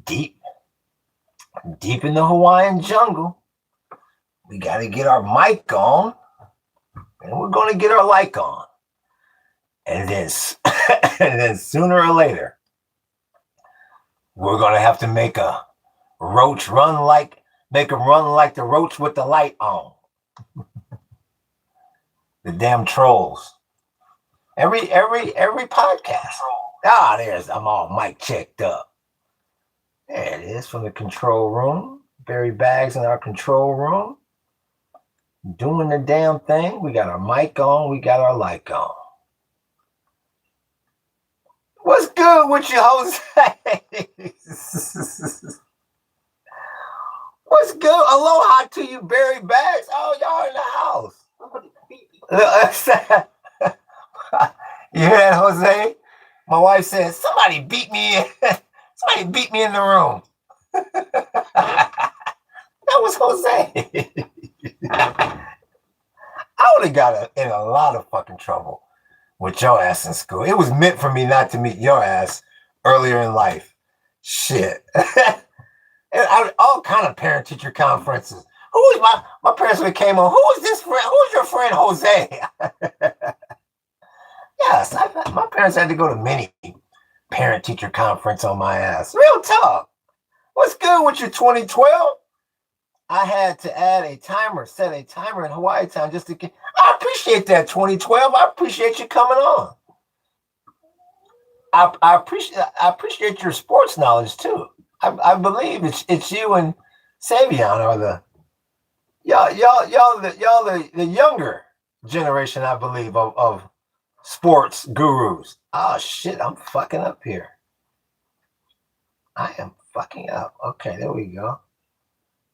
deep in the Hawaiian jungle. We got to get our mic on, and we're going to get our like on. And then, and then sooner or later, we're going to have to make a roach make him run like the roach with the light on. The damn trolls. Every podcast. I'm all mic checked up. There it is from the control room. Barry Bags in our control room. Doing the damn thing. We got our mic on. We got our light on. What's good with you, Jose? What's good? Aloha to you, Barry Bags. Oh, y'all in the house. You hear that, Jose? My wife says, somebody beat me in the room. That was Jose. I would have got in a lot of fucking trouble with your ass in school. It was meant for me not to meet your ass earlier in life. Shit. And all kind of parent-teacher conferences. Who was my parents would have came on? Who was this friend? Who's your friend Jose? Yes, my parents had to go to many parent-teacher conference on my ass. Real talk. What's good with your 2012? I had to set a timer in Hawaii time just to get. I appreciate that 2012. I appreciate you coming on. I appreciate your sports knowledge too. I believe it's you and Savion are the younger generation, I believe, of sports gurus. Oh shit, I'm fucking up here. I am fucking up. Okay, there we go.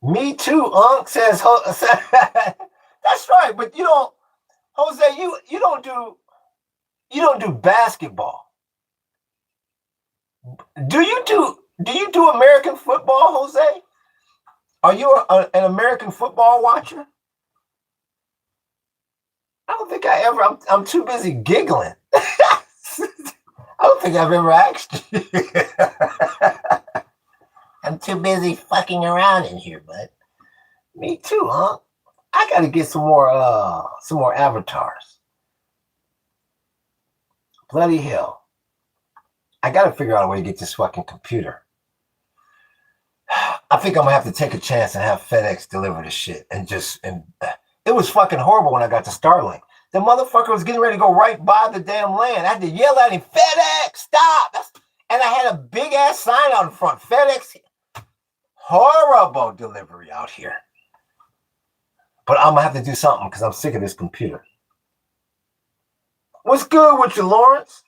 Me too, Unc says. That's right, but you don't, Jose. You don't do basketball. Do you do American football, Jose? Are you an American football watcher? I don't think I'm too busy giggling. I don't think I've ever asked you. I'm too busy fucking around in here, bud. Me too, huh? I got to get some more avatars. Bloody hell. I got to figure out a way to get this fucking computer. I think I'm going to have to take a chance and have FedEx deliver this shit. And it was fucking horrible when I got to Starlink. The motherfucker was getting ready to go right by the damn land. I had to yell at him, FedEx, stop. And I had a big ass sign out in front. FedEx, horrible delivery out here. But I'm going to have to do something because I'm sick of this computer. What's good with you, Lawrence?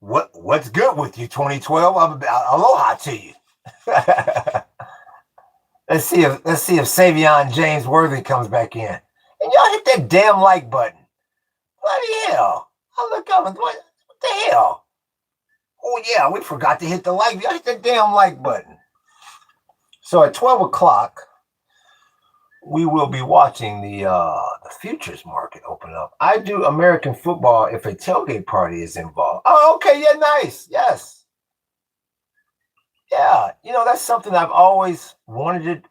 What's good with you, 2012? Aloha to you. Let's see if Savion James Worthy comes back in. And y'all hit that damn like button. Bloody hell. Oh, look up. What the hell? Oh, yeah, we forgot to hit the like. Y'all hit that damn like button. So at 12 o'clock, we will be watching the futures market open up. I do American football if a tailgate party is involved. Oh, okay. Yeah, nice. Yes. Yeah, that's something I've always wanted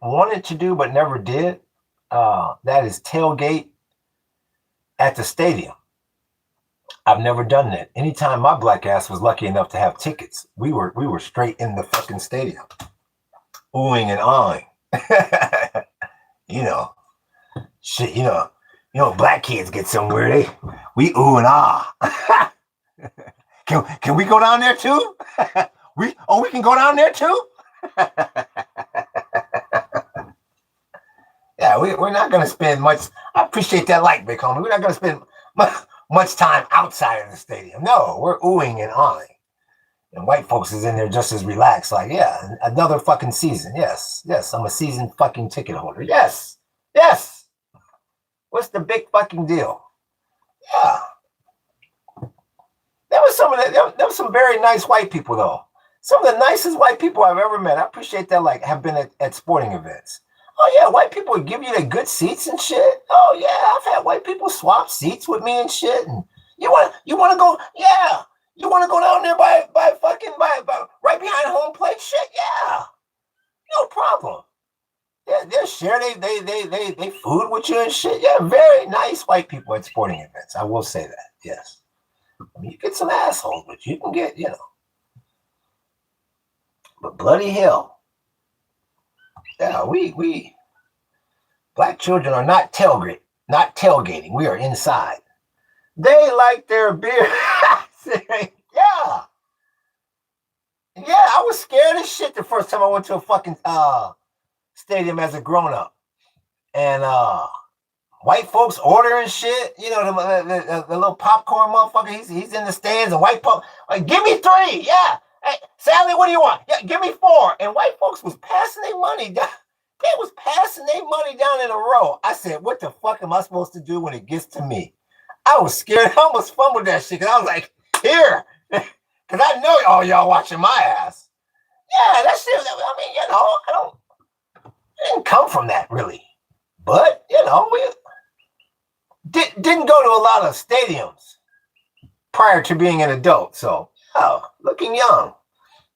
to do but never did. That is tailgate at the stadium. I've never done that. Anytime my black ass was lucky enough to have tickets, we were straight in the fucking stadium, oohing and ahhing. Shit. Black kids get somewhere. We ooh and ah. Can we go down there too? We can go down there too? Yeah, we're not going to spend much. I appreciate that like, big homie. We're not going to spend much time outside of the stadium. No, we're oohing and ahhing. And white folks is in there just as relaxed. Like, yeah, another fucking season. Yes, I'm a season fucking ticket holder. Yes. What's the big fucking deal? Yeah. There was some very nice white people, though. Some of the nicest white people I've ever met. I appreciate that, like, have been at sporting events. Oh, yeah, white people would give you the good seats and shit. Oh, yeah, I've had white people swap seats with me and shit. And you want to go, yeah, you want to go down there by right share they food with you and shit. Yeah, very nice white people at sporting events. I will say that. Yes. I mean, you get some assholes, but you can get, But bloody hell. Yeah, we black children are not tailgating. We are inside. They like their beer. Yeah. Yeah, I was scared as shit the first time I went to a fucking stadium as a grown-up. And white folks ordering shit, the little popcorn motherfucker, he's in the stands, and white folks, like, give me 3, yeah. Hey, Sally, what do you want? Yeah, give me 4. And white folks was passing their money down. They was passing their money down in a row. I said, what the fuck am I supposed to do when it gets to me? I was scared. I almost fumbled that shit, because I was like, here. Because I know all y'all watching my ass. Yeah, that shit, I mean, I didn't come from that, really. But, we didn't go to a lot of stadiums prior to being an adult. So, looking young.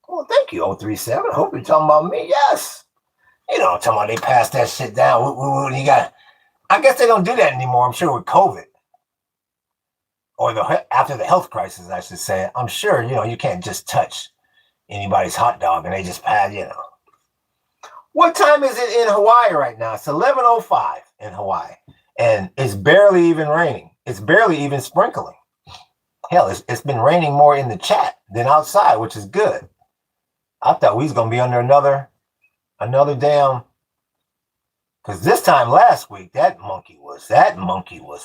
Well, thank you, 037. Hope you're talking about me. Yes. Talking about they passed that shit down. I guess they don't do that anymore, I'm sure, with COVID. Or after the health crisis, I should say. I'm sure, you can't just touch anybody's hot dog and they just pass, What time is it in Hawaii right now? It's 11:05 in Hawaii. And it's barely even raining. It's barely even sprinkling. Hell, it's been raining more in the chat than outside, which is good. I thought we was going to be under another damn... Because this time last week, that monkey was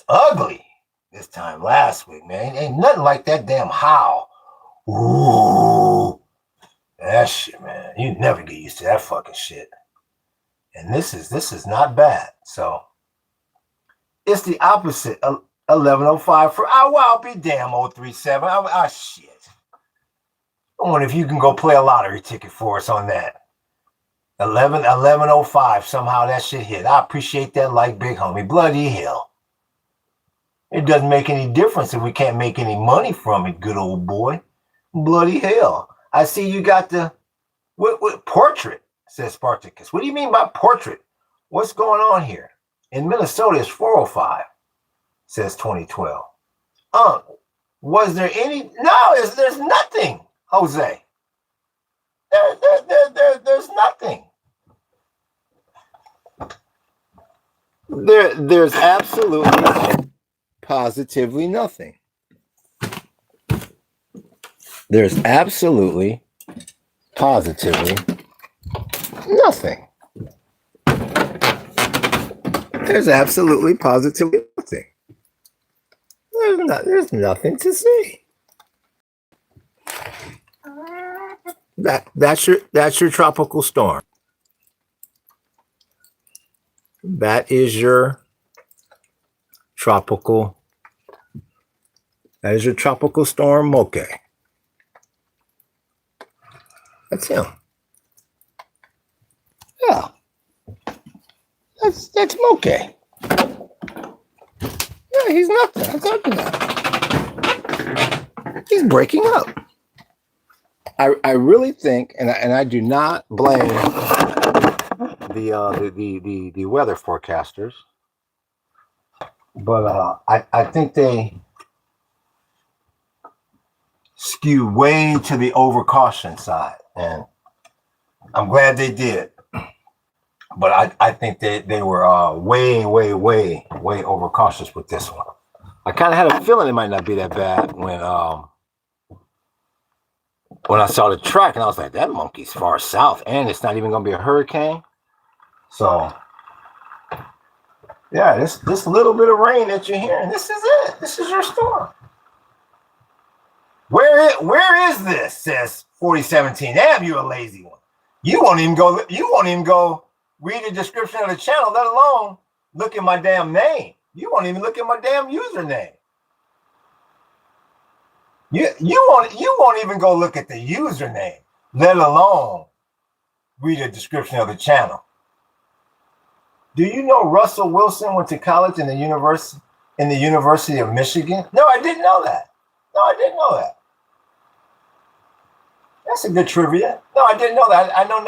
ugly. This time last week, man. Ain't nothing like that damn howl. Ooh. That shit, man. You never get used to that fucking shit. And this is not bad. So it's the opposite. 11:05 for I'll be damn 037. Shit. I wonder if you can go play a lottery ticket for us on that. 11:05. Somehow that shit hit. I appreciate that, like big homie. Bloody hell. It doesn't make any difference if we can't make any money from it, good old boy. Bloody hell. I see you got the what portrait, says Spartacus. What do you mean by portrait? What's going on here? In Minnesota, it's 405, says 2012. Was there any? No, there's nothing, Jose. There's nothing. There's absolutely, positively nothing. There's absolutely, positively nothing. There's absolutely, positively nothing. There's nothing to see. That's your tropical storm. That is your tropical. That is your tropical storm, Moke. That's him. Yeah. That's Moke. Yeah, he's nothing. I told you that. He's breaking up. I really think, and I do not blame the weather forecasters, but I think they skew way to the overcaution side, and I'm glad they did. But I think they were way overcautious with this one. I kind of had a feeling it might not be that bad when I saw the track, and I was like, that monkey's far south, and it's not even going to be a hurricane. So, yeah, this little bit of rain that you're hearing, this is it. This is your storm. Where is this? Says 4017. Damn, you a lazy one. You won't even go read the description of the channel, let alone look at my damn name. You won't even look at my damn username. You won't even go look at the username, let alone read the description of the channel. Do you know Russell Wilson went to college in the University of Michigan? No, I didn't know that. That's a good trivia. No, I didn't know that. I know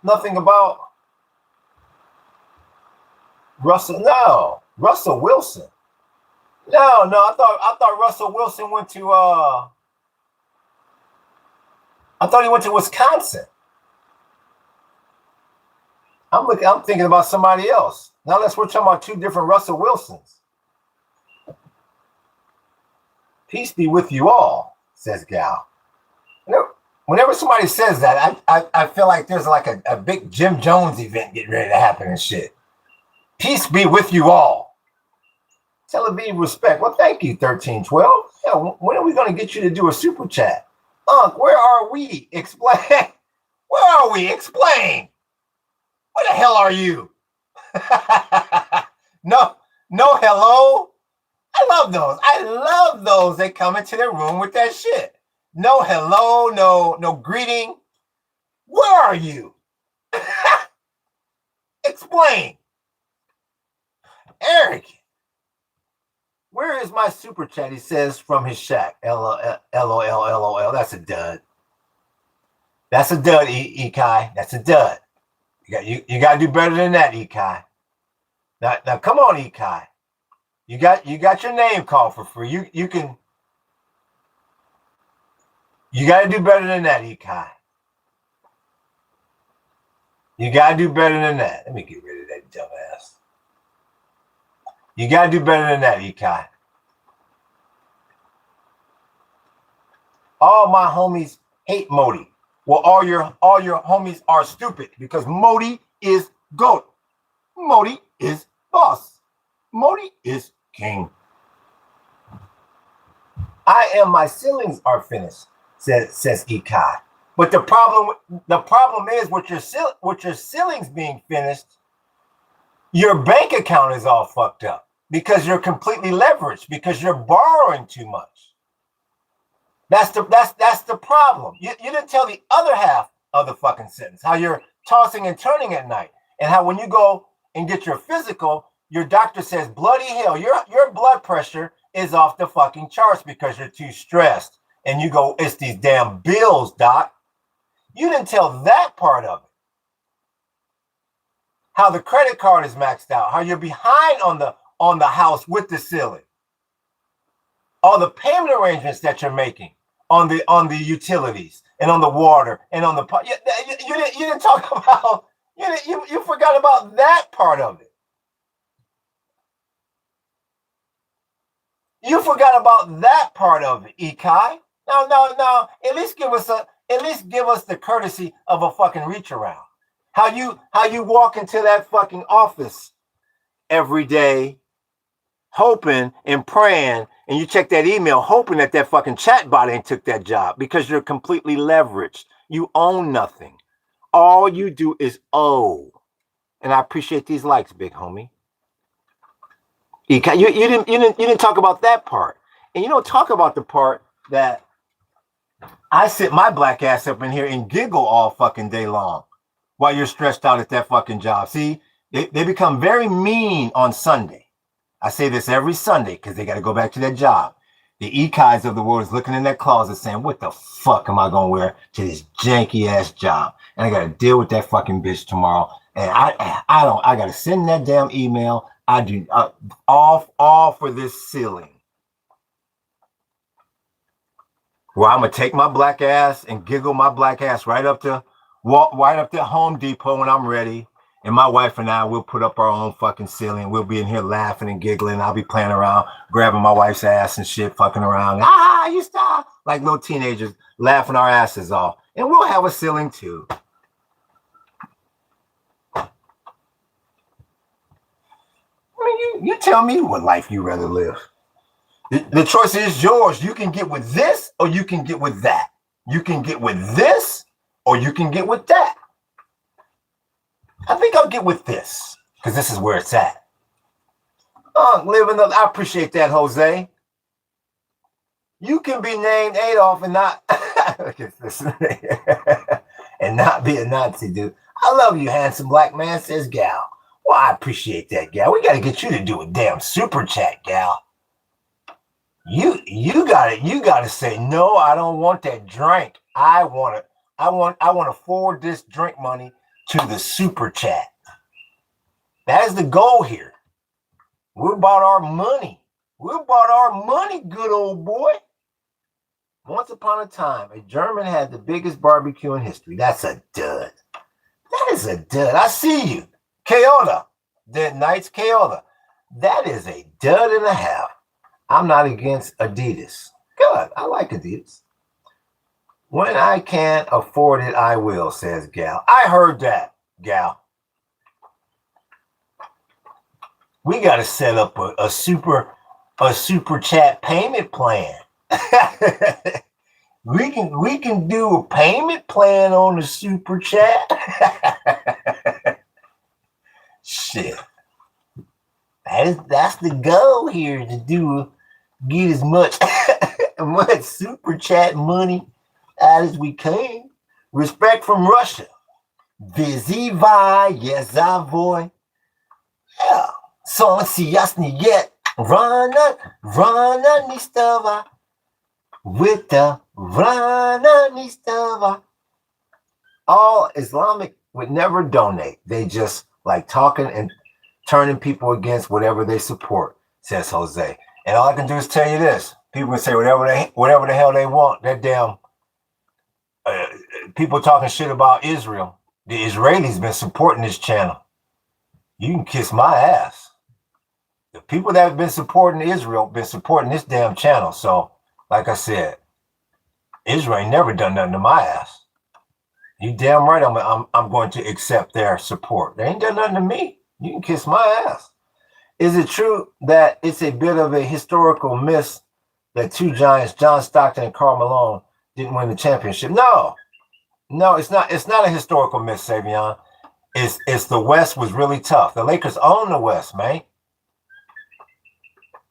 nothing about Russell Wilson. No, I thought Russell Wilson went to I thought he went to Wisconsin. I'm thinking about somebody else. Now we're talking about two different Russell Wilsons. Peace be with you all, says Gal. Whenever somebody says that, I feel like there's like a big Jim Jones event getting ready to happen and shit. Peace be with you all. Tel Aviv respect. Well, thank you, 1312. Yeah, when are we going to get you to do a super chat? Where are we? Explain. Where are we? Explain. Where the hell are you? No, hello. I love those that come into their room with that shit. No hello, no greeting. Where are you? Explain. Eric, where is my super chat? He says from his shack. LOL. That's a dud. That's a dud, Ekai. That's a dud. You got to do better than that, Ekai. Now come on, Ekai. You got your name called for free. You got to do better than that, Ekai. You got to do better than that. Let me get rid of that dumbass. You got to do better than that, Ekai. All my homies hate Modi. Well, all your homies are stupid because Modi is GOAT. Modi is boss. Modi is king. My ceilings are finished, says Ekai. But the problem is with your ceilings being finished, your bank account is all fucked up because you're completely leveraged because you're borrowing too much. That's the problem. You didn't tell the other half of the fucking sentence, how you're tossing and turning at night, and how when you go and get your physical, your doctor says, bloody hell, your blood pressure is off the fucking charts because you're too stressed. And you go, it's these damn bills, doc. You didn't tell that part of it. How the credit card is maxed out, how you're behind on the house with the ceiling. All the payment arrangements that you're making on the utilities and on the water and on the you didn't talk about you forgot about that part of it. You forgot about that part of it, Ekai. No. At least give us the courtesy of a fucking reach around. How you walk into that fucking office every day, hoping and praying, and you check that email, hoping that fucking chatbot ain't took that job because you're completely leveraged. You own nothing. All you do is owe. And I appreciate these likes, big homie. You didn't talk about that part, and you don't talk about the part that I sit my black ass up in here and giggle all fucking day long while you're stressed out at that fucking job. See, they become very mean on Sunday. I say this every Sunday because they got to go back to their job. The Ekais of the world is looking in that closet saying, what the fuck am I going to wear to this janky ass job? And I got to deal with that fucking bitch tomorrow. And I got to send that damn email. I do all for this ceiling. Well, I'm going to take my black ass and giggle my black ass right up to Home Depot when I'm ready. And my wife and I will put up our own fucking ceiling. We'll be in here laughing and giggling. I'll be playing around, grabbing my wife's ass and shit, fucking around. You stop. Like little teenagers laughing our asses off. And we'll have a ceiling too. I mean, you tell me what life you rather live. The choice is yours. You can get with this or you can get with that. You can get with this or you can get with that. I think I'll get with this because this is where it's at. I appreciate that, Jose. You can be named Adolf and not and not be a Nazi, dude. I love you, handsome black man, says Gal. Well, I appreciate that, Gal. We got to get you to do a damn super chat, Gal. You gotta say, no, I don't want that drink. I want to forward this drink money to the super chat. That is the goal here. We're about our money. We're about our money, good old boy. Once upon a time, a German had the biggest barbecue in history. That's a dud. That is a dud. I see you. Keota. Dead Knights, Keota. That is a dud and a half. I'm not against Adidas. Good. I like Adidas. When I can't afford it, I will, says Gal. I heard that, Gal. We got to set up a super chat payment plan. we can do a payment plan on the super chat. Shit. That's the goal here, to get as much super chat money out as we can. Respect from Russia. Vizivai, yes, boy. Yeah. Солнце ясно yet. Rana nistava. With the Rana nistava. All Islamic would never donate. They just like talking and turning people against whatever they support, says Jose. And all I can do is tell you this. People can say whatever the hell they want. That damn people talking shit about Israel. The Israelis been supporting this channel. You can kiss my ass. The people that have been supporting Israel been supporting this damn channel. So, like I said, Israel ain't never done nothing to my ass. You damn right I'm going to accept their support. They ain't done nothing to me. You can kiss my ass. Is it true that it's a bit of a historical miss that two giants, John Stockton and Karl Malone, didn't win the championship? No, it's not. It's not a historical miss, Savion. It's the West was really tough. The Lakers own the West, man.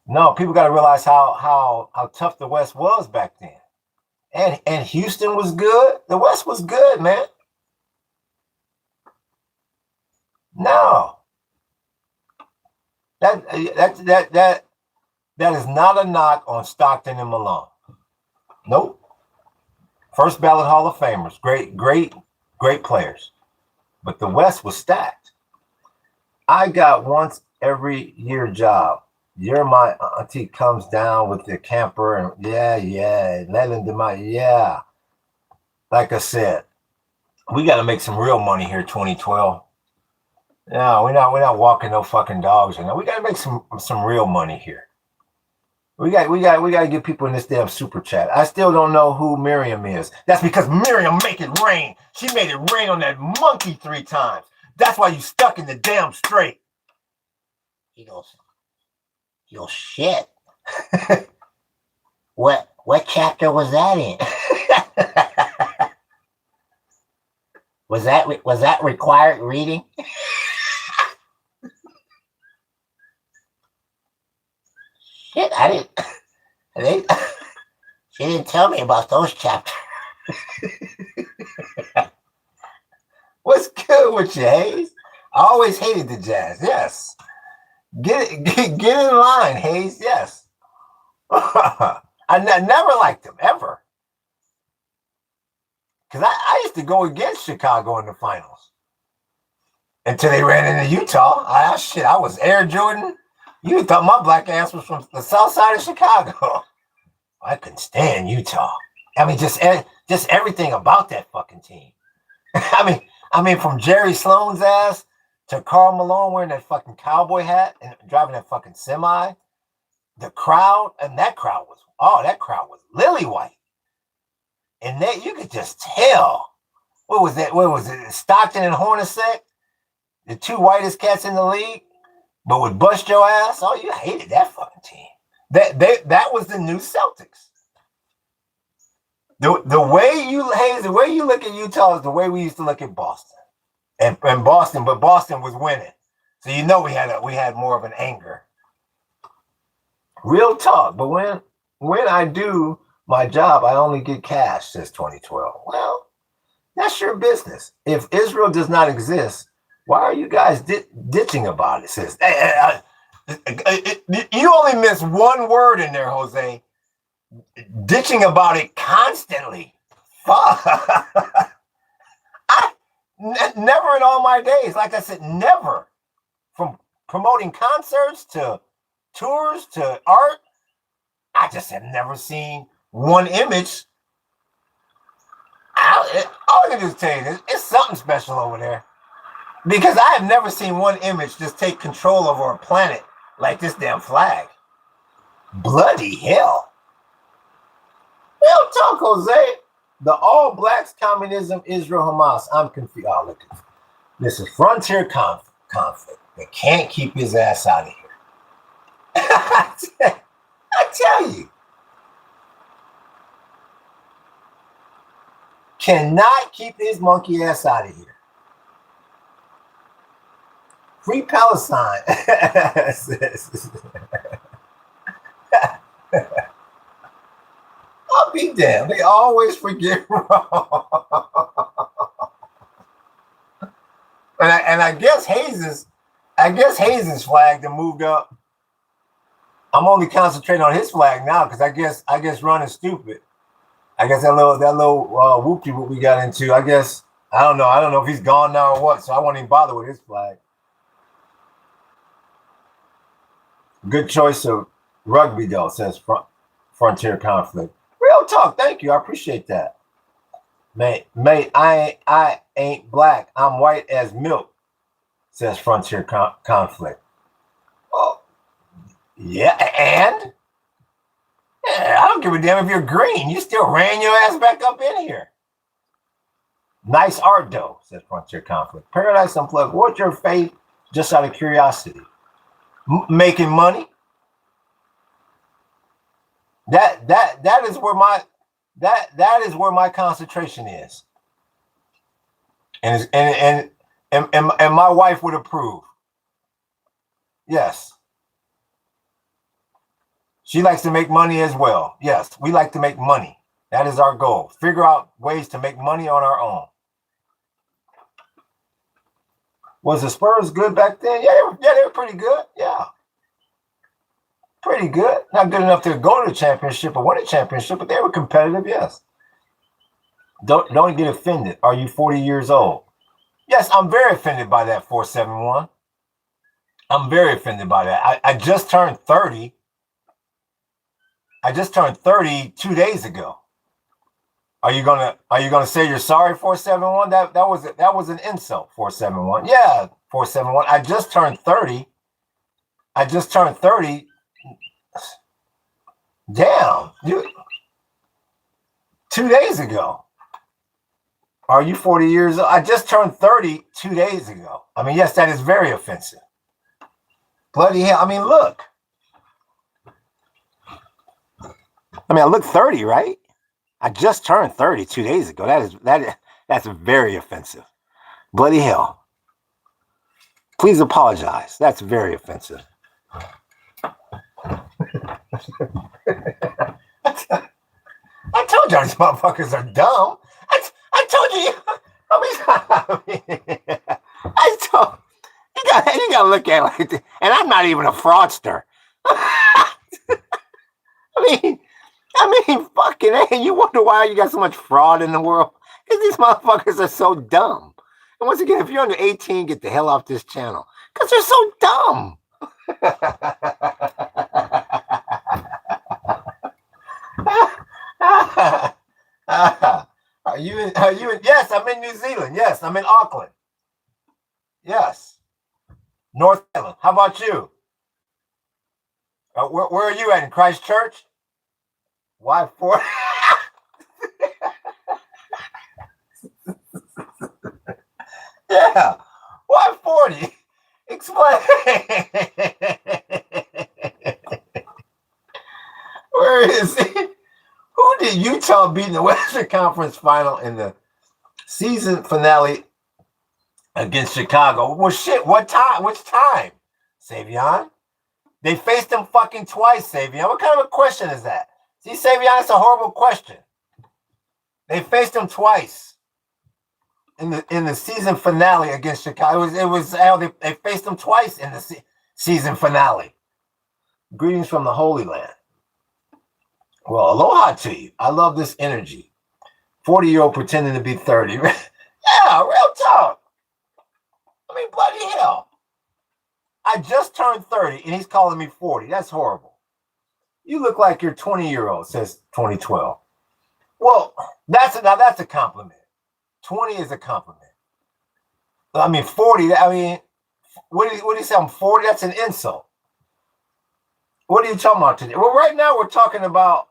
No, people got to realize how tough the West was back then. And Houston was good. The West was good, man. No. That is not a knock on Stockton and Malone. Nope. First ballot Hall of Famers. Great players. But the West was stacked. I got once every year job. You're my auntie comes down with the camper and yeah. Like I said, we got to make some real money here, 2012. No, we're not walking no fucking dogs. You know, we got to make some real money here. We got to get people in this damn super chat. I still don't know who Miriam is. That's because Miriam make it rain. She made it rain on that monkey 3 times. That's why you stuck in the damn strait. He goes, yo, shit. What chapter was that in? Was that required reading? Shit, she didn't tell me about those chapters. What's good with you, Hayes? I always hated the Jazz. Yes. Get in line, Hayes. Yes. I never liked them, ever. Because I used to go against Chicago in the finals. Until they ran into Utah. I was Air Jordan. You thought my black ass was from the south side of Chicago. I couldn't stand Utah. I mean, just everything about that fucking team. I mean, from Jerry Sloan's ass to Karl Malone wearing that fucking cowboy hat and driving that fucking semi. The crowd, and that crowd was lily white. And that you could just tell. What was it? Stockton and Hornacek? The 2 whitest cats in the league? But would bust your ass? Oh, you hated that fucking team. That was the new Celtics. The way you look at Utah is the way we used to look at Boston. And Boston was winning. So you know we had more of an anger. Real talk. But when I do my job, I only get cash, says 2012. Well, that's your business. If Israel does not exist, why are you guys ditching about it? Says you only miss one word in there, Jose. Ditching about it constantly. Never in all my days. Like I said, never. From promoting concerts to tours to art. I just have never seen one image. All I can do is tell you, it's something special over there. Because I have never seen one image just take control over a planet like this damn flag. Bloody hell. Real talk, Jose. The All Blacks, communism, Israel, Hamas. I'm confused. Oh, look at this. This is frontier conflict. They can't keep his ass out of here. I tell you. Cannot keep his monkey ass out of here. Free Palestine. I'll be damned. They always forget wrong. and I guess Hayes' flag that moved up. I'm only concentrating on his flag now because I guess Ron is stupid. I guess that little whoopty what we got into. I guess I don't know if he's gone now or what. So I won't even bother with his flag. Good choice of rugby, though, says Frontier Conflict. Real talk. Thank you. I appreciate that. Mate, I ain't black. I'm white as milk, says Frontier Conflict. Oh, yeah, and? Yeah, I don't give a damn if you're green. You still ran your ass back up in here. Nice art, though, says Frontier Conflict. Paradise Unplugged. What's your faith? Just out of curiosity. Making money. That is where my concentration is, and my wife would approve. Yes, she likes to make money as well. Yes, we like to make money. That is our goal. Figure out ways to make money on our own. Was the Spurs good back then? Yeah, they were pretty good. Yeah. Pretty good. Not good enough to go to the championship or win a championship, but they were competitive, yes. Don't get offended. Are you 40 years old? Yes, I'm very offended by that, 471. I'm very offended by that. I just turned 30. I just turned 30 2 days ago. Are you gonna say you're sorry, 471? That was an insult, 471. Yeah, 471. I just turned 30. Damn, 2 days ago. Are you 40 years old? I just turned 30 2 days ago. I mean, yes, that is very offensive. Bloody hell. I mean, look. I mean, I look 30, right? I just turned 30 2 days ago. That's very offensive. Bloody hell. Please apologize. That's very offensive. I told y'all these motherfuckers are dumb. I told you. I told you gotta look at it like this. And I'm not even a fraudster. I mean, fucking A, you wonder why you got so much fraud in the world? Because these motherfuckers are so dumb. And once again, if you're under 18, get the hell off this channel. Because they're so dumb. Are you in? Yes, I'm in New Zealand. Yes, I'm in Auckland. Yes. North Island. How about you? Where are you at? In Christchurch? Why 40? Yeah. Why 40? Explain. Where is he? Who did Utah beat in the Western Conference Final in the season finale against Chicago? Well, shit. What time? Which time? Savion? They faced him fucking twice, Savion. What kind of a question is that? See, Savion, it's a horrible question. They faced him twice in the season finale against Chicago. They faced him twice in the season finale. Greetings from the Holy Land. Well, aloha to you. I love this energy. 40-year-old pretending to be 30. Yeah, real talk. I mean, bloody hell. I just turned 30 and he's calling me 40. That's horrible. You look like you're 20-year-old, says 2012. Well, that's a compliment. 20 is a compliment. I mean, 40, I mean, what do you say? I'm 40? That's an insult. What are you talking about today? Well, right now we're talking about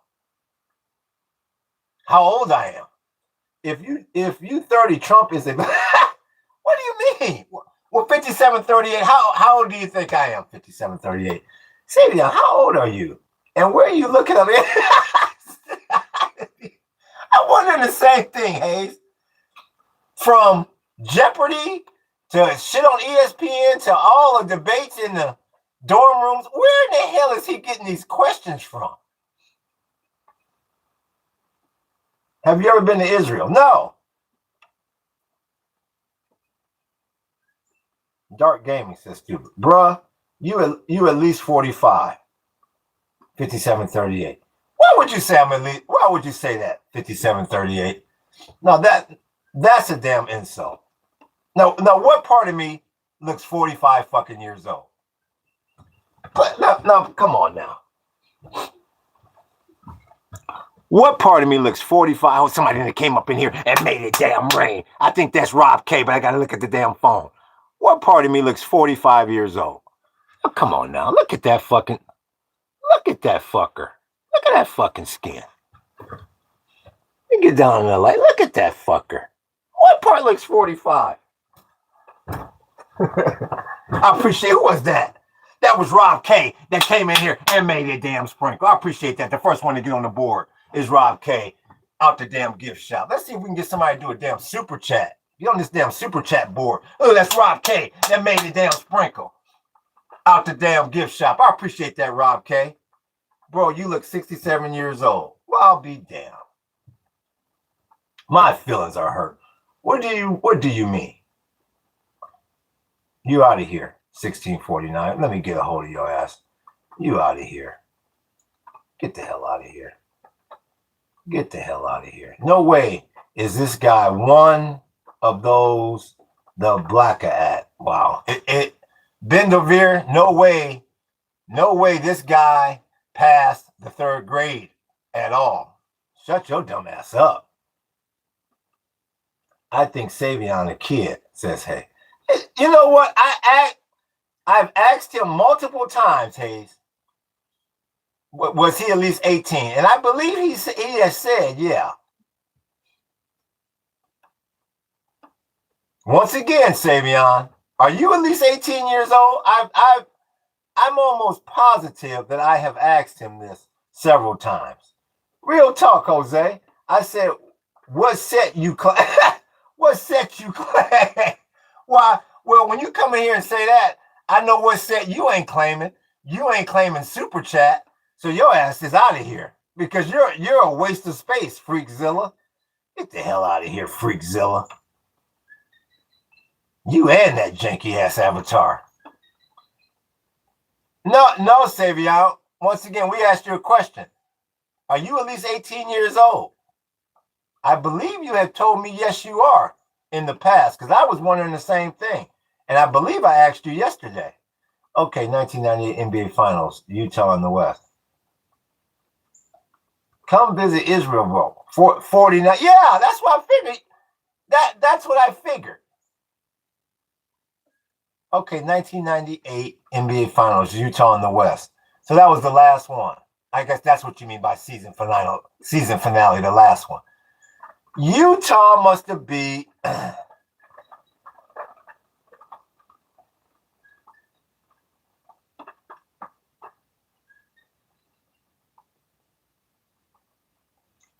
how old I am. If you 30, Trump is a what do you mean? Well, 5738, how old do you think I am? 5738. Savion, how old are you? And where are you looking at? I'm wondering the same thing, Hayes. From Jeopardy to shit on ESPN to all the debates in the dorm rooms, where in the hell is he getting these questions from? Have you ever been to Israel? No. Dark Gaming says stupid. Bruh, you at least 45. 5738. Why would you say I'm at least? Why would you say that? 5738. No, that's a damn insult. Now, what part of me looks 45 fucking years old? But now, come on now. What part of me looks 45? Oh, somebody that came up in here and made it damn rain. I think that's Rob K, but I got to look at the damn phone. What part of me looks 45 years old? Oh, come on now. Look at that fucker. Look at that fucking skin. You get down in the light. Look at that fucker. What part looks 45? I appreciate. Who was that? That was Rob K that came in here and made a damn sprinkle. I appreciate that. The first one to get on the board is Rob K out the damn gift shop. Let's see if we can get somebody to do a damn super chat. Get on this damn super chat board. Oh, that's Rob K that made a damn sprinkle out the damn gift shop. I appreciate that, Rob K. Bro, you look 67 years old. Well, I'll be damned. My feelings are hurt. What do you mean? You out of here, 1649. Let me get a hold of your ass. You out of here. Get the hell out of here. Get the hell out of here. No way is this guy one of those the blacker at. Wow. Ben DeVere, no way this guy passed the third grade at all. Shut your dumb ass up. I think Savion a kid, says Hey. You know what? I've asked him multiple times, Hayes. Was he at least 18? And I believe he has said, yeah. Once again, Savion, are you at least 18 years old? I'm almost positive that I have asked him this several times. Real talk, Jose. I said, what set you claim? What set you claim? Why? Well, when you come in here and say that, I know what set you ain't claiming. You ain't claiming Super Chat, so your ass is out of here because you're a waste of space, Freakzilla. Get the hell out of here, Freakzilla. You and that janky ass avatar. No, Savion. Once again, we asked you a question. Are you at least 18 years old? I believe you have told me yes, you are in the past, because I was wondering the same thing. And I believe I asked you yesterday. Okay, 1998 NBA Finals, Utah in the West. Come visit Israel, bro. 49. Yeah, that's what I figured. That's what I figured. Okay, 1998 NBA Finals, Utah in the West. So that was the last one. I guess that's what you mean by season finale, the last one. Utah must have beat I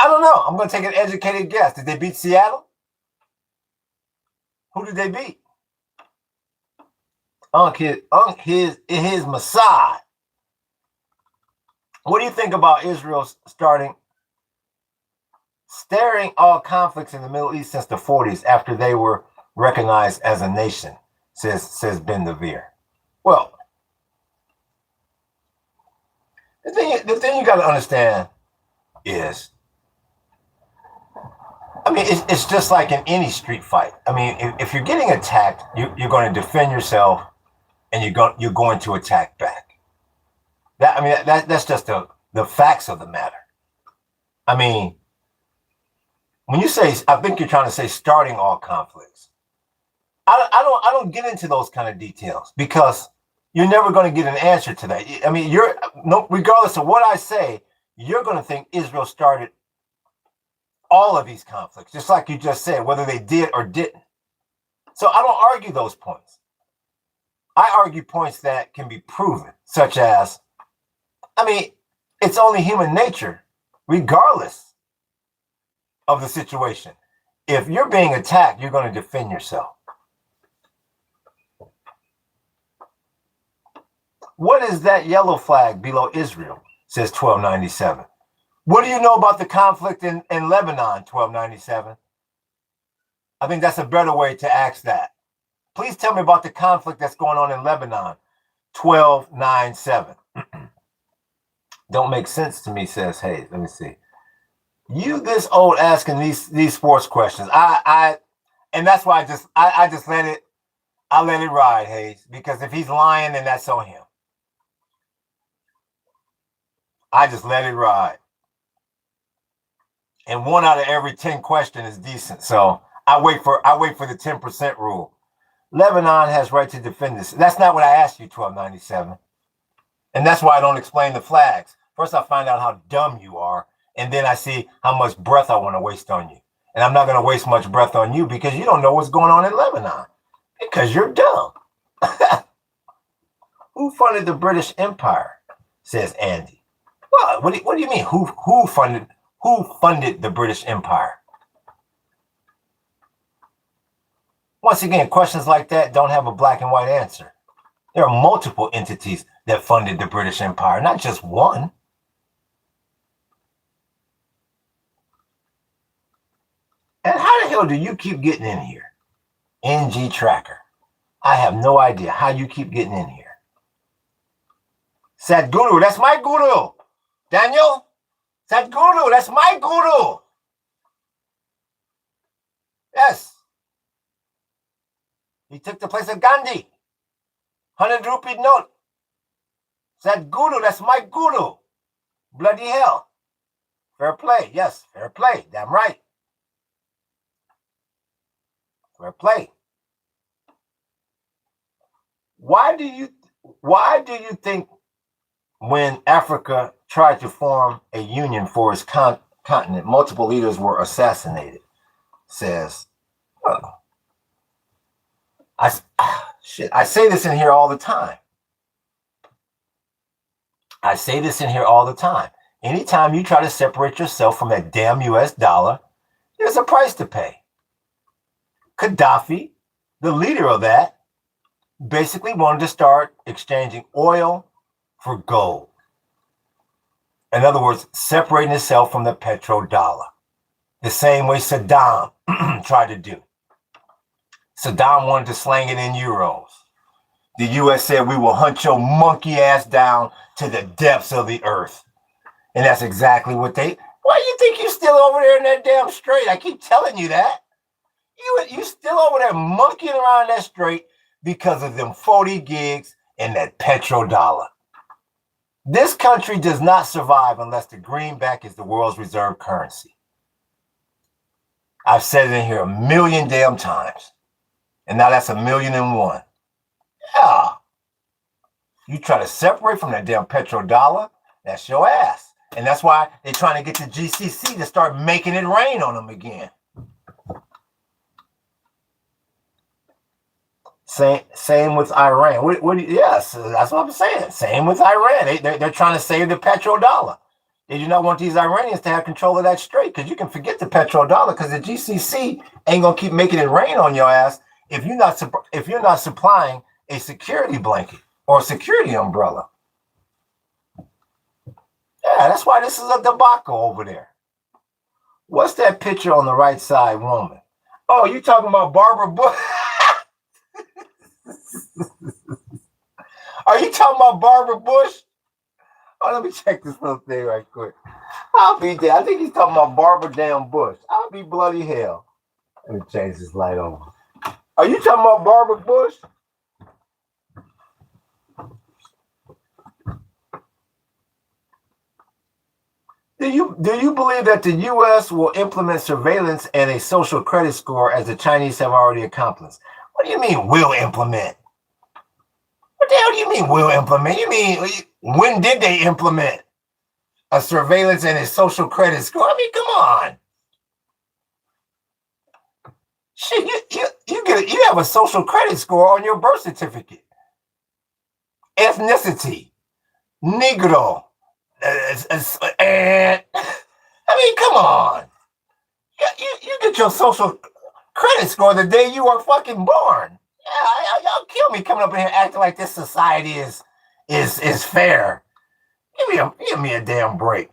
don't know. I'm going to take an educated guess. Did they beat Seattle? Who did they beat? His Messiah. What do you think about Israel staring all conflicts in the Middle East since the 40s after they were recognized as a nation, says Ben DeVere. Well, the thing you got to understand is, I mean, it's just like in any street fight. I mean, if you're getting attacked, you're going to defend yourself and you're going to attack back. That's just the facts of the matter. I mean, when you say, I think you're trying to say starting all conflicts. I don't get into those kind of details because you're never going to get an answer to that. I mean, regardless of what I say, you're going to think Israel started all of these conflicts, just like you just said, whether they did or didn't. So I don't argue those points. I argue points that can be proven, such as, it's only human nature, regardless of the situation. If you're being attacked, you're going to defend yourself. What is that yellow flag below Israel? Says 1297. What do you know about the conflict in Lebanon, 1297? I think that's a better way to ask that. Please tell me about the conflict that's going on in Lebanon, 1297. Don't make sense to me, says Hayes. Let me see. You this old asking these sports questions. And that's why I just let it ride, Hayes, because if he's lying, then that's on him. I just let it ride. And 1 out of every 10 questions is decent. So I wait for the 10% rule. Lebanon has right to defend this. That's not what I asked you, 1297. And that's why I don't explain the flags. First, I find out how dumb you are, and then I see how much breath I want to waste on you. And I'm not going to waste much breath on you because you don't know what's going on in Lebanon because you're dumb. Who funded the British Empire? Says Andy. Well, what do you mean? Who funded the British Empire? Once again, questions like that don't have a black and white answer. There are multiple entities that funded the British Empire, not just one. And how the hell do you keep getting in here? NG Tracker. I have no idea how you keep getting in here. Sadhguru, that's my guru. Daniel, Sadhguru, that's my guru. Yes. He took the place of Gandhi. 100 rupee note. Sadhguru, that's my guru. Bloody hell. Fair play. Yes, fair play. Damn right. Fair play. Why do you think when Africa tried to form a union for its continent, multiple leaders were assassinated? Says, I say this in here all the time. Anytime you try to separate yourself from that damn US dollar, there's a price to pay. Gaddafi, the leader of that, basically wanted to start exchanging oil for gold. In other words, separating itself from the petrodollar. The same way Saddam tried to do. Saddam wanted to slang it in euros. The U.S. said, we will hunt your monkey ass down to the depths of the earth. And that's exactly what why do you think you're still over there in that damn strait? I keep telling you that. You still over there monkeying around that strait because of them 40 gigs and that petrodollar. This country does not survive unless the greenback is the world's reserve currency. I've said it in here 1,000,000 damn times. And now that's 1,000,001. Yeah. You try to separate from that damn petrodollar, that's your ass. And that's why they're trying to get the GCC to start making it rain on them again. Same with Iran. Yes, that's what I'm saying. Same with Iran. They're trying to save the petrodollar. They do not want these Iranians to have control of that strait because you can forget the petrodollar because the GCC ain't gonna keep making it rain on your ass if you're not supplying a security blanket or a security umbrella. Yeah, that's why this is a debacle over there. What's that picture on the right side, woman? Oh, you talking about Barbara Bush? Are you talking about Barbara Bush? Oh, let me check this little thing right quick. I'll be there. I think he's talking about Barbara damn Bush. I'll be bloody hell. Let me change this light over. Are you talking about Barbara Bush? Do you believe that the U.S. will implement surveillance and a social credit score as the Chinese have already accomplished? What do you mean will implement? What the hell do you mean will implement? You mean when did they implement a surveillance and a social credit score? I mean, come on. Shit, you have a social credit score on your birth certificate. Ethnicity, Negro, and I mean, come on. You get your social credit score the day you are fucking born. Yeah, y'all kill me coming up in here acting like this society is fair. Give me a damn break.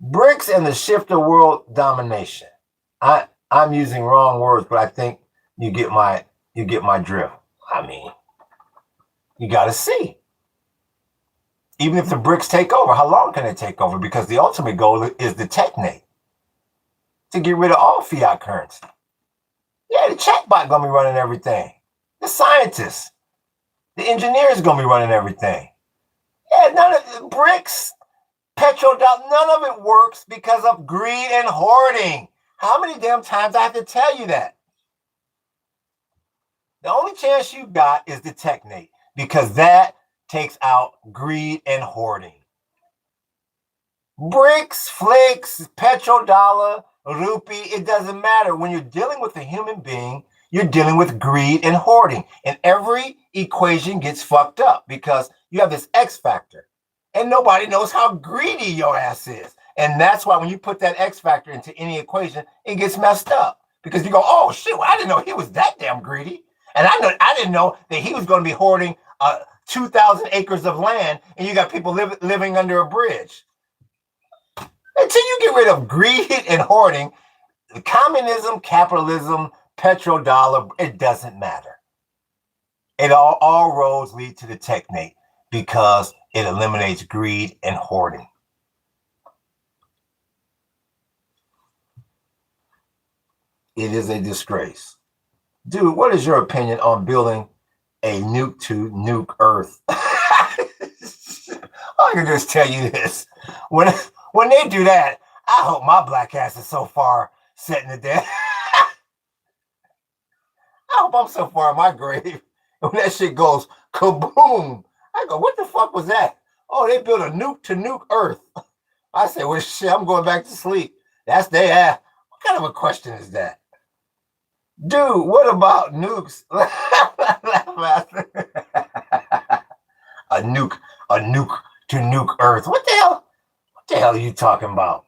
BRICS and the shift of world domination. I'm using wrong words, but I think you get my drift. I mean, you got to see. Even if the BRICS take over, how long can they take over? Because the ultimate goal is the technate, to get rid of all fiat currency. Yeah, the chatbot gonna be running everything. The scientists, the engineers gonna be running everything. Yeah, none of the BRICS, petrodollar, none of it works because of greed and hoarding. How many damn times I have to tell you that? The only chance you got is the technate, because that takes out greed and hoarding. BRICS, flicks, petrodollar, rupee, it doesn't matter. When you're dealing with a human being, you're dealing with greed and hoarding. And every equation gets fucked up because you have this X factor. And nobody knows how greedy your ass is. And that's why when you put that X factor into any equation, it gets messed up. Because you go, oh shit, well, I didn't know he was that damn greedy. And I didn't know that he was going to be hoarding 2,000 acres of land, and you got people living under a bridge. Until you get rid of greed and hoarding, communism, capitalism, petrodollar, it doesn't matter. It all roads lead to the technate because it eliminates greed and hoarding. It is a disgrace. Dude, what is your opinion on building a nuke to nuke Earth? I can just tell you this. When they do that, I hope my black ass is so far setting it down. I hope I'm so far in my grave. When that shit goes kaboom, I go, what the fuck was that? Oh, they built a nuke to nuke Earth. I said, well, shit, I'm going back to sleep. That's their ass. What kind of a question is that? Dude, what about nukes? a nuke to nuke Earth. What the hell? What the hell are you talking about?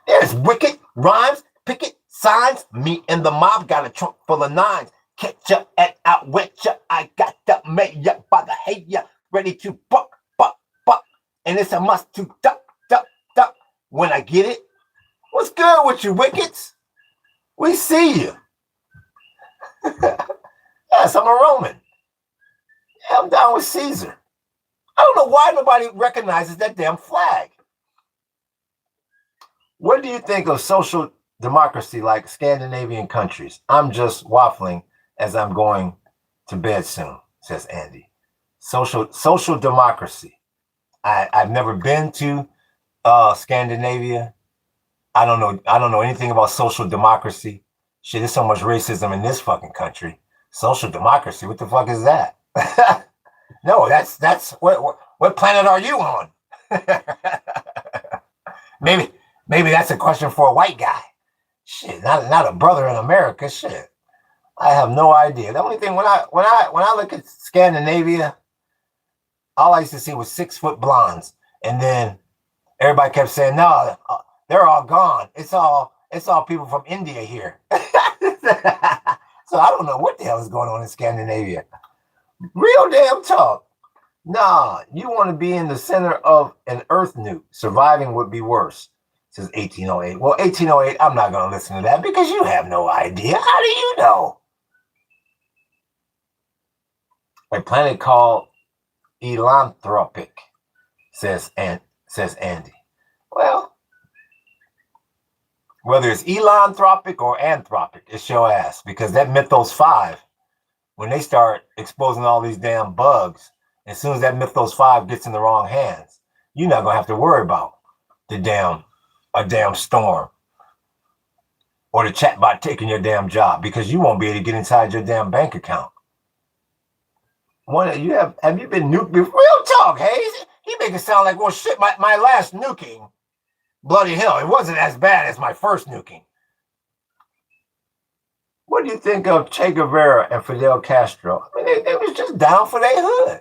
There's wicked rhymes, picket signs. Me and the mob got a trunk full of nines. Catch ya and outwit ya. I got the mayor by the hay ya, ready to buck. And it's a must to duck. When I get it, what's good with you, wickets? We see you. Yes, I'm a Roman. Yeah, I'm down with Caesar. I don't know why nobody recognizes that damn flag. What do you think of social democracy like Scandinavian countries? I'm just waffling as I'm going to bed soon, says Andy. Social democracy. I've never been to Scandinavia. I don't know anything about social democracy. Shit, there's so much racism in this fucking country. Social democracy, what the fuck is that? No, that's what planet are you on? maybe that's a question for a white guy. Shit, not a brother in America. Shit, I have no idea. The only thing when I look at Scandinavia, all I used to see was 6 foot blondes, and then everybody kept saying, no, they're all gone. It's all people from India here. So I don't know what the hell is going on in Scandinavia. Real damn talk. Nah, you want to be in the center of an Earth nuke. Surviving would be worse, says 1808. Well, 1808, I'm not going to listen to that because you have no idea. How do you know? A planet called Elanthropic, says Andy. Well, whether it's Elanthropic or Anthropic, it's your ass. Because that Mythos 5, when they start exposing all these damn bugs, as soon as that Mythos 5 gets in the wrong hands, you're not going to have to worry about a damn storm or the chatbot taking your damn job because you won't be able to get inside your damn bank account. Have you been nuked before? Real talk, Hayes. He make it sound like, well, shit, my last nuking, bloody hell, it wasn't as bad as my first nuking. What do you think of Che Guevara and Fidel Castro? I mean, they was just down for their hood.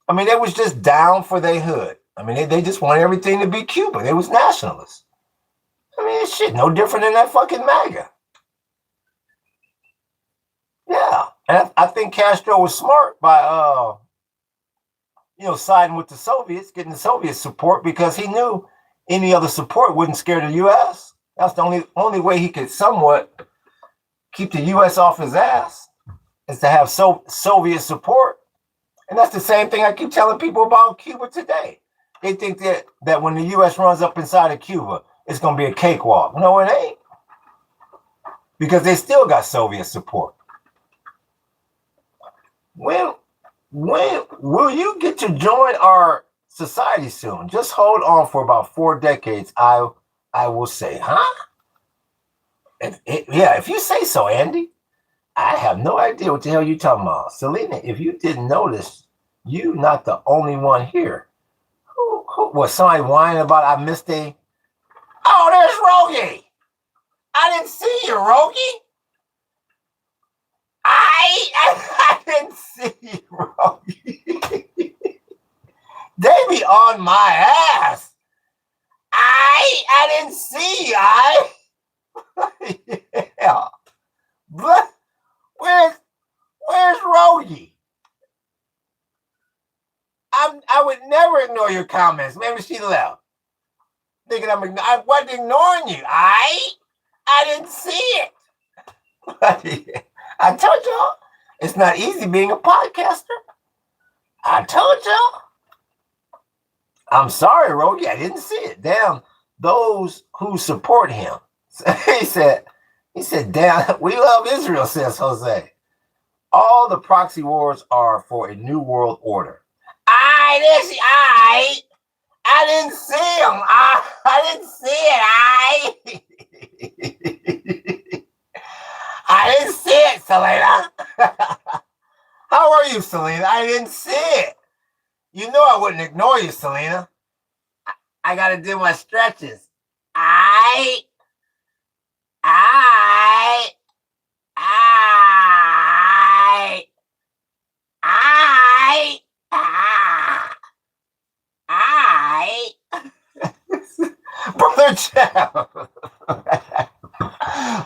I mean, they was just down for their hood. I mean, they just wanted everything to be Cuba. They was nationalists. I mean, it's shit no different than that fucking MAGA. Yeah. And I think Castro was smart by, siding with the Soviets, getting the Soviet support because he knew any other support wouldn't scare the U.S. That's the only way he could somewhat keep the U.S. off his ass is to have Soviet support. And that's the same thing I keep telling people about Cuba today. They think that when the U.S. runs up inside of Cuba, it's going to be a cakewalk. No, it ain't. Because they still got Soviet support. When will you get to join our society soon? Just hold on for about 4 decades, I will say, huh? If you say so, Andy. I have no idea what the hell you're talking about. Selena, if you didn't notice, you not the only one here. Who was somebody whining about I missed a... Oh, there's Rogie. I didn't see you, Rogie. I didn't see you, Rogie. They be on my ass. I didn't see you. Yeah. But where's Rogie? I would never ignore your comments. Maybe she left. Thinking I wasn't ignoring you. I didn't see it. I told y'all, it's not easy being a podcaster. I told y'all. I'm sorry, Rogie, I didn't see it. Damn, those who support him. He said, damn, we love Israel, says Jose. All the proxy wars are for a new world order. I didn't see him. I didn't see it. I didn't see it, Selena. How are you, Selena? I didn't see it. You know I wouldn't ignore you, Selena. I got to do my stretches. Brother Jeff.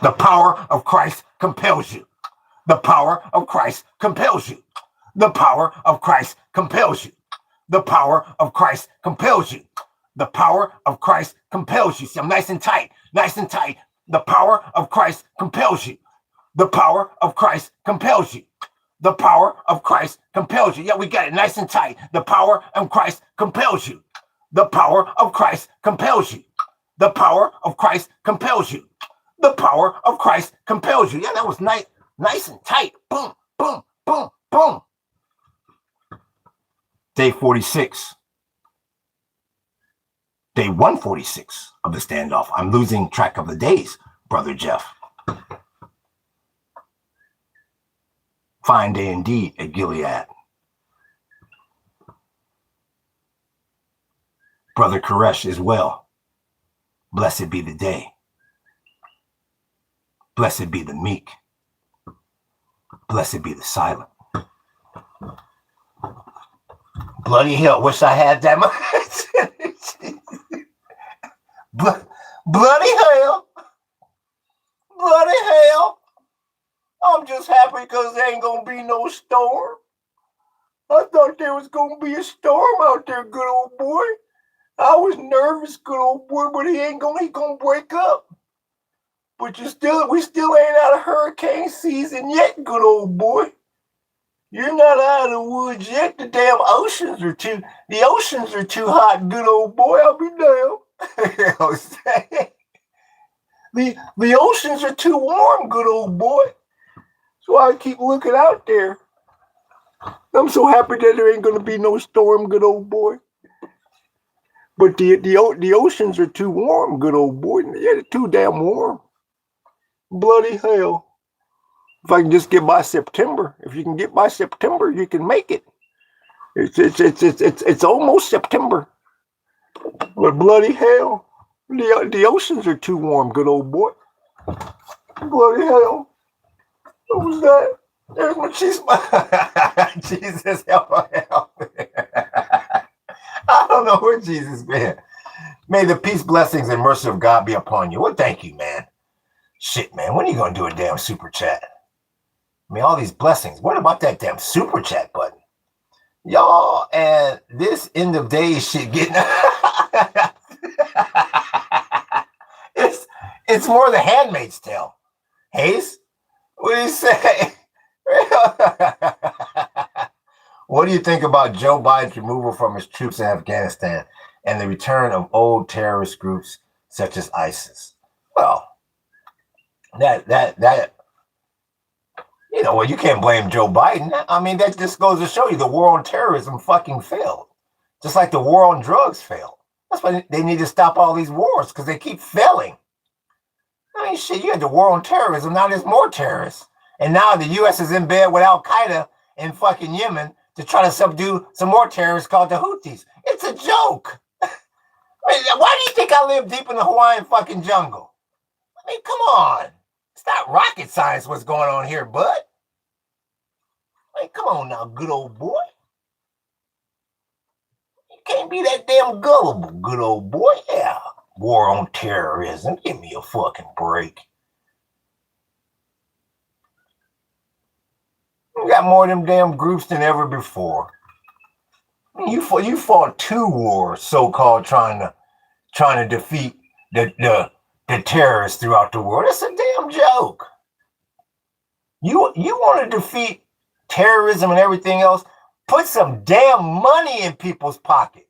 The power of Christ compels you. The power of Christ compels you. The power of Christ compels you. The power of Christ compels you. The power of Christ compels you. See, I'm nice and tight, nice and tight. The power of Christ compels you. The power of Christ compels you. The power of Christ compels you. Yeah, we got it nice and tight. The power of Christ compels you. The power of Christ compels you. The power of Christ compels you. The power of Christ compels you. Yeah, that was nice and tight. Boom, boom, boom, boom. Day 46. Day 146 of the standoff. I'm losing track of the days, Brother Jeff. Fine day indeed at Gilead. Brother Koresh is well. Blessed be the day. Blessed be the meek. Blessed be the silent. Bloody hell, wish I had that much. Bloody hell. Bloody hell. I'm just happy because there ain't going to be no storm. I thought there was going to be a storm out there, good old boy. I was nervous, good old boy, but he gonna break up. But we still ain't out of hurricane season yet, good old boy. You're not out of the woods yet. The oceans are too hot, good old boy. I'll be damned. The oceans are too warm, good old boy. That's why I keep looking out there. I'm so happy that there ain't gonna be no storm, good old boy. But the oceans are too warm, good old boy. Yeah, they're too damn warm. Bloody hell. If I can just get by September, if you can get by September, you can make it. It's almost September. But bloody hell. The oceans are too warm, good old boy. Bloody hell. What was that? There's my cheese. Jesus, help me. I don't know where Jesus been. May the peace, blessings, and mercy of God be upon you. Well, thank you, man. Shit, man. When are you going to do a damn super chat? I mean, all these blessings. What about that damn super chat button? Y'all, and this end of days shit getting... it's more the Handmaid's Tale. Hayes, what do you say? What do you think about Joe Biden's removal from his troops in Afghanistan and the return of old terrorist groups such as ISIS? Well, that you know, well, you can't blame Joe Biden. I mean, that just goes to show you the war on terrorism fucking failed, just like the war on drugs failed. That's why they need to stop all these wars, because they keep failing. I mean, shit, you had the war on terrorism. Now there's more terrorists. And now the U.S. is in bed with Al-Qaeda in fucking Yemen to try to subdue some more terrorists called the Houthis. It's a joke. I mean, why do you think I live deep in the Hawaiian fucking jungle? I mean, come on. It's not rocket science what's going on here, bud. I mean, come on now, good old boy. You can't be that damn gullible, good old boy. Yeah, war on terrorism. Give me a fucking break. You got more of them damn groups than ever before. You fought 2 wars, so-called, trying to defeat the terrorists throughout the world. It's a damn joke. You want to defeat terrorism and everything else? Put some damn money in people's pocket.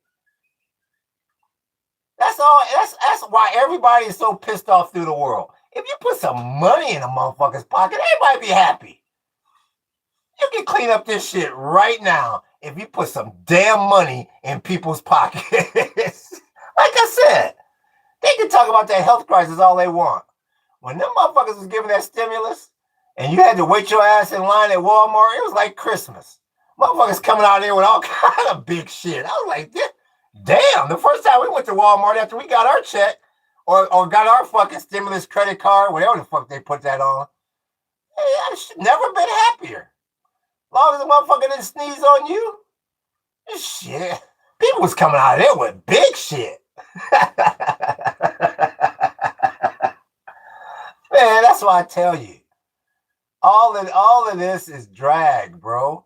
That's all. That's why everybody is so pissed off through the world. If you put some money in a motherfucker's pocket, everybody be happy. You can clean up this shit right now if you put some damn money in people's pockets. Like I said, they can talk about that health crisis all they want. When them motherfuckers was giving that stimulus and you had to wait your ass in line at Walmart, it was like Christmas. Motherfuckers coming out there with all kind of big shit. I was like, damn, the first time we went to Walmart after we got our check or got our fucking stimulus credit card, whatever the fuck they put that on, hey, I never been happier. As long as the motherfucker didn't sneeze on you, shit. People was coming out of there with big shit. Man, that's why I tell you. All of this is drag, bro.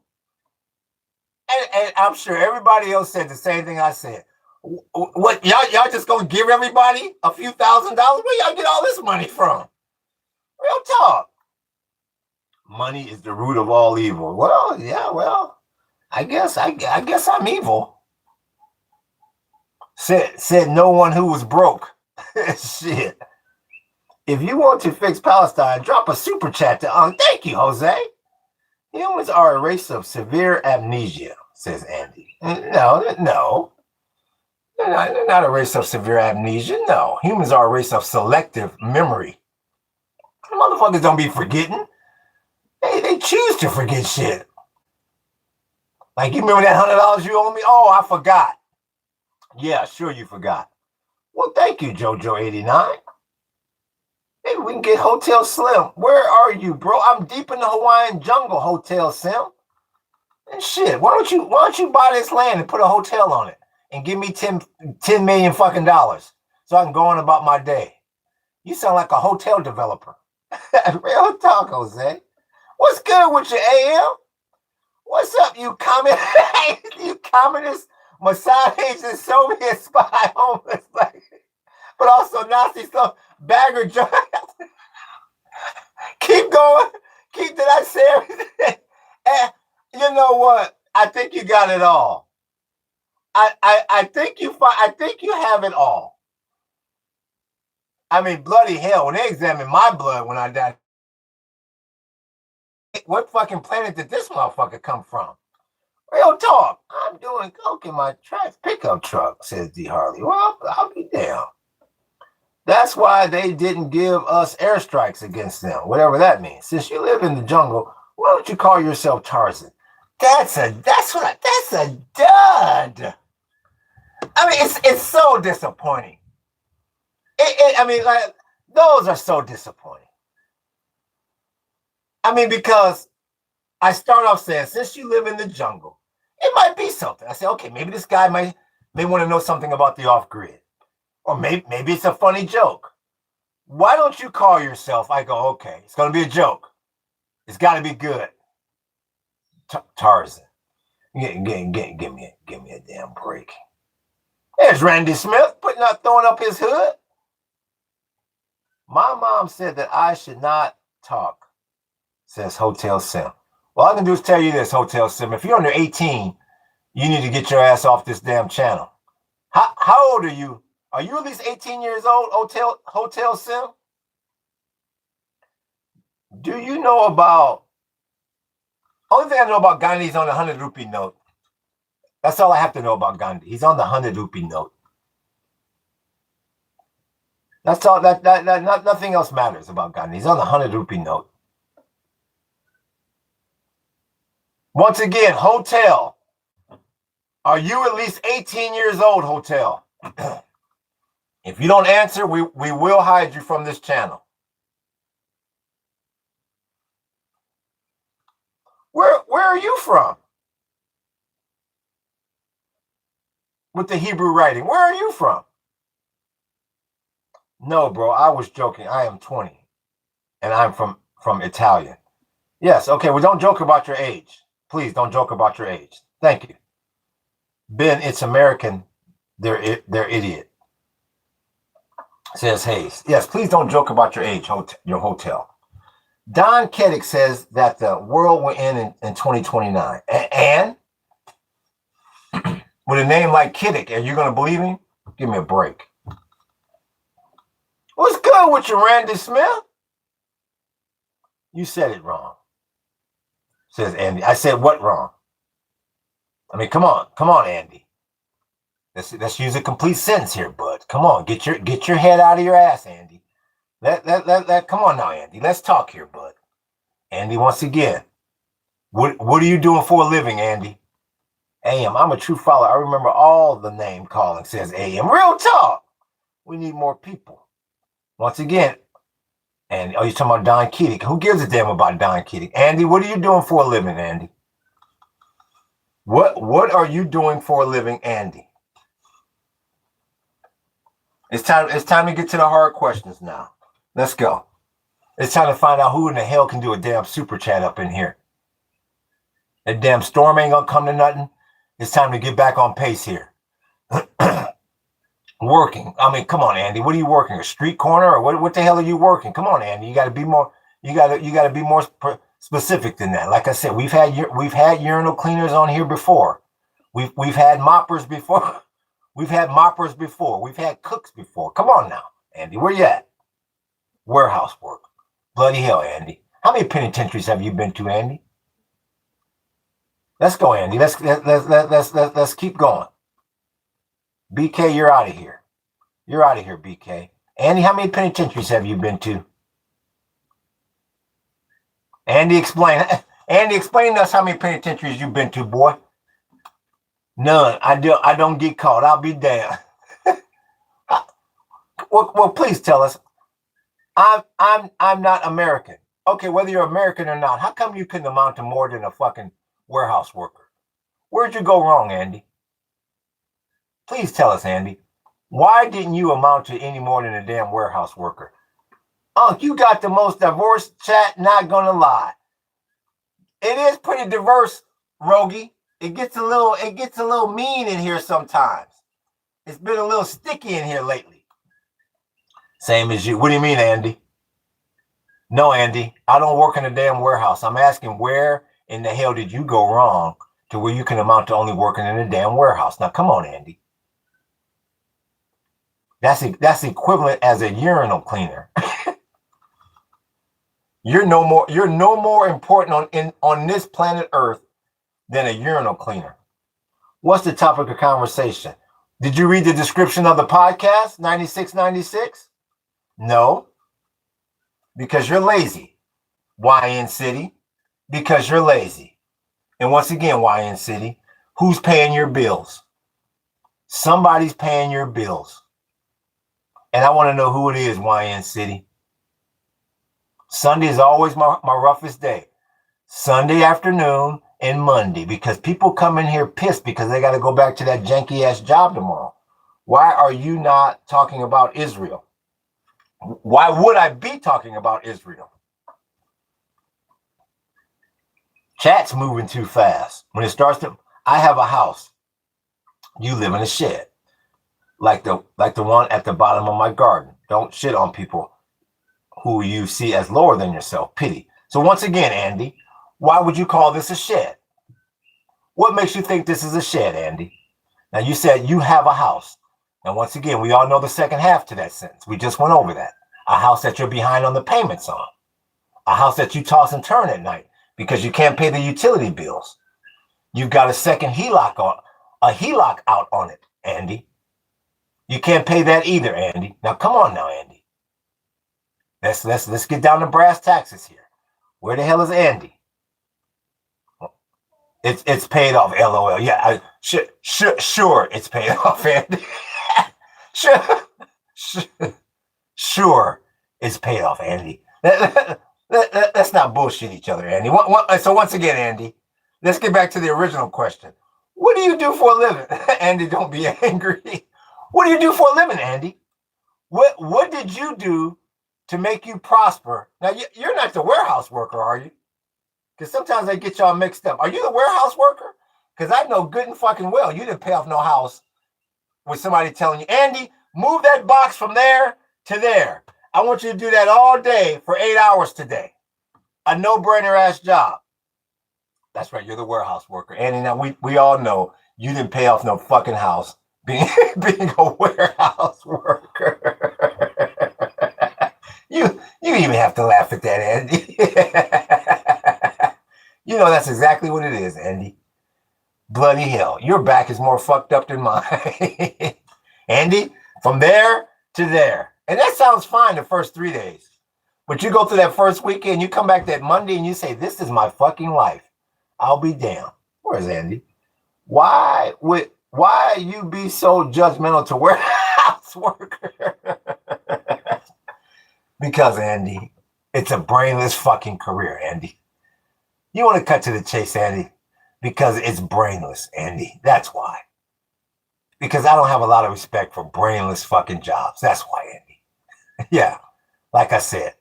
And I'm sure everybody else said the same thing I said. What, y'all just gonna give everybody a few $1,000s? Where y'all get all this money from? Real talk. Money is the root of all evil. Well, yeah, well, I guess I'm evil. Said no one who was broke. Shit. If you want to fix Palestine, drop a super chat to thank you, Jose. Humans are a race of severe amnesia, says Andy. No. They're not a race of severe amnesia. No. Humans are a race of selective memory. Motherfuckers don't be forgetting. They choose to forget shit. Like, you remember that $100 you owe me? Oh, I forgot. Yeah, sure you forgot. Well, thank you, JoJo89. Maybe we can get Hotel Slim. Where are you, bro? I'm deep in the Hawaiian jungle, Hotel Slim. And shit, why don't you buy this land and put a hotel on it and give me 10 million fucking dollars so I can go on about my day? You sound like a hotel developer. Real talk, Jose. What's good with you, AM? What's up, you communist, Mossad agent, Soviet spy, homeless, like, but also Nazi stuff, bagger giant. Keep going. Did I say everything? And you know what? I think you got it all. I think you have it all. I mean, bloody hell, when they examined my blood when I died, what fucking planet did this motherfucker come from? Real talk. I'm doing coke in my trash pickup truck, says D. Harley. Well, I'll be damned. That's why they didn't give us airstrikes against them, whatever that means. Since you live in the jungle, why don't you call yourself Tarzan? That's a dud. I mean, it's so disappointing. Like, those are so disappointing. I mean, because I start off saying, since you live in the jungle, it might be something. I say, okay, maybe this guy may want to know something about the off-grid. Or maybe it's a funny joke. Why don't you call yourself? I go, okay, it's going to be a joke. It's got to be good. Tarzan. Give me a damn break. There's Randy Smith throwing up his hood. My mom said that I should not talk, says Hotel Sim. Well, all I can do is tell you this, Hotel Sim. If you're under 18, you need to get your ass off this damn channel. How old are you? Are you at least 18 years old, Hotel Sim? Do you know about... Only thing I know about Gandhi is on the 100 rupee note. That's all I have to know about Gandhi. He's on the 100 rupee note. That's all. Nothing else matters about Gandhi. He's on the 100 rupee note. Once again, Hotel. Are you at least 18 years old, Hotel? If you don't answer, we will hide you from this channel. Where are you from? With the Hebrew writing, where are you from? No, bro, I was joking. I am 20, and I'm from Italian. Yes, okay, well, don't joke about your age. Please don't joke about your age. Thank you. Ben, it's American. They're idiot. Says Hayes. Yes, please don't joke about your age, your hotel. Don Keddick says that the world will end in 2029. And with a name like Keddick, are you going to believe him? Give me a break. What's good with you, Randy Smith? You said it wrong, says Andy. I said what wrong? I mean, come on, Andy. Let's use a complete sentence here, bud. Come on, get your head out of your ass, Andy. Come on now, Andy. Let's talk here, bud. Andy, once again, what are you doing for a living, Andy? AM, I'm a true follower. I remember all the name calling, says AM. Real talk. We need more people. Once again, and you're talking about Don Keddick. Who gives a damn about Don Keddick? Andy, what are you doing for a living, Andy? What are you doing for a living, Andy? It's time to get to the hard questions now. Let's go. It's time to find out who in the hell can do a damn super chat up in here. That damn storm ain't gonna come to nothing. It's time to get back on pace here. Working. I mean, come on, Andy. What are you working? A street corner, or what the hell are you working? Come on, Andy. You got to be more. You got to be more specific than that. Like I said, we've had urinal cleaners on here before. We've had moppers before. We've had moppers before. We've had cooks before. Come on now, Andy. Where you at? Warehouse work. Bloody hell, Andy. How many penitentiaries have you been to, Andy? Let's go, Andy. Let's keep going. BK, you're out of here. You're out of here, BK. Andy, how many penitentiaries have you been to? Andy, explain. Andy, explain to us how many penitentiaries you've been to, boy. None. I don't get caught. I'll be damned. Well, please tell us. I'm not American. Okay, whether you're American or not, how come you couldn't amount to more than a fucking warehouse worker? Where'd you go wrong, Andy? Please tell us, Andy. Why didn't you amount to any more than a damn warehouse worker? You got the most diverse chat, not gonna lie. It is pretty diverse, Rogie. It gets a little mean in here sometimes. It's been a little sticky in here lately. Same as you. What do you mean, Andy? No, Andy, I don't work in a damn warehouse. I'm asking where in the hell did you go wrong to where you can amount to only working in a damn warehouse? Now, come on, Andy. That's equivalent as a urinal cleaner. You're no more important on this planet Earth than a urinal cleaner. What's the topic of conversation? Did you read the description of the podcast, 9696? No, because you're lazy. YN City, because you're lazy. And once again, YN City, who's paying your bills? Somebody's paying your bills. And I want to know who it is, YN City. Sunday is always my roughest day. Sunday afternoon and Monday, because people come in here pissed because they got to go back to that janky ass job tomorrow. Why are you not talking about Israel? Why would I be talking about Israel? Chat's moving too fast. When it starts to, I have a house. You live in a shed. Like the one at the bottom of my garden. Don't shit on people who you see as lower than yourself. Pity. So once again, Andy, why would you call this a shed? What makes you think this is a shed, Andy? Now you said you have a house. Now once again, we all know the second half to that sentence. We just went over that. A house that you're behind on the payments on. A house that you toss and turn at night because you can't pay the utility bills. You've got a second HELOC out on it, Andy. You can't pay that either, Andy. Now come on now, Andy. Let's get down to brass taxes here. Where the hell is Andy? It's paid off, LOL. Yeah, sure, it's paid off, Andy. Sure, it's paid off, Andy. Let's not bullshit each other, Andy. So once again, Andy, let's get back to the original question. What do you do for a living? Andy, don't be angry. What do you do for a living, Andy? What did you do to make you prosper? Now, you're not the warehouse worker, are you? Because sometimes they get y'all mixed up. Are you the warehouse worker? Because I know good and fucking well you didn't pay off no house with somebody telling you, Andy, move that box from there to there. I want you to do that all day for 8 hours today. A no-brainer ass job. That's right, you're the warehouse worker. Andy, now we all know you didn't pay off no fucking house being a warehouse worker. You even have to laugh at that, Andy. You know that's exactly what it is, Andy. Bloody hell, your back is more fucked up than mine. Andy, from there to there. And that sounds fine the first 3 days. But you go through that first weekend, you come back that Monday and you say, this is my fucking life. I'll be damned. Where's Andy? Why you be so judgmental to warehouse worker? Because, Andy, it's a brainless fucking career, Andy. You want to cut to the chase, Andy? Because it's brainless, Andy. That's why. Because I don't have a lot of respect for brainless fucking jobs. That's why, Andy. Yeah, like I said,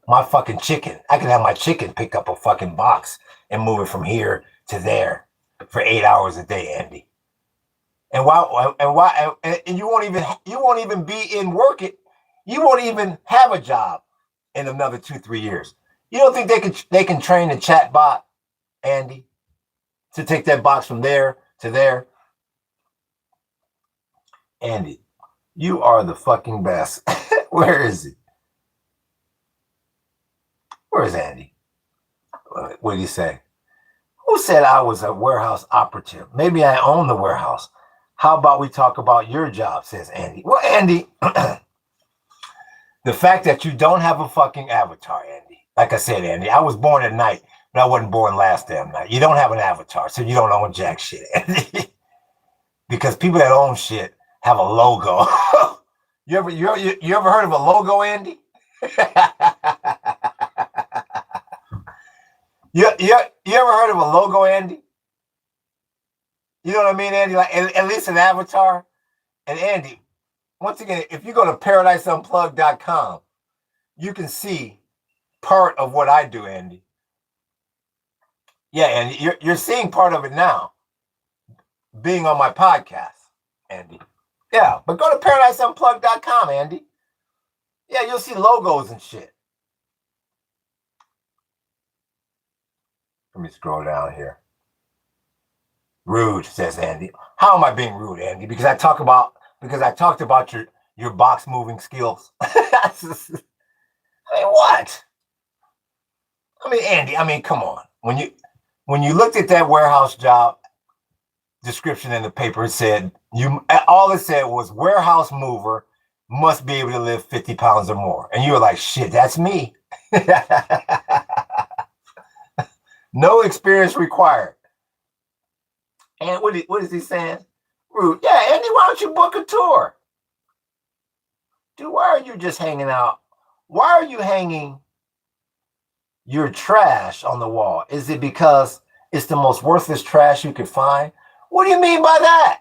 my fucking chicken. I can have my chicken pick up a fucking box and move it from here to there for 8 hours a day, Andy. And you won't even be in work. You won't even have a job in another 2-3 years. You don't think they can train a chat bot, Andy, to take that box from there to there? Andy, you are the fucking best. Where is he? Where's Andy? What did he say? Who said I was a warehouse operative? Maybe I own the warehouse. How about we talk about your job, says Andy. Well, Andy, the fact that you don't have a fucking avatar, Andy. Like I said, Andy, I was born at night, but I wasn't born last damn night. You don't have an avatar, so you don't own jack shit, Andy. Because people that own shit have a logo. You ever heard of a logo, Andy? You ever heard of a logo, Andy? You know what I mean, Andy? Like at least an avatar. And Andy, once again, if you go to ParadiseUnplugged.com, you can see part of what I do, Andy. Yeah, and you're seeing part of it now, being on my podcast, Andy. Yeah, but go to ParadiseUnplugged.com, Andy. Yeah, you'll see logos and shit. Let me scroll down here. Rude, says Andy. How am I being rude, Andy? Because I talked about your box moving skills. I mean, what? I mean, Andy, come on. When when you looked at that warehouse job description in the paper, it said all it said was warehouse mover must be able to lift 50 pounds or more. And you were like, shit, that's me. No experience required. And what is he saying? Rude. Yeah, Andy, why don't you book a tour? Dude, why are you just hanging out? Why are you hanging your trash on the wall? Is it because it's the most worthless trash you could find? What do you mean by that?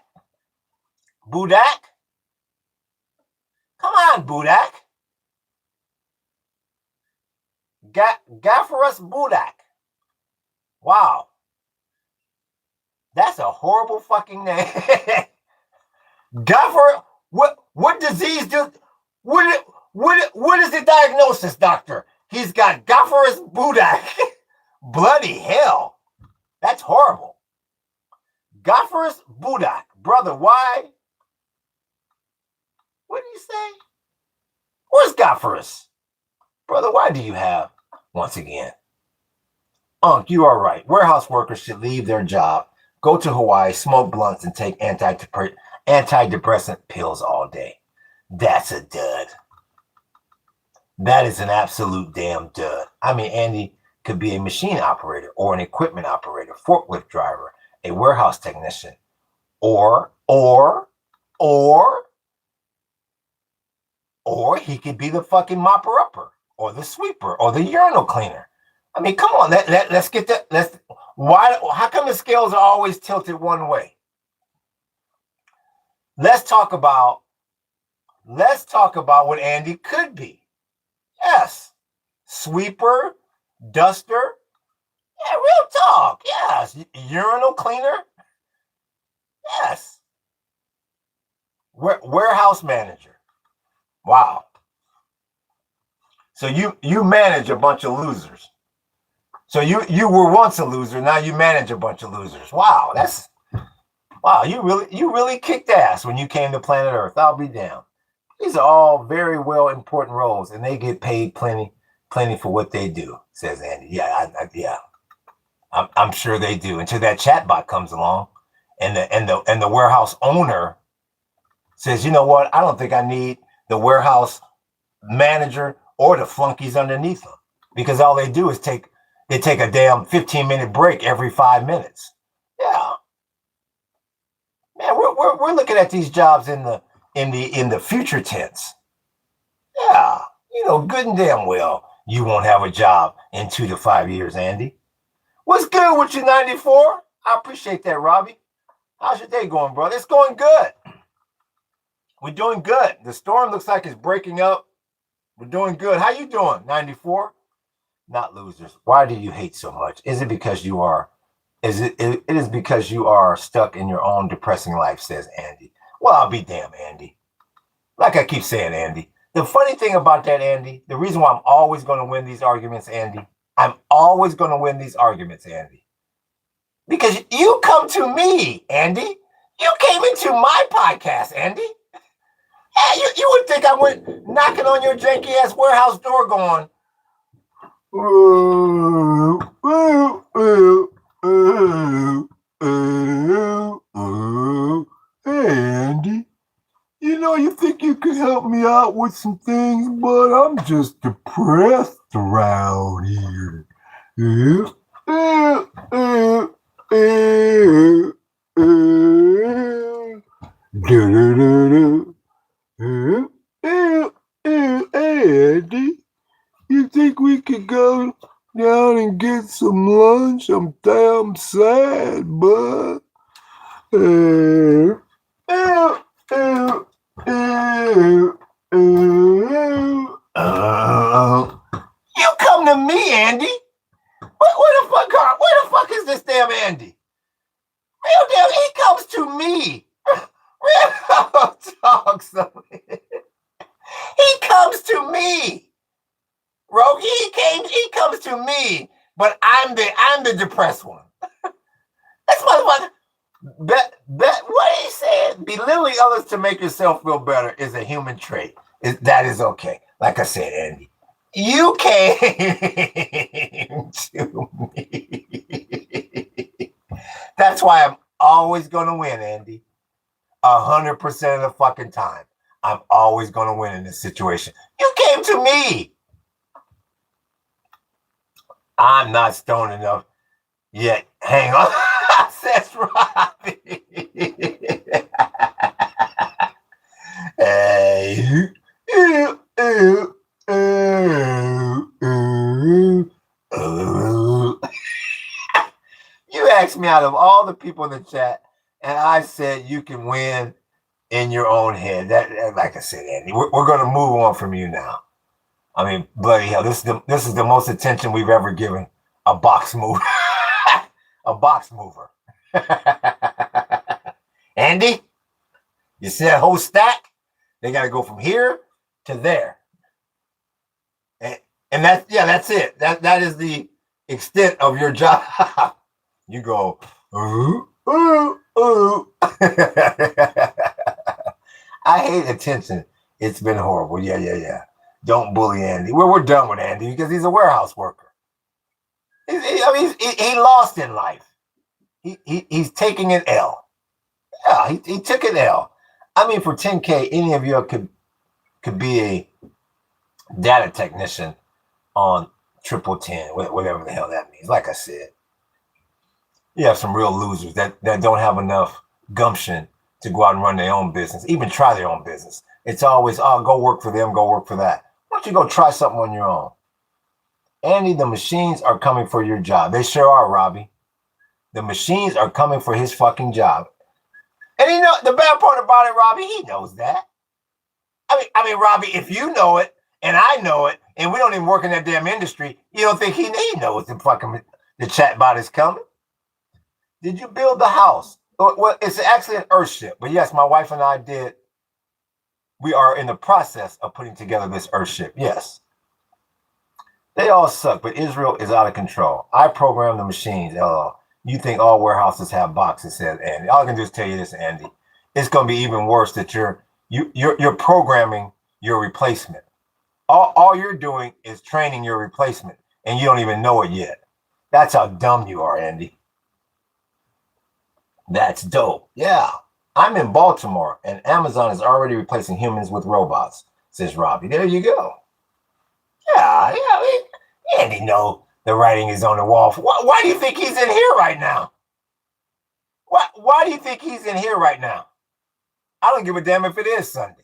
Budak? Come on, Budak. Gaffarus Budak. Wow. That's a horrible fucking name. Gaffar, what disease do? What is the diagnosis, doctor? He's got Gaffarus Budak. Bloody hell. That's horrible. Gaffarus Budak. Brother, why? What did he say? Where's Gaffarus? Brother, why do you have, once again? Unc, you are right. Warehouse workers should leave their job, go to Hawaii, smoke blunts, and take antidepressant pills all day. That's a dud. That is an absolute damn dud. I mean, Andy could be a machine operator or an equipment operator, forklift driver, a warehouse technician, or he could be the fucking mopper-upper or the sweeper or the urinal cleaner. I mean, come on, let's get that. How come the scales are always tilted one way? Let's talk about what Andy could be. Yes. Sweeper, duster. Yeah, real talk. Yes. Urinal cleaner. Yes. Warehouse manager. Wow. So you manage a bunch of losers. So you were once a loser, now you manage a bunch of losers. Wow, you really kicked ass when you came to planet Earth. I'll be damned. These are all very well important roles, and they get paid plenty for what they do, says Andy. Yeah, I'm sure they do. Until that chatbot comes along, and the warehouse owner says, you know what? I don't think I need the warehouse manager or the flunkies underneath them, because all they do is take a damn 15-minute break every 5 minutes. Yeah, man, we're looking at these jobs in the future tense. Yeah, you know good and damn well you won't have a job in 2 to 5 years, Andy. What's good with you, 94? I appreciate that, Robbie. How's your day going, brother? It's going good. We're doing good. The storm looks like it's breaking up. We're doing good. How you doing, 94? Not losers. Why do you hate so much? Is it because you are? It is because you are stuck in your own depressing life, says Andy. Well, I'll be damned, Andy. Like I keep saying, Andy. The funny thing about that, Andy, the reason why I'm always going to win these arguments, Andy, because you come to me, Andy. You came into my podcast, Andy. Hey, you would think I went knocking on your janky ass warehouse door going, hey, Andy, you know, you think you could help me out with some things, but I'm just depressed around here. Andy, you think we could go down and get some lunch? I'm damn sad, bud. You come to me, Andy? Where the fuck is this damn Andy? Real damn, he comes to me. Real talk, he comes to me. Rogie, he comes to me, but I'm the depressed one. That's motherfucker. What he said, belittling others to make yourself feel better is a human trait. That is okay. Like I said, Andy, you came to me. That's why I'm always going to win, Andy. 100% of the fucking time. I'm always going to win in this situation. You came to me. I'm not stoned enough yet. Hang on. Says Robbie. Hey. You asked me out of all the people in the chat, and I said you can win in your own head. That like I said, Andy, we're going to move on from you now. I mean, bloody hell, this is the most attention we've ever given a box mover. A box mover. Andy, you see that whole stack? They got to go from here to there. And that's it. That is the extent of your job. You go, ooh, ooh, ooh. I hate attention. It's been horrible. Yeah. Don't bully Andy. We're done with Andy because he's a warehouse worker. He lost in life. He's taking an L. Yeah, he took an L. I mean, for 10K, any of you could be a data technician on 1010, whatever the hell that means. Like I said, you have some real losers that don't have enough gumption to go out and run their own business, even try their own business. It's always, go work for them, go work for that. Why don't you go try something on your own? Andy, the machines are coming for your job. They sure are, Robbie. The machines are coming for his fucking job. And you know, the bad part about it, Robbie, he knows that. I mean, Robbie, if you know it, and I know it, and we don't even work in that damn industry, you don't think he knows the chatbot is coming? Did you build the house? Well, it's actually an Earthship. But yes, my wife and I did. We are in the process of putting together this Earthship. Yes. They all suck, but Israel is out of control. I program the machines. You think all warehouses have boxes, says Andy. All I can do is tell you this, Andy. It's going to be even worse that you're programming your replacement. All you're doing is training your replacement, and you don't even know it yet. That's how dumb you are, Andy. That's dope. Yeah. I'm in Baltimore, and Amazon is already replacing humans with robots, says Robbie. There you go. Yeah. Andy know the writing is on the wall. Why do you think he's in here right now? Why do you think he's in here right now? I don't give a damn if it is Sunday.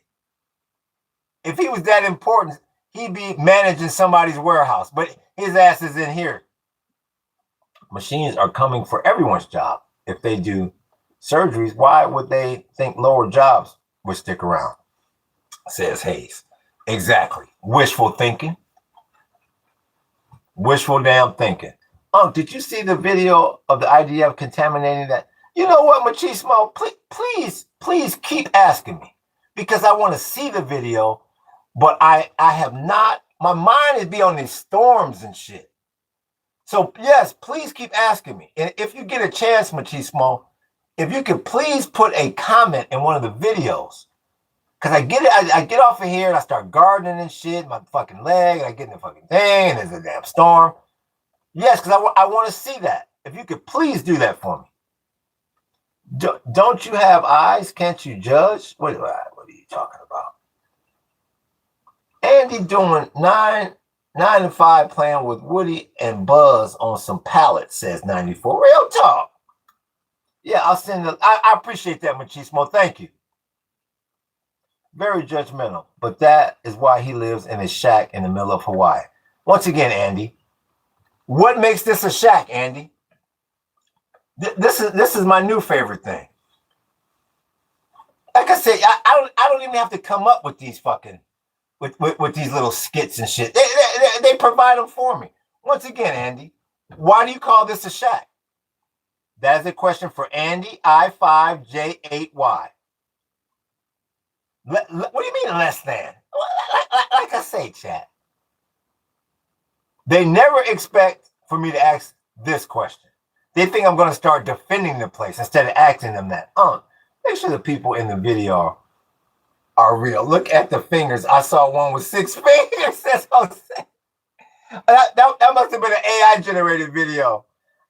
If he was that important, he'd be managing somebody's warehouse, but his ass is in here. Machines are coming for everyone's job. If they do surgeries, why would they think lower jobs would stick around? Says Hayes. Exactly. Wishful thinking. Wishful damn thinking. Did you see the video of the IDF contaminating that? You know what, Machismo? Please keep asking me because I want to see the video, but I have not. My mind is be on these storms and shit. So yes, please keep asking me. And if you get a chance, Machismo, if you could please put a comment in one of the videos, because I get off of here and I start gardening and shit, my fucking leg, and I get in the fucking thing, and there's a damn storm. Yes, because I want to see that. If you could please do that for me. Don't you have eyes? Can't you judge? What are you talking about? Andy doing 9 to 5 playing with Woody and Buzz on some pallets, says 94. Real talk. Yeah, I'll send it. I appreciate that, Machismo. Thank you. Very judgmental, but that is why he lives in a shack in the middle of Hawaii. Once again, Andy, what makes this a shack, Andy? This is my new favorite thing. Like I said, I don't even have to come up with these fucking with these little skits and shit. They provide them for me. Once again, Andy, why do you call this a shack? That is a question for Andy I5J8Y. What do you mean less than? Like I say, chat. They never expect for me to ask this question. They think I'm going to start defending the place instead of asking them that. Make sure the people in the video are real. Look at the fingers. I saw one with 6 fingers. Says Jose. That must have been an AI-generated video.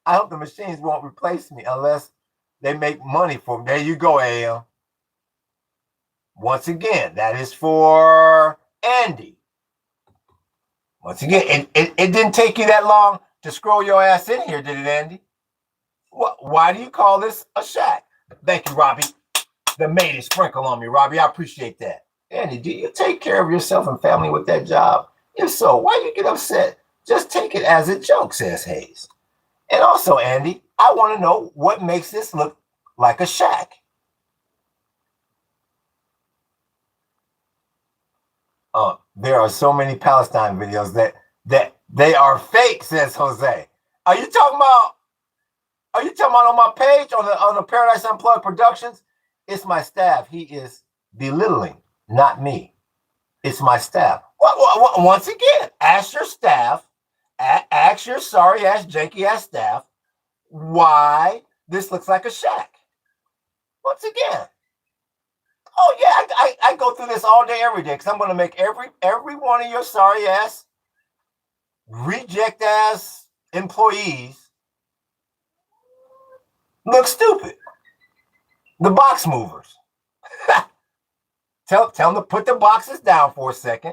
I hope the machines won't replace me unless They make money for them. There you go, AM. Once again, that is for Andy. Once again, it didn't take you that long to scroll your ass in here, did it, Andy? Why do you call this a shack? Thank you, Robbie. The maid is sprinkle on me, Robbie. I appreciate that. Andy, do you take care of yourself and family with that job? If so, why do you get upset? Just take it as a joke, says Hayes. And also, Andy, I want to know what makes this look like a shack. There are so many Palestine videos that they are fake, says Jose. Are you talking about on my page on the Paradise Unplugged Productions? It's my staff. He is belittling, not me. It's my staff. Once again, ask your staff, ask your sorry ass, janky ass staff, why this looks like a shack. Once again. Oh yeah, I go through this all day, every day, because I'm going to make every one of your sorry ass, reject ass employees look stupid. The box movers. Tell them to put the boxes down for a second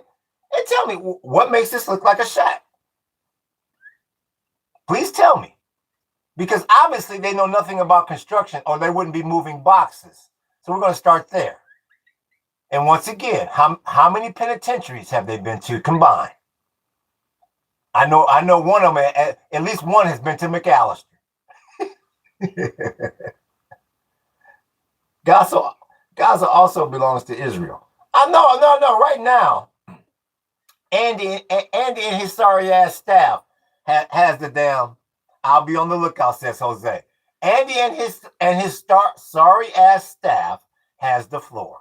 and tell me what makes this look like a shack. Please tell me, because obviously they know nothing about construction, or they wouldn't be moving boxes. So we're going to start there. And once again, how many penitentiaries have they been to combined? I know one of them, at least one has been to McAllister. Gaza also belongs to Israel. No. Right now, Andy and his sorry ass staff has the damn. I'll be on the lookout, says Jose. Andy and his sorry ass staff has the floor.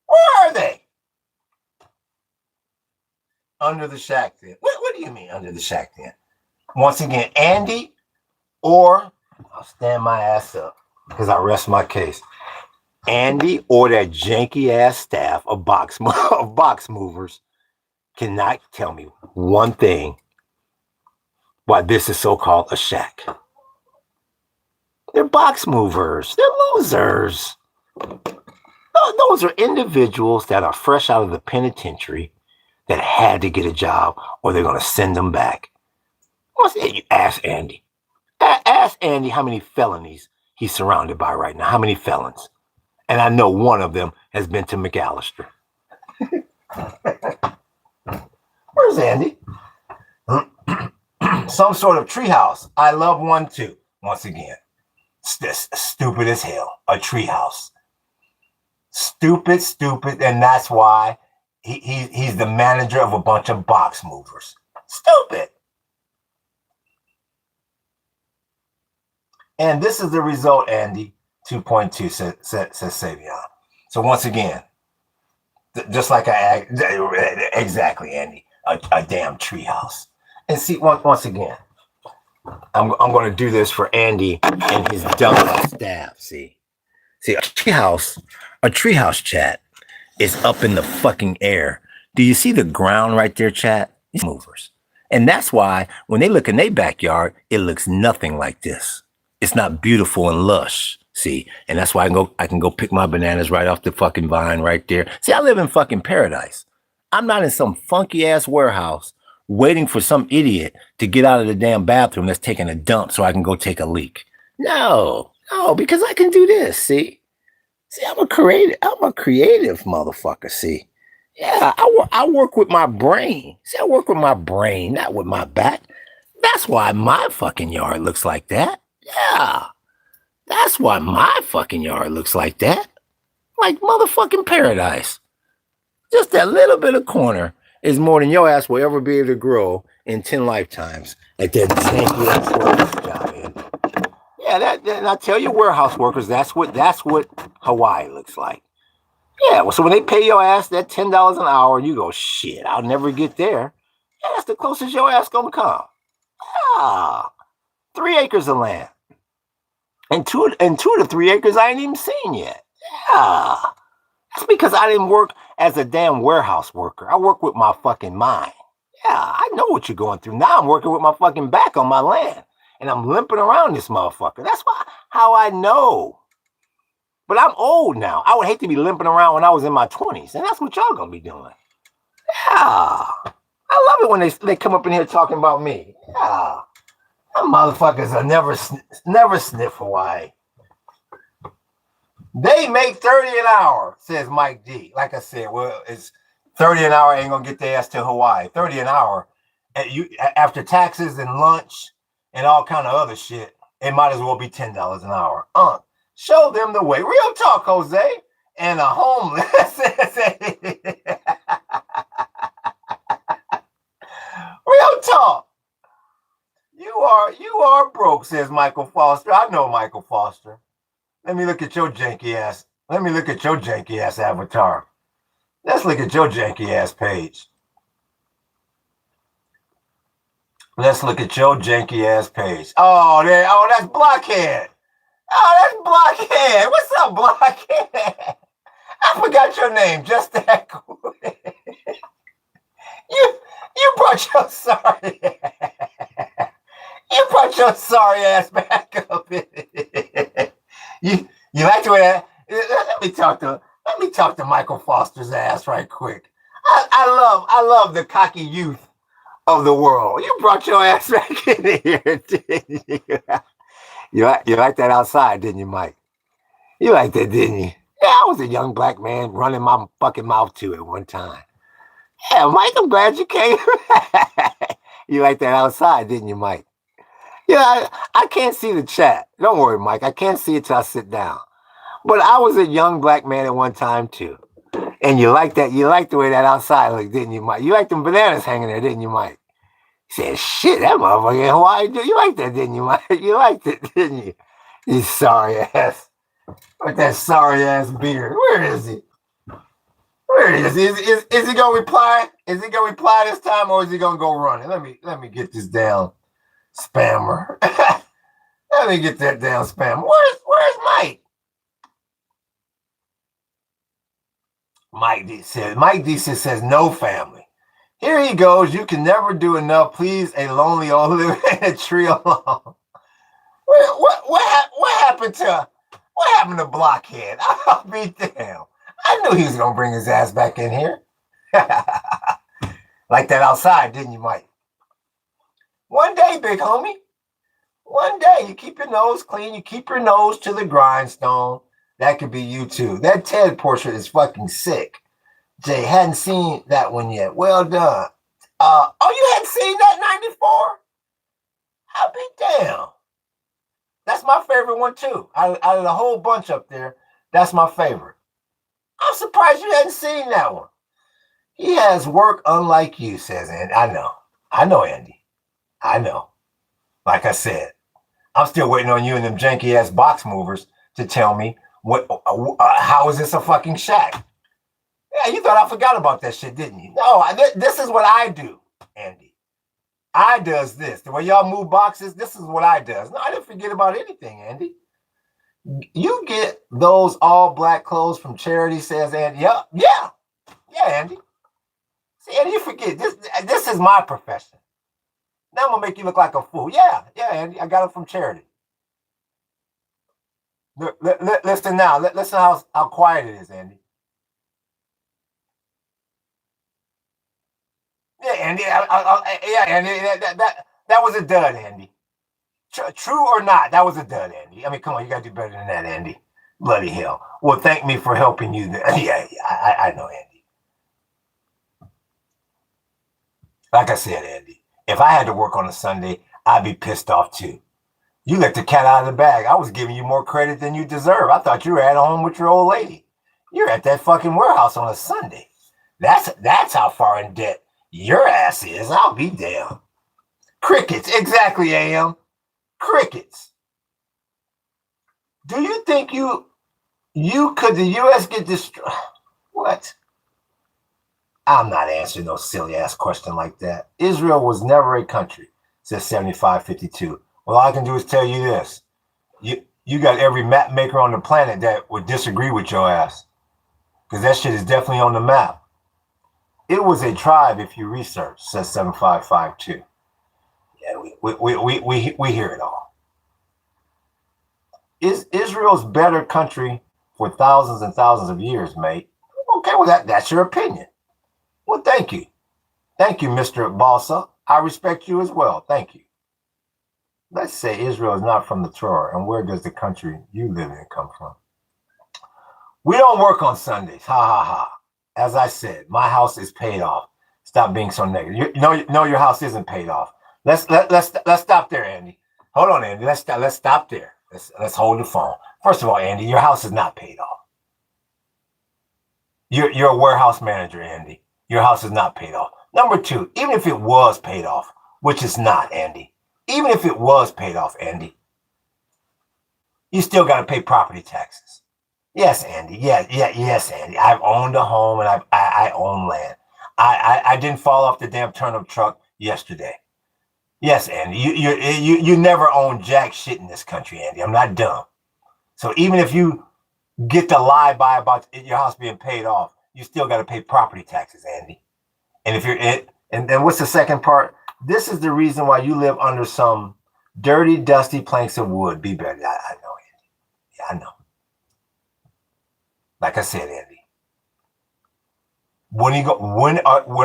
Where are they? Under the shack then. What do you mean under the shack then? Once again, Andy, or I'll stand my ass up because I rest my case. Andy or that janky ass staff of box movers cannot tell me one thing why this is so-called a shack. They're box movers. They're losers. Those are individuals that are fresh out of the penitentiary that had to get a job, or they're going to send them back. You ask Andy. Ask Andy how many felonies he's surrounded by right now. How many felons? And I know one of them has been to McAllister. Where's Andy? Some sort of treehouse. I love one too. Once again, stupid as hell. A treehouse. Stupid, and that's why he's the manager of a bunch of box movers. Stupid. And this is the result, Andy. 2.2 says Savion. So once again, just like exactly, Andy, a damn treehouse. And see, once again, I'm going to do this for Andy and his dumb staff. See, a treehouse chat is up in the fucking air. Do you see the ground right there, chat? These movers. And that's why when they look in their backyard, it looks nothing like this. It's not beautiful and lush. See, and that's why I can go pick my bananas right off the fucking vine right there. See, I live in fucking paradise. I'm not in some funky ass warehouse waiting for some idiot to get out of the damn bathroom that's taking a dump so I can go take a leak. No, because I can do this. See, I'm a creative motherfucker. See, yeah, I work with my brain. See, I work with my brain, not with my back. That's why my fucking yard looks like that. Yeah. That's why my fucking yard looks like that. Like motherfucking paradise. Just that little bit of corner is more than your ass will ever be able to grow in 10 lifetimes at that janky ass warehouse job, man. Yeah, and I tell you, warehouse workers, that's what Hawaii looks like. Yeah, well, so when they pay your ass that $10 an hour, you go, shit, I'll never get there. Yeah, that's the closest your ass gonna come. Ah, 3 acres of land. And 2 to 3 acres I ain't even seen yet. Yeah. That's because I didn't work as a damn warehouse worker. I work with my fucking mind. Yeah, I know what you're going through. Now I'm working with my fucking back on my land. And I'm limping around this motherfucker. That's why How I know? But I'm old now. I would hate to be limping around when I was in my 20s, and that's what y'all gonna be doing. Yeah. I love it when they come up in here talking about me. Yeah. Them motherfuckers are never sniff Hawaii. They make 30 an hour, says Mike D. Like I said, well, it's 30 an hour ain't gonna get their ass to Hawaii. 30 an hour, after taxes and lunch and all kind of other shit, it might as well be $10 an hour. Show them the way. Real talk, Jose. And a homeless. Real talk. You are broke, says Michael Foster. I know Michael Foster. Let me look at your janky ass. Let me look at your janky ass avatar. Let's look at your janky ass page. Let's look at your janky ass page. Oh, that's Blockhead. Oh, that's Blockhead. What's up, Blockhead? I forgot your name. Just that quick. You brought your sorry ass. You brought your sorry ass back up. You like the way that? Let me talk to Michael Foster's ass right quick. I love the cocky youth of the world. You brought your ass back in here, didn't you? You like that outside, didn't you, Mike? You liked that, didn't you? Yeah, I was a young black man running my fucking mouth to it one time. Yeah, Mike, I'm glad you came. You like that outside, didn't you, Mike? Yeah, I can't see the chat. Don't worry, Mike. I can't see it till I sit down. But I was a young black man at one time, too. And you like that? You like the way that outside looked, didn't you, Mike? You like them bananas hanging there, didn't you, Mike? He said, shit, that motherfucker in Hawaii. You like that, didn't you, Mike? You liked it, didn't you? You sorry ass. With that sorry ass beard. Where is he? Where is he? Is he gonna reply? Is he gonna reply this time, or is he gonna go running? Let me get this down. Spammer. Let me get that down, spammer. Where's Mike? Mike D says no family. Here he goes. You can never do enough. Please, a lonely old living in a tree alone. What happened to Blockhead? I'll be damned. I knew he was gonna bring his ass back in here. Like that outside, didn't you, Mike? One day, big homie. One day, you keep your nose clean. You keep your nose to the grindstone. That could be you too. That Ted portrait is fucking sick. Jay, hadn't seen that one yet. Well done. Oh, you hadn't seen that 94? I'll be damn. That's my favorite one too. Out of the whole bunch up there, that's my favorite. I'm surprised you hadn't seen that one. He has work unlike you, says Andy. I know, Andy. I know. Like I said, I'm still waiting on you and them janky ass box movers to tell me how is this a fucking shack? Yeah, you thought I forgot about that shit, didn't you? No, this is what I do, Andy. I does this. The way y'all move boxes, this is what I does. No, I didn't forget about anything, Andy. You get those all black clothes from charity, says Andy. Yeah, Andy. See, Andy, you forget this is my profession. Now I'm gonna make you look like a fool. Yeah, Andy. I got it from charity. Listen now. Listen how quiet it is, Andy. Yeah, Andy. Andy. That was a dud, Andy. True or not, that was a dud, Andy. I mean, come on, you gotta do better than that, Andy. Bloody hell. Well, thank me for helping you. Yeah, I know, Andy. Like I said, Andy, if I had to work on a Sunday, I'd be pissed off too. You let the cat out of the bag. I was giving you more credit than you deserve. I thought you were at home with your old lady. You're at that fucking warehouse on a Sunday. That's how far in debt your ass is. I'll be damned. Crickets, exactly, AM. Crickets. Do you think could the U.S. get destroyed? What? I'm not answering no silly ass question like that. Israel was never a country, says 7552. Well, all I can do is tell you this. You got every map maker on the planet that would disagree with your ass. Because that shit is definitely on the map. It was a tribe if you research, says 7552. Yeah, we hear it all. is Israel's better country for thousands and thousands of years, mate. Okay, well, that's your opinion. Well, thank you. Thank you, Mr. Balsa. I respect you as well. Thank you. Let's say Israel is not from the Torah, and where does the country you live in come from? We don't work on Sundays. Ha, ha, ha. As I said, my house is paid off. Stop being so negative. No, your house isn't paid off. Let's stop there, Andy. Hold on, Andy. Let's stop there. Let's hold the phone. First of all, Andy, your house is not paid off. You're a warehouse manager, Andy. Your house is not paid off. Number two, even if it was paid off, which it's not, Andy. Even if it was paid off, Andy, you still got to pay property taxes. Yes, Andy. Yes, Andy. I've owned a home and I own land. I didn't fall off the damn turnip truck yesterday. Yes, Andy. You never owned jack shit in this country, Andy. I'm not dumb. So even if you get to lie by about your house being paid off, you still got to pay property taxes, Andy. And if you're it, and then what's the second part? This is the reason why you live under some dirty, dusty planks of wood. Be better. I know, Andy. Yeah, I know. Like I said, Andy. When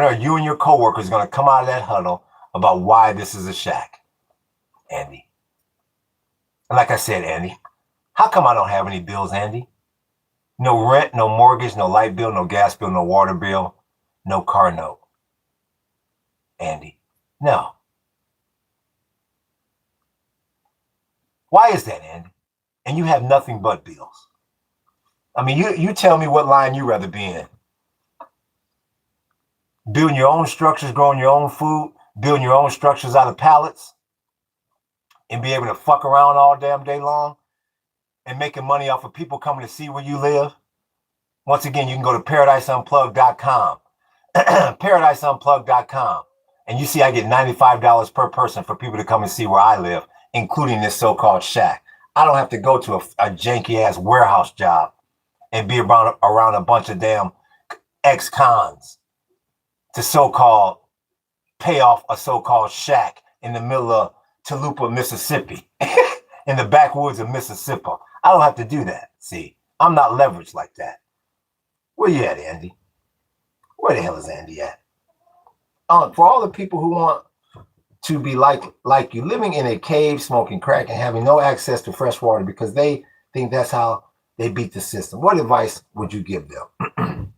are you and your coworkers going to come out of that huddle about why this is a shack, Andy? And like I said, Andy, how come I don't have any bills, Andy? No rent, no mortgage, no light bill, no gas bill, no water bill, no car note. Andy, no. Why is that, Andy? And you have nothing but bills. I mean, you tell me what line you'd rather be in. Building your own structures, growing your own food, building your own structures out of pallets, and be able to fuck around all damn day long and making money off of people coming to see where you live. Once again, you can go to ParadiseUnplugged.com. ParadiseUnplugged.com. And you see I get $95 per person for people to come and see where I live, including this so-called shack. I don't have to go to a janky-ass warehouse job and be around a bunch of damn ex-cons to so-called pay off a so-called shack in the middle of Toluca, Mississippi, in the backwoods of Mississippi. I don't have to do that. See, I'm not leveraged like that. Where you at, Andy? Where the hell is Andy at? For all the people who want to be like you, living in a cave, smoking crack, and having no access to fresh water because they think that's how they beat the system, what advice would you give them?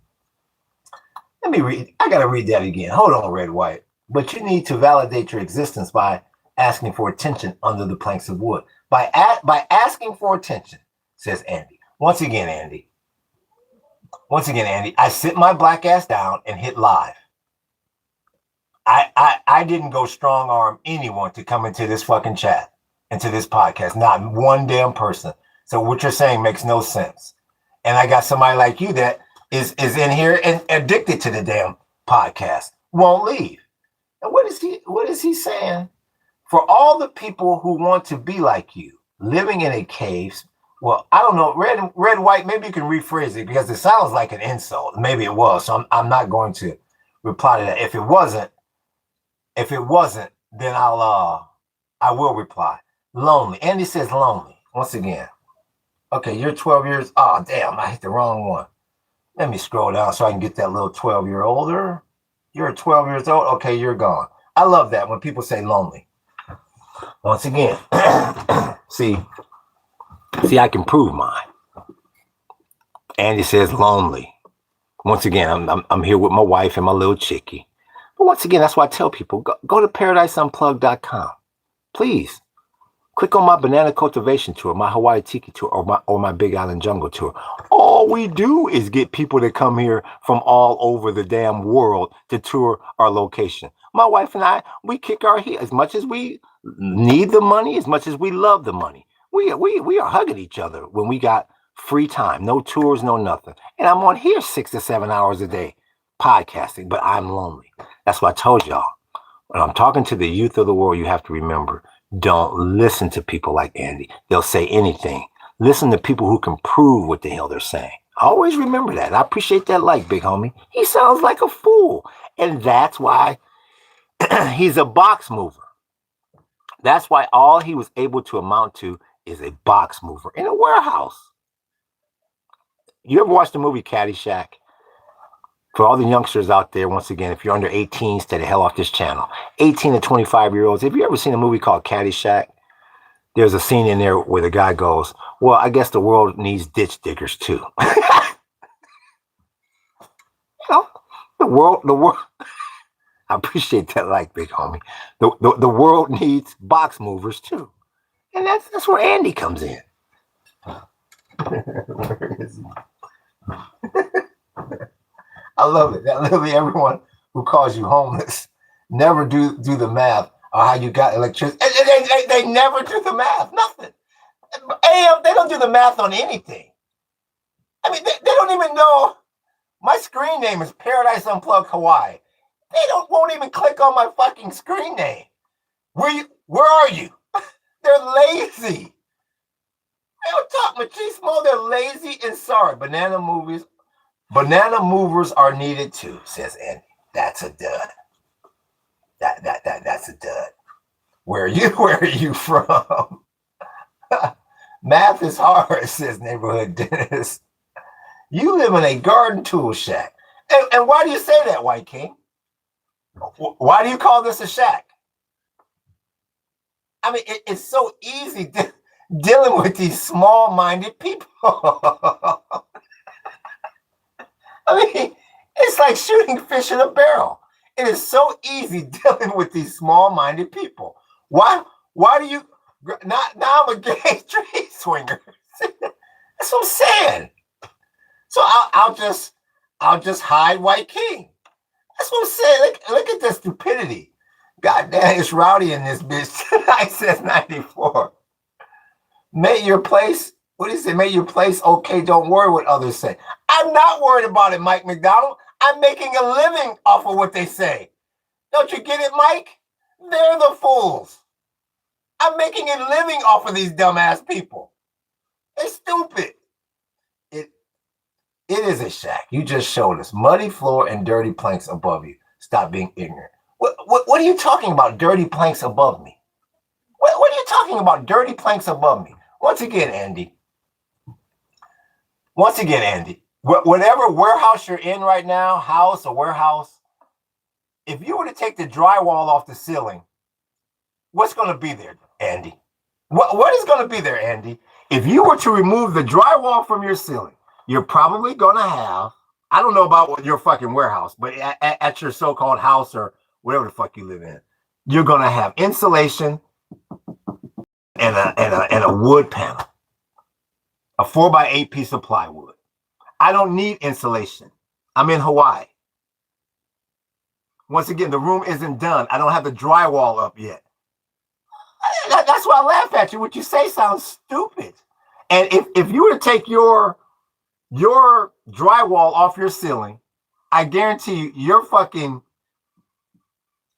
Let me read. I got to read that again. Hold on, Red White. But you need to validate your existence by asking for attention under the planks of wood. By asking for attention, says Andy. Once again, Andy, I sit my black ass down and hit live. I didn't go strong arm anyone to come into this fucking chat, into this podcast. Not one damn person. So what you're saying makes no sense. And I got somebody like you that is in here and addicted to the damn podcast. Won't leave. And what is he saying? For all the people who want to be like you, living in a cave. Well, I don't know. Red, white, maybe you can rephrase it because it sounds like an insult. Maybe it was. So I'm not going to reply to that. If it wasn't, then I will reply. Lonely. Andy says lonely. Once again. Okay, you're 12 years. Oh, damn, I hit the wrong one. Let me scroll down so I can get that little 12-year-older. You're 12 years old. Okay, you're gone. I love that when people say lonely. Once again, see, I can prove mine. Andy says lonely. Once again, I'm here with my wife and my little chickie. But once again, that's why I tell people, go to ParadiseUnplugged.com. Please. Click on my banana cultivation tour, my Hawaii tiki tour, or my Big Island jungle tour. All we do is get people to come here from all over the damn world to tour our location. My wife and I, we kick our heels as much as we need the money, as much as we love the money. We are hugging each other when we got free time, no tours, no nothing. And I'm on here 6 to 7 hours a day podcasting, but I'm lonely. That's what I told y'all. When I'm talking to the youth of the world, you have to remember, don't listen to people like Andy. They'll say anything. Listen to people who can prove what the hell they're saying. Always remember that. I appreciate that like, big homie. He sounds like a fool. And that's why he's a box mover. That's why all he was able to amount to is a box mover in a warehouse. You ever watched the movie Caddyshack? For all the youngsters out there, once again, if you're under 18, stay the hell off this channel. 18 to 25-year-olds, have you ever seen a movie called Caddyshack? There's a scene in there where the guy goes, well, I guess the world needs ditch diggers too. The world, I appreciate that like, big homie. The world needs box movers too. And that's where Andy comes in. Where is he? I love it. That literally everyone who calls you homeless never do the math on how you got electricity. They never do the math. Nothing. They don't do the math on anything. I mean, they don't even know. My screen name is Paradise Unplugged Hawaii. They won't even click on my fucking screen name. Where are you? They're lazy. They don't talk machismo. They're lazy and sorry. Banana movers are needed too, says Andy. That's a dud. That's a dud. Where are you from? Math is hard, says neighborhood dentist. You live in a garden tool shack. And why do you say that, White King? Why do you call this a shack? I mean, it's so easy dealing with these small-minded people. I mean, it's like shooting fish in a barrel. It is so easy dealing with these small-minded people. Why do you... Now I'm a gay tree swinger. That's what I'm saying. So I'll just hide White King. That's what I'm saying. Look at the stupidity. God damn, it's rowdy in this bitch tonight, says 94. Make your place, what do you say? Make your place okay, don't worry what others say. I'm not worried about it, Mike McDonald. I'm making a living off of what they say. Don't you get it, Mike? They're the fools. I'm making a living off of these dumbass people. They're stupid. It is a shack. You just showed us muddy floor and dirty planks above you. Stop being ignorant. What are you talking about, dirty planks above me? What are you talking about, dirty planks above me? Once again, Andy. Whatever warehouse you're in right now, house or warehouse, if you were to take the drywall off the ceiling, what's going to be there, Andy? What is going to be there, Andy? If you were to remove the drywall from your ceiling, you're probably going to have, I don't know about your fucking warehouse, but at your so-called house or whatever the fuck you live in, you're going to have insulation and a wood panel, a 4x8 piece of plywood. I don't need insulation. I'm in Hawaii. Once again, the room isn't done. I don't have the drywall up yet. That's why I laugh at you. What you say sounds stupid. And if you were to take your drywall off your ceiling, I guarantee you, your fucking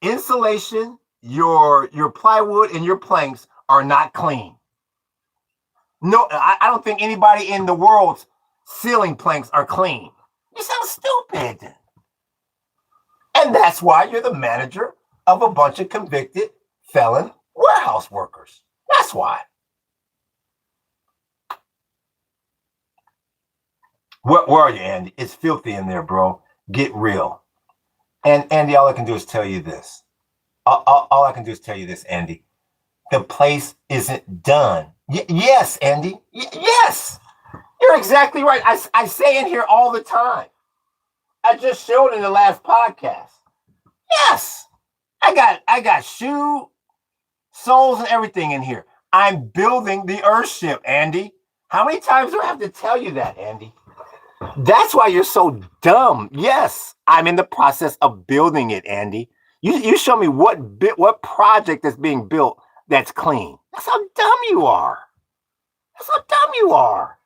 insulation, your plywood, and your planks are not clean. No, I don't think anybody in the world's ceiling planks are clean. You sound stupid. And that's why you're the manager of a bunch of convicted felon warehouse workers. That's why. Where are you, Andy? It's filthy in there, bro. Get real. And Andy, all I can do is tell you this. All I can do is tell you this, Andy. The place isn't done. Yes, Andy. Yes. You're exactly right. I say in here all the time. I just showed in the last podcast. Yes. I got shoe soles and everything in here. I'm building the Earthship, Andy. How many times do I have to tell you that, Andy? That's why you're so dumb. Yes, I'm in the process of building it, Andy. You show me what project is being built that's clean. That's how dumb you are. That's how dumb you are.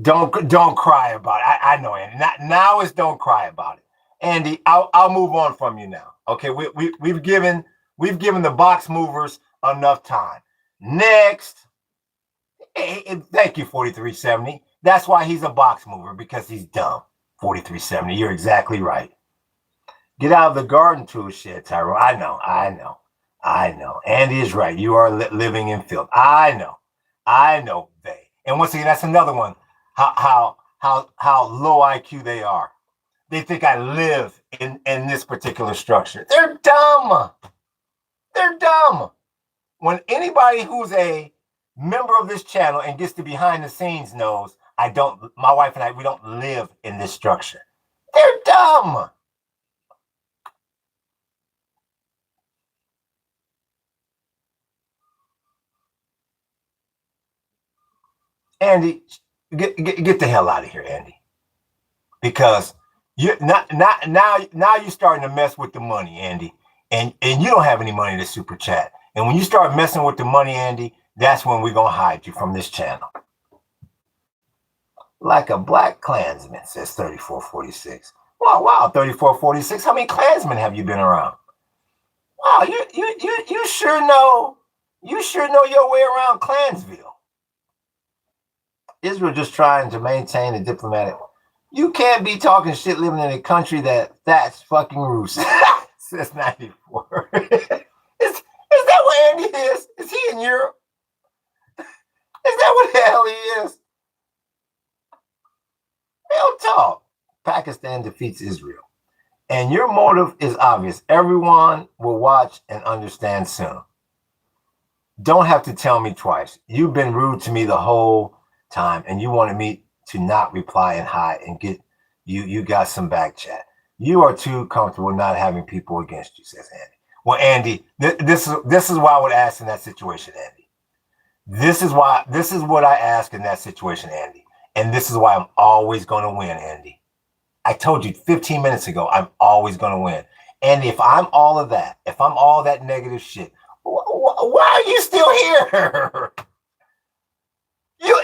Don't cry about it. I know, Andy. Now is don't cry about it, Andy. I'll move on from you now. Okay, we've given the box movers enough time. Next, thank you, 4370. That's why he's a box mover, because he's dumb. 4370. You're exactly right. Get out of the garden tool shed, Tyrone. I know. Andy is right. You are living in filth. I know. They. And once again, that's another one. How low IQ they are. They think I live in this particular structure. They're dumb. They're dumb. When anybody who's a member of this channel and gets to behind the scenes knows my wife and I, we don't live in this structure. They're dumb. Andy, get the hell out of here, Andy. Because you now you're starting to mess with the money, Andy. And you don't have any money to super chat. And when you start messing with the money, Andy, that's when we're gonna hide you from this channel. Like a black Klansman, says 3446. Wow, 3446. How many Klansmen have you been around? Wow, you sure know your way around Klansville. Israel just trying to maintain a diplomatic. You can't be talking shit living in a country that's fucking roost. Says 94. Is that what Andy is? Is he in Europe? Is that what the hell he is? Real talk. Pakistan defeats Israel. And your motive is obvious. Everyone will watch and understand soon. Don't have to tell me twice. You've been rude to me the whole time, and you wanted me to not reply and hide and get you got some back chat. You are too comfortable not having people against you, says Andy. Well, Andy, this is why I would ask in that situation, Andy. This is what I ask in that situation, Andy. And this is why I'm always going to win, Andy. I told you 15 minutes ago, I'm always going to win. Andy, if I'm all that negative shit, why are you still here?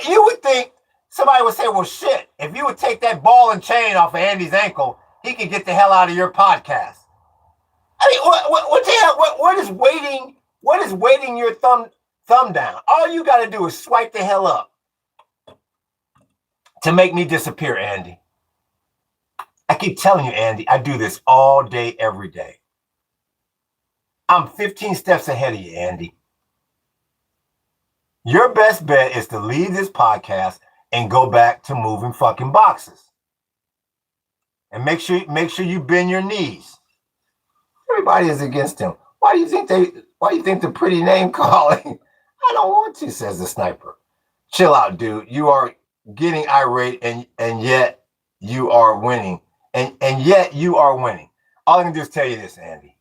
You would think somebody would say, well, shit, if you would take that ball and chain off of Andy's ankle, he could get the hell out of your podcast. I mean, what the hell? What is weighting your thumb down? All you got to do is swipe the hell up to make me disappear, Andy. I keep telling you, Andy, I do this all day, every day. I'm 15 steps ahead of you, Andy. Your best bet is to leave this podcast and go back to moving fucking boxes. And make sure you bend your knees. Everybody is against him. Why do you think the pretty name calling? I don't want to, says the sniper. Chill out, dude. You are getting irate and yet you are winning. And yet you are winning. All I can do is tell you this, Andy.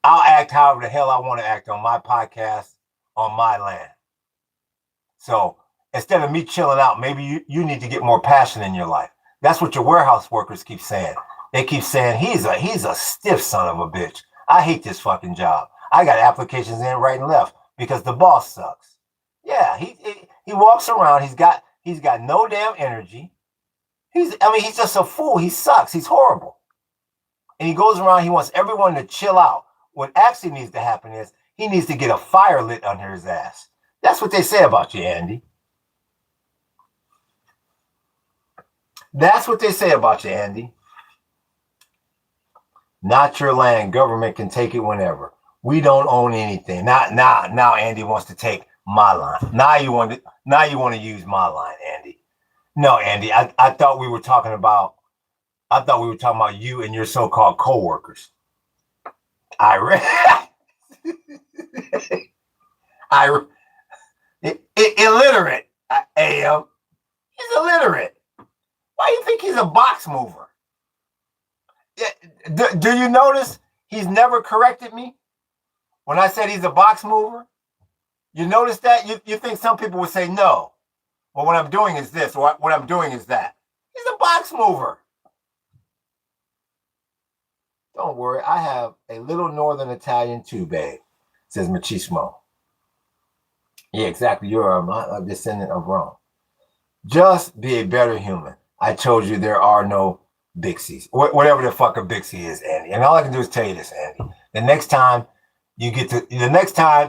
I'll act however the hell I want to act on my podcast, on my land. So instead of me chilling out, maybe you need to get more passion in your life. That's what your warehouse workers keep saying. They keep saying he's a stiff son of a bitch. I hate this fucking job. I got applications in right and left because the boss sucks. Yeah, he walks around. He's got no damn energy. He's just a fool. He sucks. He's horrible. And he goes around. He wants everyone to chill out. What actually needs to happen is he needs to get a fire lit under his ass. That's what they say about you, Andy. That's what they say about you, Andy. Not your land. Government can take it whenever. We don't own anything. Now Andy wants to take my line. Now you want to use my line, Andy. No, Andy, I thought we were talking about you and your so-called co-workers. Illiterate. I am. He's illiterate. Why do you think he's a box mover? Do you notice he's never corrected me when I said he's a box mover? You notice that? You think some people would say no. Well, what I'm doing is this, or what I'm doing is that. He's a box mover. Don't worry, I have a little Northern Italian too, babe, says Machismo. Yeah, exactly. You're a descendant of Rome. Just be a better human. I told you there are no Bixies. Whatever the fuck a Bixie is, Andy. And all I can do is tell you this, Andy. The next time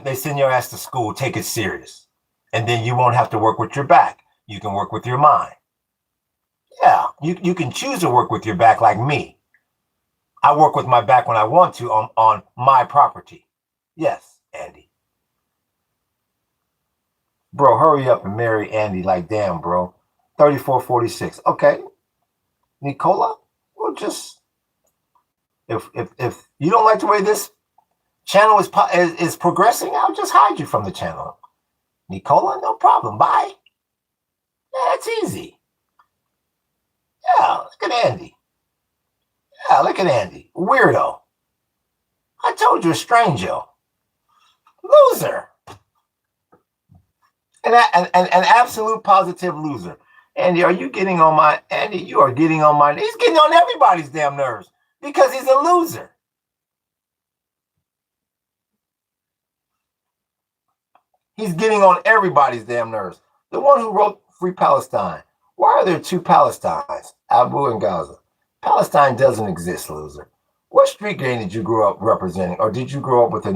they send your ass to school, take it serious. And then you won't have to work with your back. You can work with your mind. Yeah, you can choose to work with your back like me. I work with my back when I want to on my property. Yes, Andy. Bro, hurry up and marry Andy. Like, damn, bro. 3446. Okay. Nicola, well, just if you don't like the way this channel is progressing, I'll just hide you from the channel. Nicola, no problem. Bye. Yeah, it's easy. Yeah, look at Andy. Yeah, look at Andy. Weirdo. I told you, a stranger. Loser. An absolute positive loser. Andy, are you getting on my... Andy, you are getting on my... He's getting on everybody's damn nerves because he's a loser. He's getting on everybody's damn nerves. The one who wrote Free Palestine. Why are there two Palestines, Abu and Gaza? Palestine doesn't exist, loser. What street gang did you grow up representing, or did you grow up with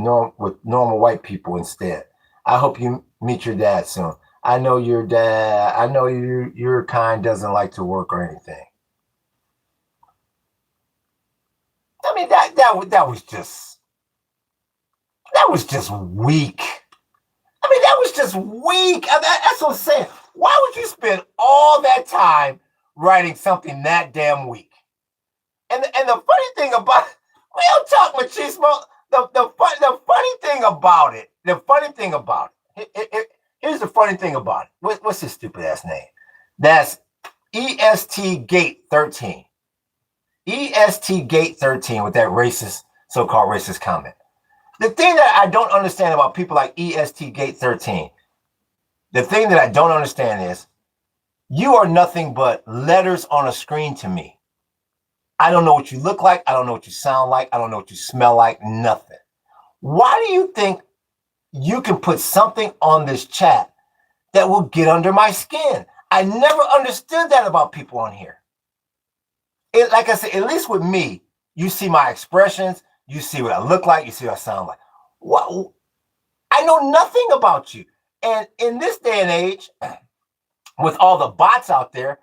normal white people instead? I hope you meet your dad soon. I know your dad. I know your kind doesn't like to work or anything. I mean that was just weak. I mean, that was just weak. That's what I'm saying. Why would you spend all that time writing something that damn weak? And the funny thing about it, we don't talk machismo. The funny thing about it, here's the funny thing about it. What's his stupid ass name? That's EST Gate 13. EST Gate 13 with that racist, so-called racist comment. The thing that I don't understand about people like EST Gate 13, the thing that I don't understand is you are nothing but letters on a screen to me. I don't know what you look like. I don't know what you sound like. I don't know what you smell like. Nothing. Why do you think you can put something on this chat that will get under my skin? I never understood that about people on here. Like I said, at least with me, you see my expressions. You see what I look like. You see what I sound like. What? I know nothing about you. And in this day and age, with all the bots out there,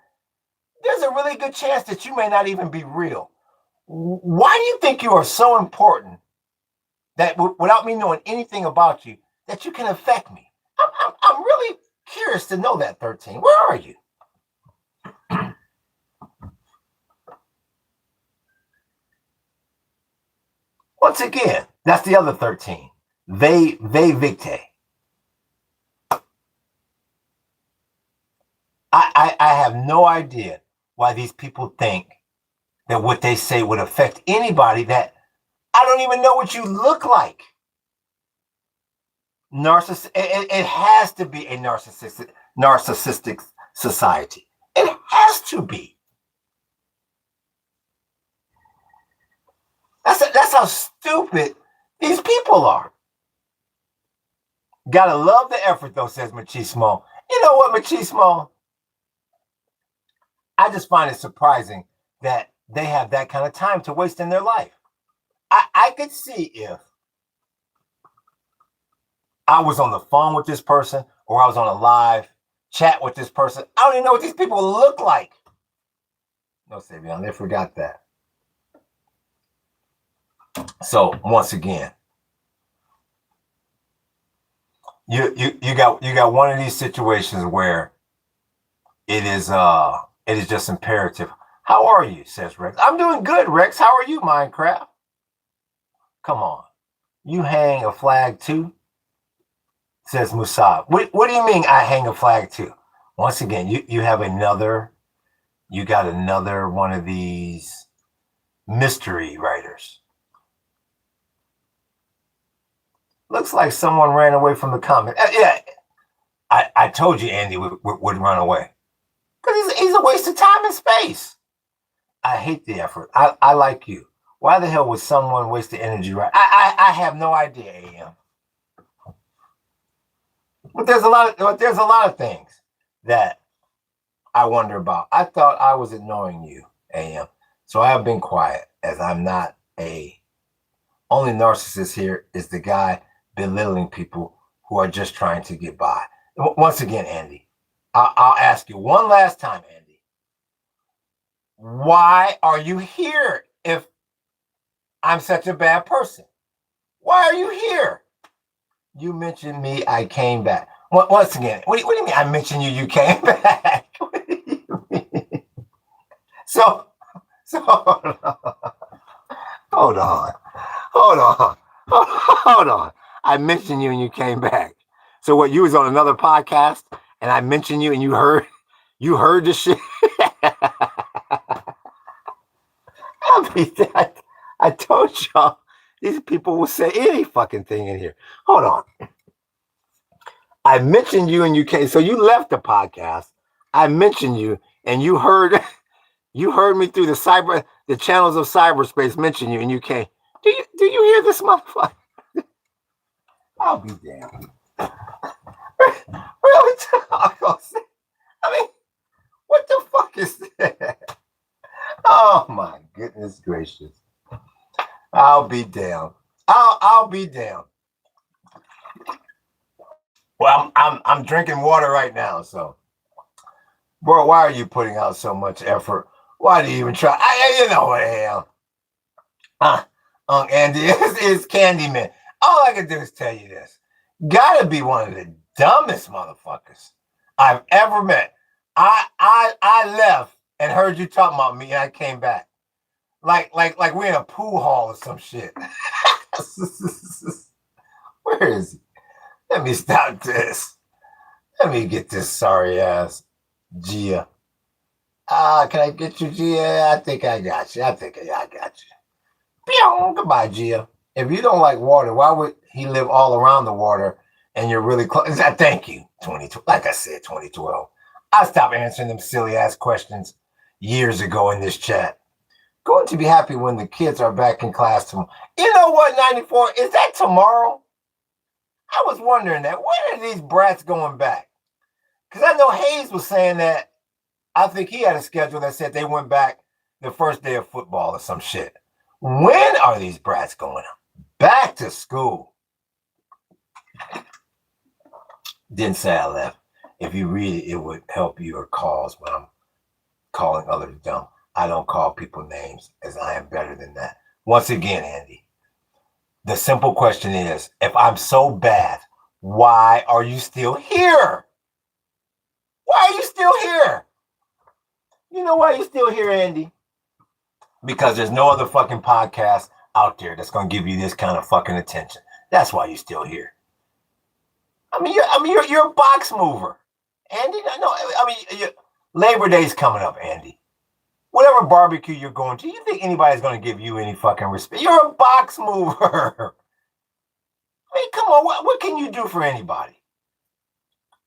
there's a really good chance that you may not even be real. Why do you think you are so important that without me knowing anything about you, that you can affect me? I'm really curious to know that, 13. Where are you? Once again, that's the other 13. They victe. I have no idea why these people think that what they say would affect anybody that I don't even know what you look like. It has to be a narcissistic society. It has to be. That's how stupid these people are. Gotta love the effort, though, says Machismo. You know what, Machismo? I just find it surprising that they have that kind of time to waste in their life. I could see if I was on the phone with this person or I was on a live chat with this person. I don't even know what these people look like. No, Savion, they forgot that. So once again, you got one of these situations where it is just imperative. How are you? Says Rex. I'm doing good, Rex. How are you, Minecraft? Come on. You hang a flag too? Says Musab. What do you mean I hang a flag too? Once again, you got another one of these mystery writers. Looks like someone ran away from the comment. Yeah, I told you Andy would run away. Because he's a waste of time and space. I hate the effort. I like you. Why the hell would someone waste the energy? Right? I have no idea, AM. But there's a lot of things that I wonder about. I thought I was ignoring you, AM. So I have been quiet, as I'm not only narcissist here is the guy belittling people who are just trying to get by. Once again, Andy, I'll ask you one last time, Andy. Why are you here? If I'm such a bad person. Why are you here? You mentioned me, I came back. Once again, what do you mean I mentioned you came back? What do you mean? So hold on. Hold on. I mentioned you and you came back. So what, you was on another podcast and I mentioned you and you heard the shit? I told y'all these people will say any fucking thing in here. Hold on. I mentioned you and you came. So you left the podcast. I mentioned you and you heard me through the channels of cyberspace mention you and you came. Do you hear this motherfucker? I'll be damned. Really? I mean, what the fuck is that? Oh my goodness gracious. I'll be damned. I'll be damned. Well, I'm drinking water right now, so. Bro, why are you putting out so much effort? Why do you even try? You know what the hell? Andy is Candyman. All I can do is tell you this. Gotta be one of the dumbest motherfuckers I've ever met. I left and heard you talking about me and I came back. Like we're in a pool hall or some shit. Where is he? Let me stop this. Let me get this sorry ass Gia. Can I get you, Gia? I think I got you. I got you. Pew! Goodbye, Gia. If you don't like water, why would he live all around the water and you're really close? Thank you, 2012. Like I said, 2012. I stopped answering them silly ass questions years ago in this chat. Going to be happy when the kids are back in class tomorrow. You know what, 94? Is that tomorrow? I was wondering that. When are these brats going back? Because I know Hayes was saying that. I think he had a schedule that said they went back the first day of football or some shit. When are these brats going back to school? Didn't say I left. If you read it, it would help your cause when I'm calling others dumb. I don't call people names, as I am better than that. Once again, Andy, the simple question is, if I'm so bad, why are you still here? Why are you still here? You know why you're still here, Andy? Because there's no other fucking podcast out there that's going to give you this kind of fucking attention. That's why you're still here. You're a box mover, Andy. No, Labor Day's coming up, Andy. Whatever barbecue you're going to, you think anybody's going to give you any fucking respect? You're a box mover. Come on, what can you do for anybody?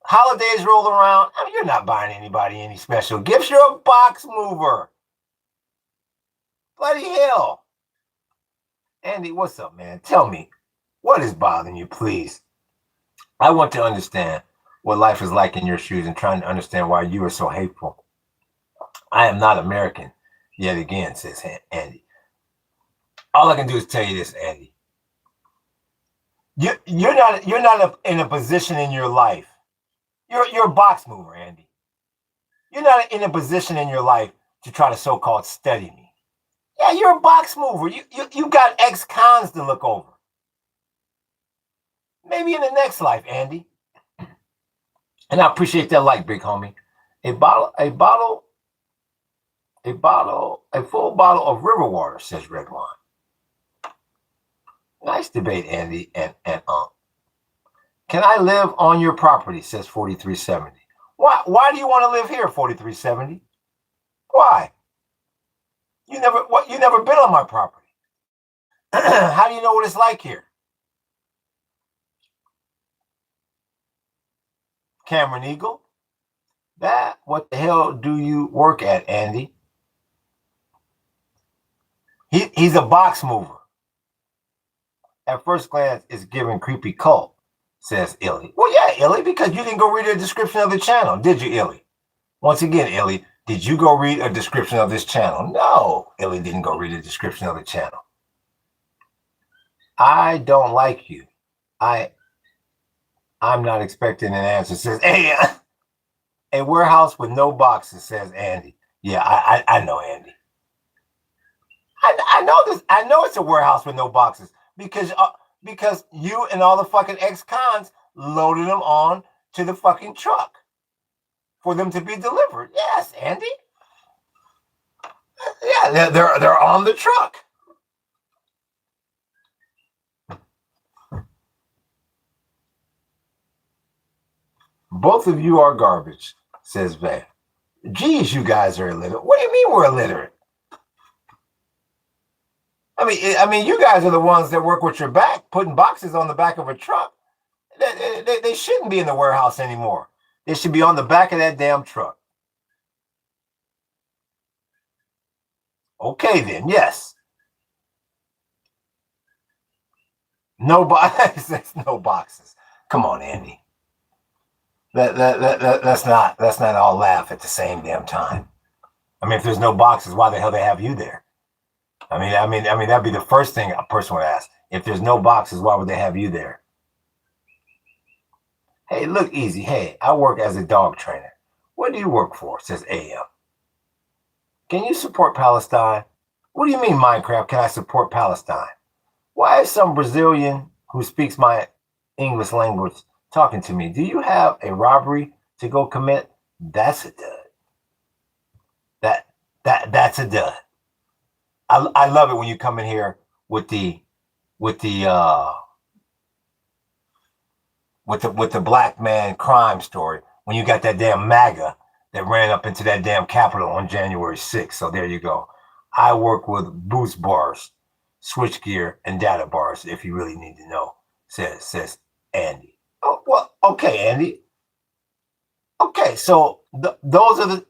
Holidays roll around. You're not buying anybody any special gifts. You're a box mover. Bloody hell. Andy, what's up, man? Tell me, what is bothering you, please? I want to understand what life is like in your shoes and trying to understand why you are so hateful. I am not American, yet again, says Andy. All I can do is tell you this, Andy. You're not in a position in your life. You're a box mover, Andy. You're not in a position in your life to try to so-called study me. Yeah, you're a box mover. You got ex-cons to look over. Maybe in the next life, Andy. And I appreciate that like, big homie. A full bottle of river water, says Red Wine. Nice debate, Andy and Can I live on your property, says 4370. Why do you want to live here, 4370? Why? You never been on my property. How do you know what it's like here? Cameron Eagle? What the hell do you work at, Andy? He's a box mover. At first glance, it's giving creepy cult, says Illy. Well, yeah, Illy, because you didn't go read a description of the channel, did you, Illy? Once again, Illy, did you go read a description of this channel? No, Illy didn't go read a description of the channel. I don't like you. I'm not expecting an answer, says, hey, a warehouse with no boxes, says Andy. Yeah, I know, Andy. I know this. I know it's a warehouse with no boxes because you and all the fucking ex-cons loaded them on to the fucking truck for them to be delivered. Yes, Andy. Yeah, they're on the truck. Both of you are garbage, says Vay. Geez, you guys are illiterate. What do you mean we're illiterate? I mean, you guys are the ones that work with your back, putting boxes on the back of a truck. They shouldn't be in the warehouse anymore. They should be on the back of that damn truck. Okay, then, yes. No boxes. No boxes. Come on, Andy. Let's not all laugh at the same damn time. I mean, if there's no boxes, why the hell they have you there? I mean, that'd be the first thing a person would ask. If there's no boxes, why would they have you there? Hey, look, easy. Hey, I work as a dog trainer. What do you work for? Says AM. Can you support Palestine? What do you mean, Minecraft? Can I support Palestine? Why is some Brazilian who speaks my English language talking to me? Do you have a robbery to go commit? That's a dud. That's a dud. I love it when you come in here with the black man crime story when you got that damn MAGA that ran up into that damn Capitol on January 6th. So there you go. I work with boost bars, switchgear, and data bars if you really need to know, says Andy. Oh, well, okay, Andy. Okay, so those are the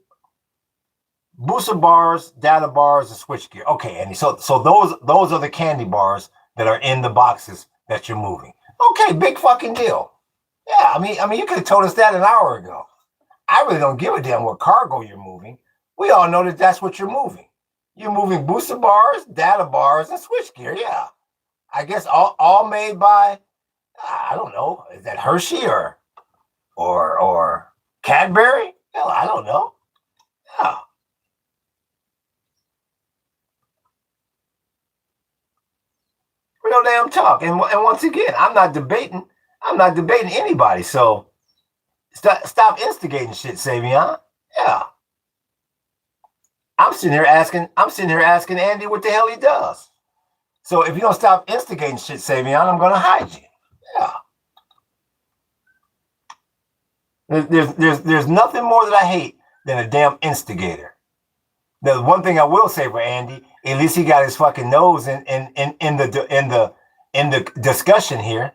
booster bars, data bars, and switchgear. Okay, Andy. So those are the candy bars that are in the boxes that you're moving. Okay, big fucking deal. Yeah, I mean, you could have told us that an hour ago. I really don't give a damn what cargo you're moving. We all know that that's what you're moving. You're moving booster bars, data bars, and switchgear. Yeah, I guess all made by, I don't know, is that Hershey or Cadbury? Hell, I don't know. Yeah. Real damn talk. And once again, I'm not debating anybody. So stop instigating shit, Savion. Yeah. I'm sitting here asking Andy what the hell he does. So if you don't stop instigating shit, Savion, I'm gonna hide you. Yeah. There's nothing more that I hate than a damn instigator. The one thing I will say for Andy, at least he got his fucking nose in the discussion here.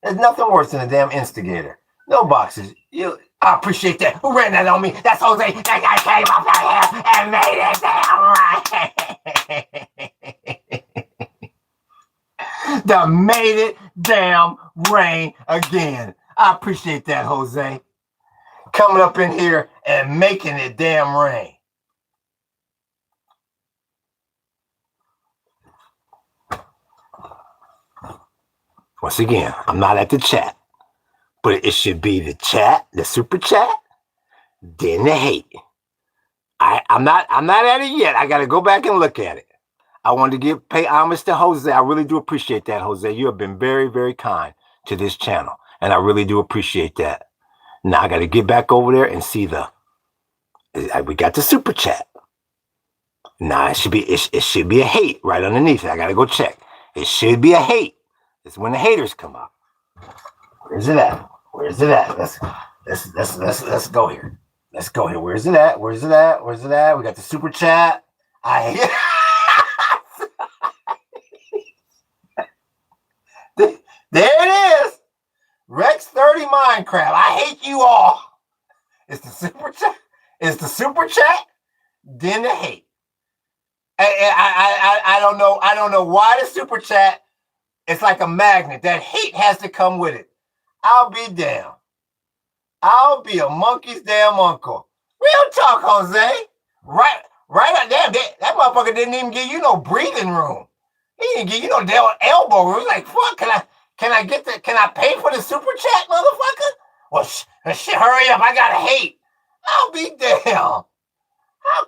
There's nothing worse than a damn instigator. No boxes. I appreciate that. Who ran that on me? That's Jose. That guy came up that here and made it damn right. That made it damn rain again. I appreciate that, Jose. Coming up in here and making it damn rain. Once again, I'm not at the chat, but it should be the chat, the super chat, then the hate. I'm not at it yet. I got to go back and look at it. I wanted to pay homage to Jose. I really do appreciate that, Jose. You have been very, very kind to this channel, and I really do appreciate that. Now I got to get back over there and see we got the super chat. Now it should be a hate right underneath it. I got to go check. It should be a hate. It's when the haters come up. Where's it at? Let's go here. Let's go here. Where's it at? We got the super chat. There it is. Rex 30 Minecraft. I hate you all. It's the super chat. Then the hate. I don't know. I don't know why the super chat. It's like a magnet. That hate has to come with it. I'll be damned. I'll be a monkey's damn uncle. Real talk, Jose. Right. Damn, that motherfucker didn't even give you no breathing room. He didn't give you no damn elbow room. He's like, fuck, can I pay for the super chat, motherfucker? Well, shit, hurry up. I gotta hate. I'll be damned. How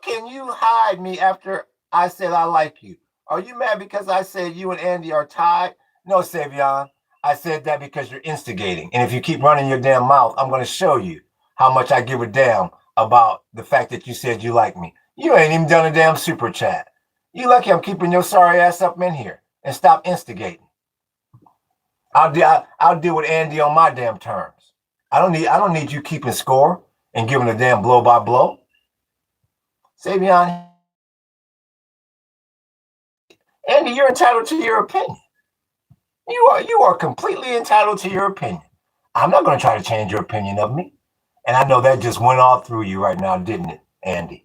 can you hide me after I said I like you? Are you mad because I said you and Andy are tied? No, Savion. I said that because you're instigating. And if you keep running your damn mouth, I'm going to show you how much I give a damn about the fact that you said you like me. You ain't even done a damn super chat. You lucky I'm keeping your sorry ass up in here. And stop instigating. I'll deal with Andy on my damn terms. I don't need you keeping score and giving a damn blow by blow. Savion, Andy, you're entitled to your opinion. You are completely entitled to your opinion. I'm not going to try to change your opinion of me. And I know that just went all through you right now, didn't it, Andy?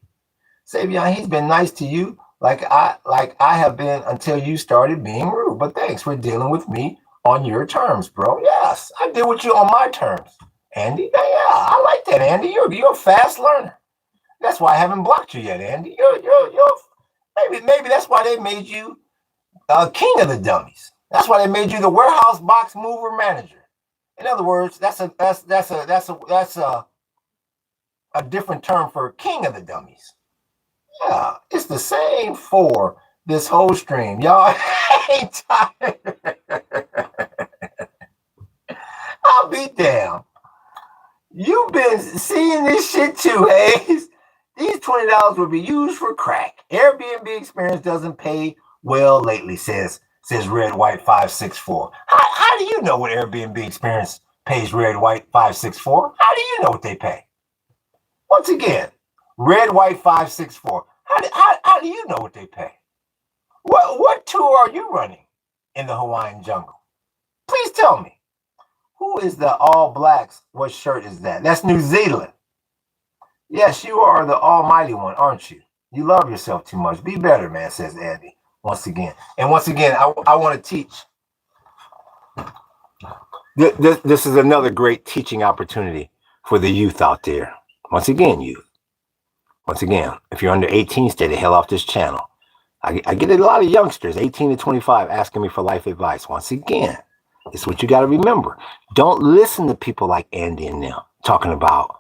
Savion, he's been nice to you like I have been until you started being rude. But thanks for dealing with me on your terms, bro. Yes, I deal with you on my terms, Andy. Yeah, I like that, Andy. You're a fast learner. That's why I haven't blocked you yet, Andy. Maybe that's why they made you king of the dummies. That's why they made you the warehouse box mover manager. In other words, that's a different term for king of the dummies. Yeah, it's the same for this whole stream. Y'all ain't tired. I'll be damned. You've been seeing this shit too, Hayes. These $20 will be used for crack. Airbnb experience doesn't pay well lately, says Red White 564. How do you know what Airbnb experience pays Red White 564? How do you know what they pay? Once again, Red White 564. How do you know what they pay? What tour are you running in the Hawaiian jungle? Please tell me. Who is the All Blacks? What shirt is that? That's New Zealand. Yes, you are the almighty one, aren't you? You love yourself too much. Be better, man, says Andy. Once again. And once again, I want to teach. This is another great teaching opportunity for the youth out there. Once again, youth. Once again, if you're under 18, stay the hell off this channel. I get a lot of youngsters, 18 to 25, asking me for life advice. Once again, it's what you got to remember. Don't listen to people like Andy and them talking about,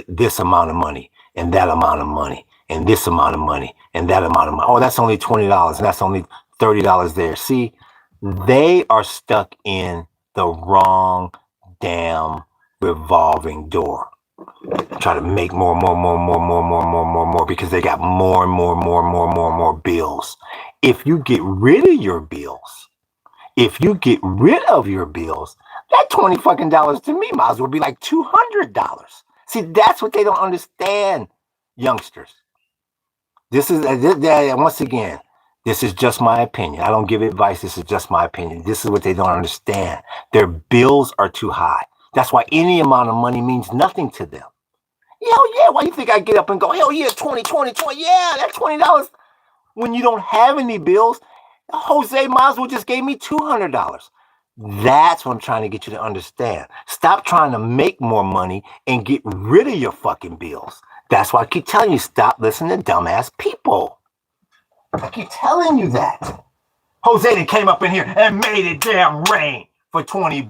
this amount of money and that amount of money and this amount of money and that amount of money. Oh, that's only $20 and that's only $30 there. See, they are stuck in the wrong damn revolving door. Try to make more because they got more bills. If you get rid of your bills, that $20 fucking to me might as well be like $200. See, that's what they don't understand, youngsters. This is, once again, this is just my opinion. I don't give advice. This is just my opinion. This is what they don't understand. Their bills are too high. That's why any amount of money means nothing to them. Hell yeah, why you think I get up and go, hell yeah, 20, yeah, that's $20. When you don't have any bills, Jose might as well just gave me $200. That's what I'm trying to get you to understand. Stop trying to make more money and get rid of your fucking bills. That's why I keep telling you, stop listening to dumbass people. I keep telling you that. Jose that came up in here and made it damn rain for $20,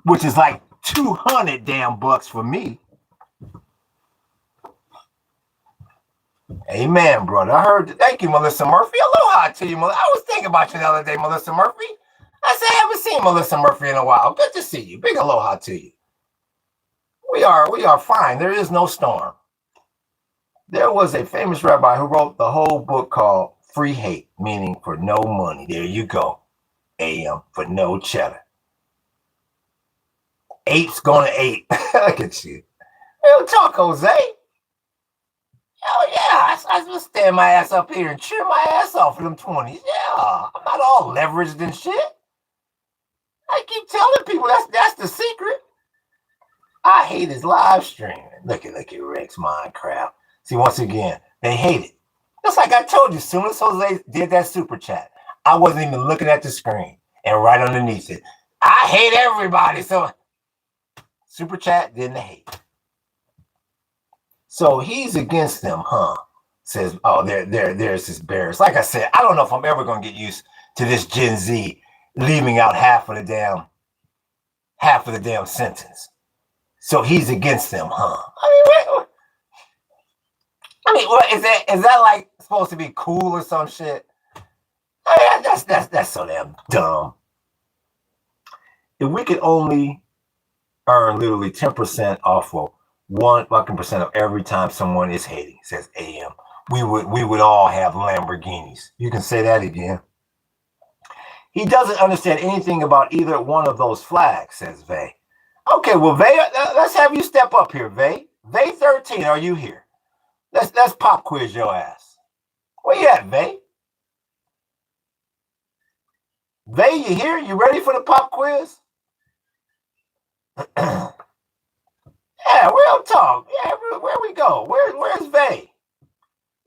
which is like 200 damn bucks for me. Amen, brother. I heard. Thank you, Melissa Murphy. Aloha to you, Melissa. I was thinking about you the other day, Melissa Murphy. I said I haven't seen Melissa Murphy in a while. Good to see you. Big aloha to you. We are fine. There is no storm. There was a famous rabbi who wrote the whole book called Free Hate, meaning for no money. There you go. AM for no cheddar. Eight's going to 8. Look at you. Hey, talk, Jose. Hell yeah, I just stand my ass up here and cheer my ass off for them 20s. Yeah, I'm not all leveraged and shit. I keep telling people that's the secret. I hate his live stream. Look at Rex Minecraft. See, once again, they hate it. Just like I told you, as soon as Jose did that super chat, I wasn't even looking at the screen. And right underneath it, I hate everybody. So super chat didn't hate. So he's against them, huh? Says, oh, there's this Bears. Like I said, I don't know if I'm ever going to get used to this Gen Z leaving out half of the damn sentence. So he's against them, huh? I mean, what is that like supposed to be cool or some shit? I mean, that's so damn dumb. If we could only earn literally 10% off of 1% of every time someone is hating, says AM, we would all have Lamborghinis. You can say that again. He doesn't understand anything about either one of those flags, says Vay. Okay, well, Vay, let's have you step up here, Vay. Vay 13, are you here? Let's pop quiz your ass. Where you at, Vay? Vay, you here? You ready for the pop quiz? Yeah, real talk. Yeah, where we go? Where's Vay?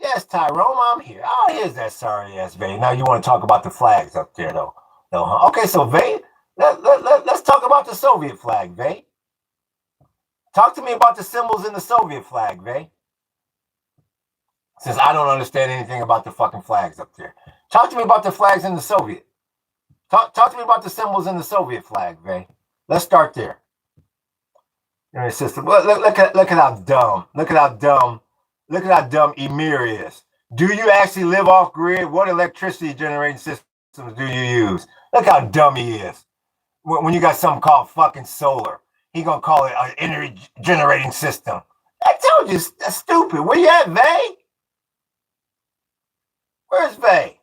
Yes, Tyrone, I'm here. Oh, here's that sorry ass Vay. Now you want to talk about the flags up there, though. No, huh? Okay, so Vay, let's talk about the Soviet flag, Vay. Talk to me about the symbols in the Soviet flag, Vay. Since I don't understand anything about the fucking flags up there. Talk to me about the flags in the Soviet. Talk to me about the symbols in the Soviet flag, Vay. Let's start there. System. Look at how dumb. Look at how dumb Emir is. Do you actually live off grid? What electricity generating systems do you use? Look how dumb he is. When you got something called fucking solar, he gonna call it an energy generating system. I told you, that's stupid. Where you at, Vay? Where's Vay?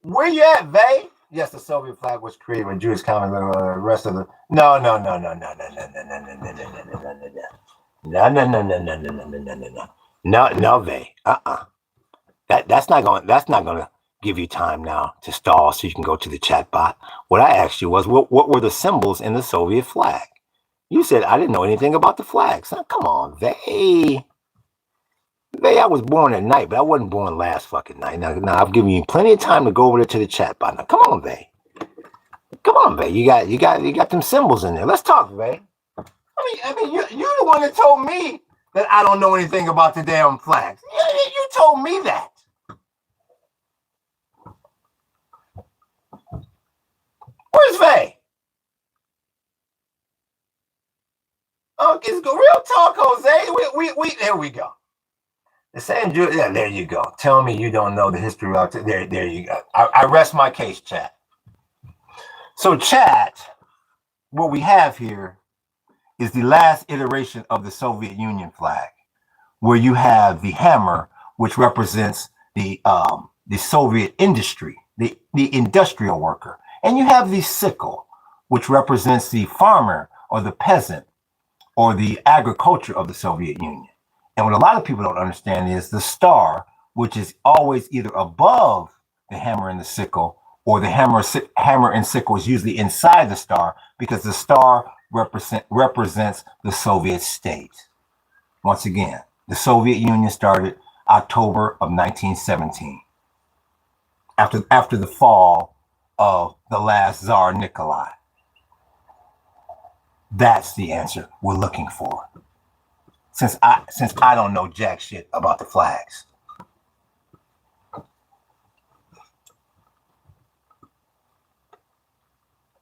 Where you at, Vay? Yes, the Soviet flag was created when Jewish common the rest of the no. No, Vay. That's not gonna give you time now to stall so you can go to the chat bot. What I asked you was what were the symbols in the Soviet flag? You said I didn't know anything about the flags. Now, come on, Vay. Vay, I was born at night, but I wasn't born last fucking night. Now I've given you plenty of time to go over there to the chat bot. Now, come on, Vay. Come on, Vay. You got them symbols in there. Let's talk, Vay. I mean, you're the one that told me that I don't know anything about the damn flags. You told me that. Where's Vay? Okay, it's real talk, Jose. We there we go. The same Jew. Yeah, there you go. Tell me you don't know the history of there you go. I rest my case, chat. So, chat, what we have here is the last iteration of the Soviet Union flag, where you have the hammer, which represents the Soviet industry, the industrial worker, and you have the sickle, which represents the farmer or the peasant or the agriculture of the Soviet Union. And what a lot of people don't understand is the star, which is always either above the hammer and the sickle, or the hammer and sickle is usually inside the star, because the star represents the Soviet state. Once again, the Soviet Union started October of 1917, after the fall of the last Tsar Nikolai. That's the answer we're looking for. Since I don't know jack shit about the flags.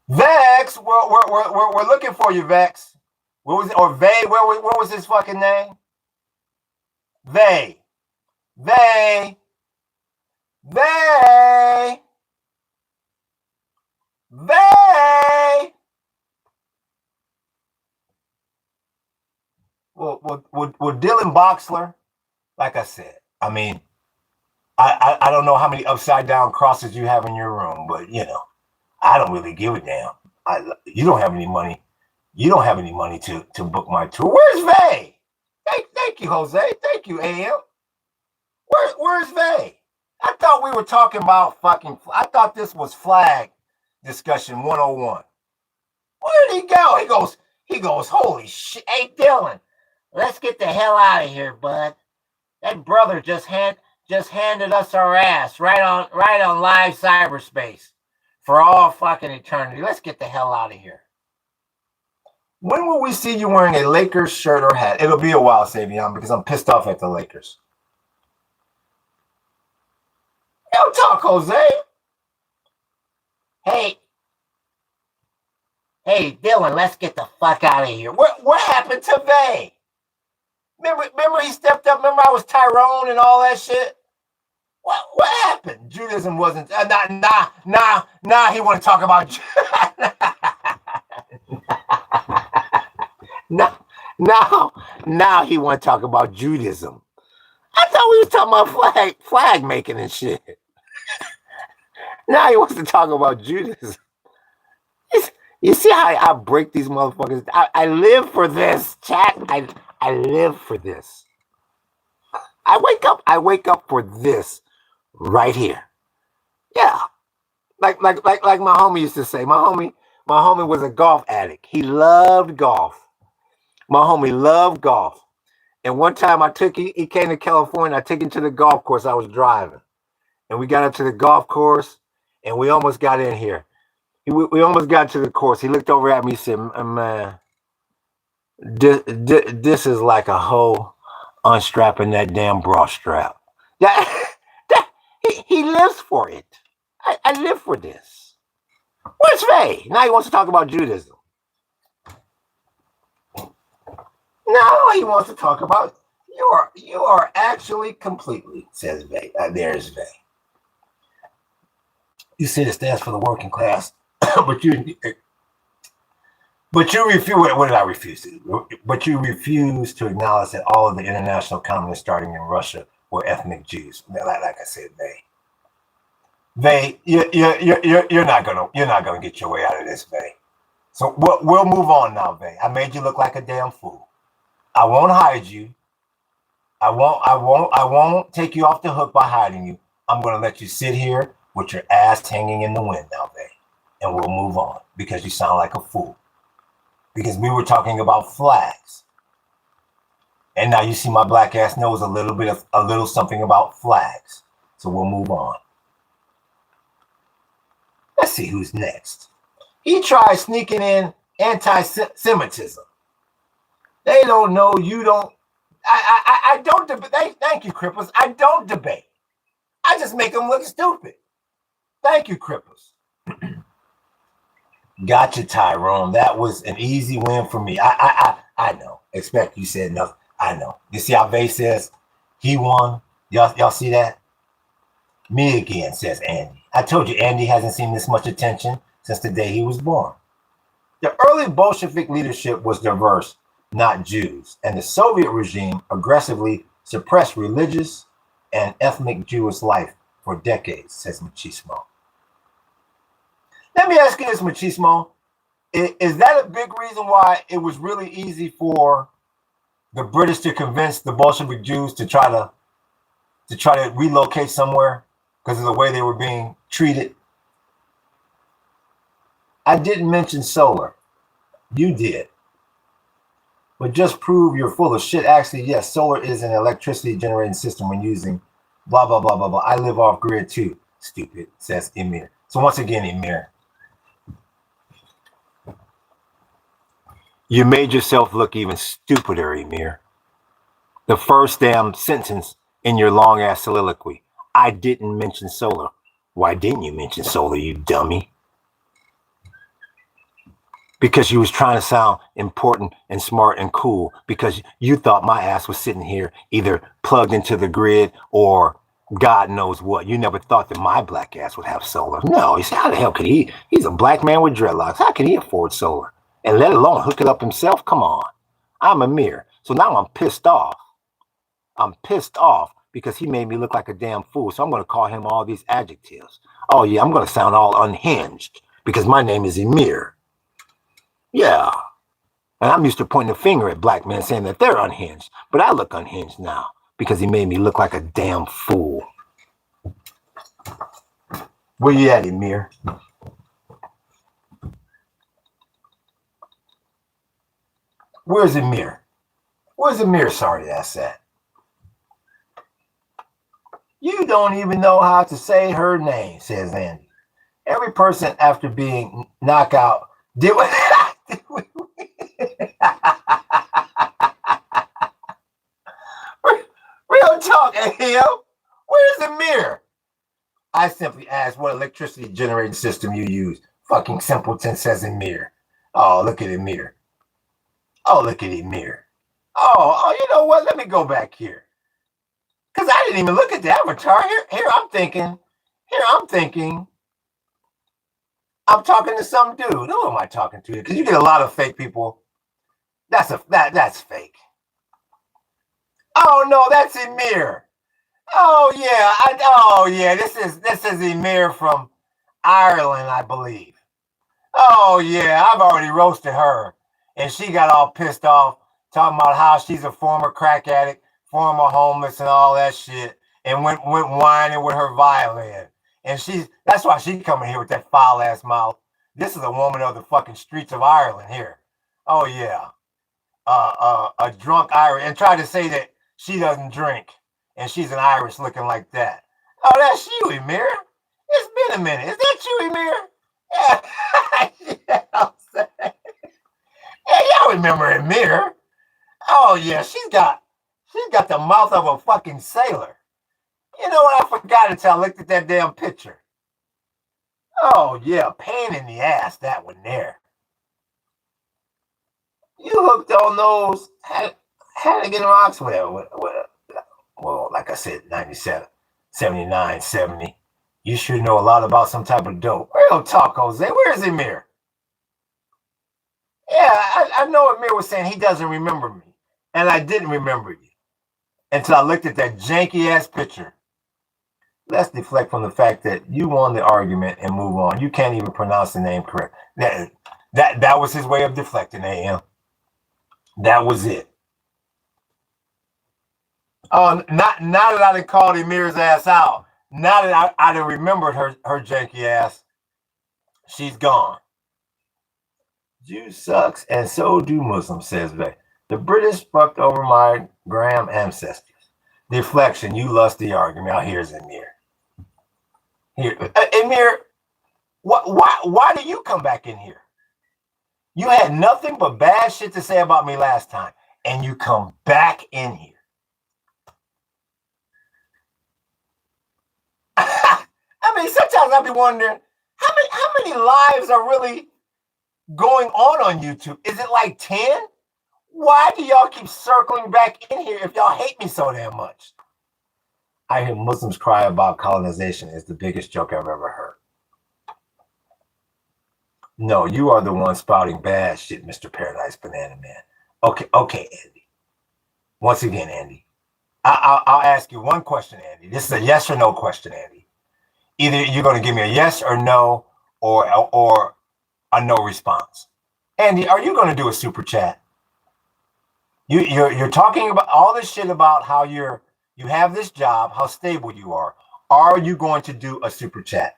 Vex, we're looking for you, Vex. What was it? Or Vay? What was his fucking name? Vay. Well, Dylan Boxler, like I said, I mean, I don't know how many upside down crosses you have in your room, but I don't really give a damn. You don't have any money. You don't have any money to book my tour. Where's Vay? Thank you, Jose. Thank you, AM. Where's Vay? I thought we were talking about I thought this was flag discussion 101. Where did he go? He goes, holy shit. Hey, Dylan, let's get the hell out of here, bud. That brother just handed us our ass right on live cyberspace for all fucking eternity. Let's get the hell out of here. When will we see you wearing a Lakers shirt or hat? It'll be a while, Savion, because I'm pissed off at the Lakers. Don't talk, Jose. Hey, Dylan, let's get the fuck out of here. What happened to Vay? Remember he stepped up? Remember I was Tyrone and all that shit? What happened? Judaism wasn't. Nah. He want to talk about. Now he want to talk about Judaism. I thought we was talking about flag making and shit. Now he wants to talk about Judaism. You see how I break these motherfuckers? I live for this, chat. I live for this. I wake up for this right here. Yeah. Like my homie used to say. My homie was a golf addict. He loved golf. My homie loved golf. And one time he came to California. I took him to the golf course. I was driving. And we got up to the golf course and we almost got in here. We almost got to the course. He looked over at me and said, man, this is like a hoe unstrapping that damn bra strap. He lives for it. I live for this. Where's Faye? Now he wants to talk about Judaism. Now he wants to talk about you are actually completely, says Vay. There's Vay. You said it stands for the working class, but you refuse. What did I refuse to? But you refuse to acknowledge that all of the international communists starting in Russia were ethnic Jews. Like I said, Vay, you're not gonna get your way out of this, Vay. So we'll move on now, Vay. I made you look like a damn fool. I won't hide you. I won't take you off the hook by hiding you. I'm gonna let you sit here with your ass hanging in the wind now, Vay, and we'll move on because you sound like a fool. Because we were talking about flags, and now you see my black ass knows a little something about flags. So we'll move on. Let's see who's next. He tried sneaking in anti-Semitism. They don't know. You don't. I don't debate. Thank you, Cripples. I don't debate. I just make them look stupid. Thank you, Cripples. Gotcha, Tyrone. That was an easy win for me. I know. Expect you said nothing. I know. You see how Vay says he won? Y'all see that? Me again, says Andy. I told you Andy hasn't seen this much attention since the day he was born. The early Bolshevik leadership was diverse, not Jews, and the Soviet regime aggressively suppressed religious and ethnic Jewish life for decades, says Machismo. Let me ask you this, Machismo. Is that a big reason why it was really easy for the British to convince the Bolshevik Jews to try to relocate somewhere because of the way they were being treated? I didn't mention solar. You did. But just prove you're full of shit. Actually, yes, solar is an electricity generating system when using blah, blah, blah, blah, blah. I live off grid too, stupid, says Emir. So once again, Emir, you made yourself look even stupider, Emir. The first damn sentence in your long-ass soliloquy. I didn't mention solar. Why didn't you mention solar, you dummy? Because you was trying to sound important and smart and cool because you thought my ass was sitting here either plugged into the grid or God knows what. You never thought that my black ass would have solar. No, you say, how the hell could he? He's a black man with dreadlocks. How can he afford solar? And let alone hook it up himself? Come on. I'm Amir. So now I'm pissed off. I'm pissed off because he made me look like a damn fool. So I'm going to call him all these adjectives. Oh, yeah, I'm going to sound all unhinged because my name is Emir. Yeah. And I'm used to pointing the finger at black men saying that they're unhinged. But I look unhinged now because he made me look like a damn fool. Where you at, Emir? Where's Emir? Where's Emir, sorry ass at? You don't even know how to say her name, says Andy. Every person after being knocked out did what... Real talk, AL. Where's Amir? I simply asked what electricity generating system you use. Fucking simpleton, says Amir. Oh, look at Amir. Oh, look at Amir. Oh, you know what? Let me go back here. Because I didn't even look at the avatar. Here I'm thinking, I'm talking to some dude. Who am I talking to? Because you get a lot of fake people. That's fake. Oh no, that's Emir. Oh yeah, this is Emir from Ireland, I believe. Oh yeah, I've already roasted her, and she got all pissed off talking about how she's a former crack addict, former homeless, and all that shit, and went whining with her violin. And that's why she coming here with that foul ass mouth. This is a woman of the fucking streets of Ireland here. Oh yeah, a drunk Irish, and tried to say that she doesn't drink, and she's an Irish looking like that. Oh, that's you, Emir. It's been a minute. Is that you, Emir? Yeah, yeah, y'all remember Emir? Oh yeah, she's got the mouth of a fucking sailor. You know what? I forgot until I looked at that damn picture. Oh yeah, pain in the ass, that one there. You hooked on those Hannigan rocks, whatever. Well, like I said, 97, 79, 70. You should know a lot about some type of dope. Real talk, Jose. Where's Emir? Yeah, I know Emir was saying he doesn't remember me. And I didn't remember you until I looked at that janky ass picture. Let's deflect from the fact that you won the argument and move on. You can't even pronounce the name correct. That was his way of deflecting, AM. That was it. Oh, not that I done called Emir's ass out. Now that I done remembered her janky ass. She's gone. Jew sucks, and so do Muslims, says Bay. The British fucked over my Graham ancestors. Deflection, you lost the argument. Now here's Emir. Here, Emir, why did you come back in here? You had nothing but bad shit to say about me last time, and you come back in here. I mean, sometimes I be wondering how many lives are really going on YouTube? Is it like 10? Why do y'all keep circling back in here if y'all hate me so damn much? I hear Muslims cry about colonization is the biggest joke I've ever heard. No, you are the one spouting bad shit, Mr. Paradise Banana Man. Okay, Andy. Once again, Andy, I'll ask you one question, Andy. This is a yes or no question, Andy. Either you're going to give me a yes or no, or a no response. Andy, are you going to do a super chat? You're talking about all this shit about how you have this job, how stable you are. Are you going to do a super chat?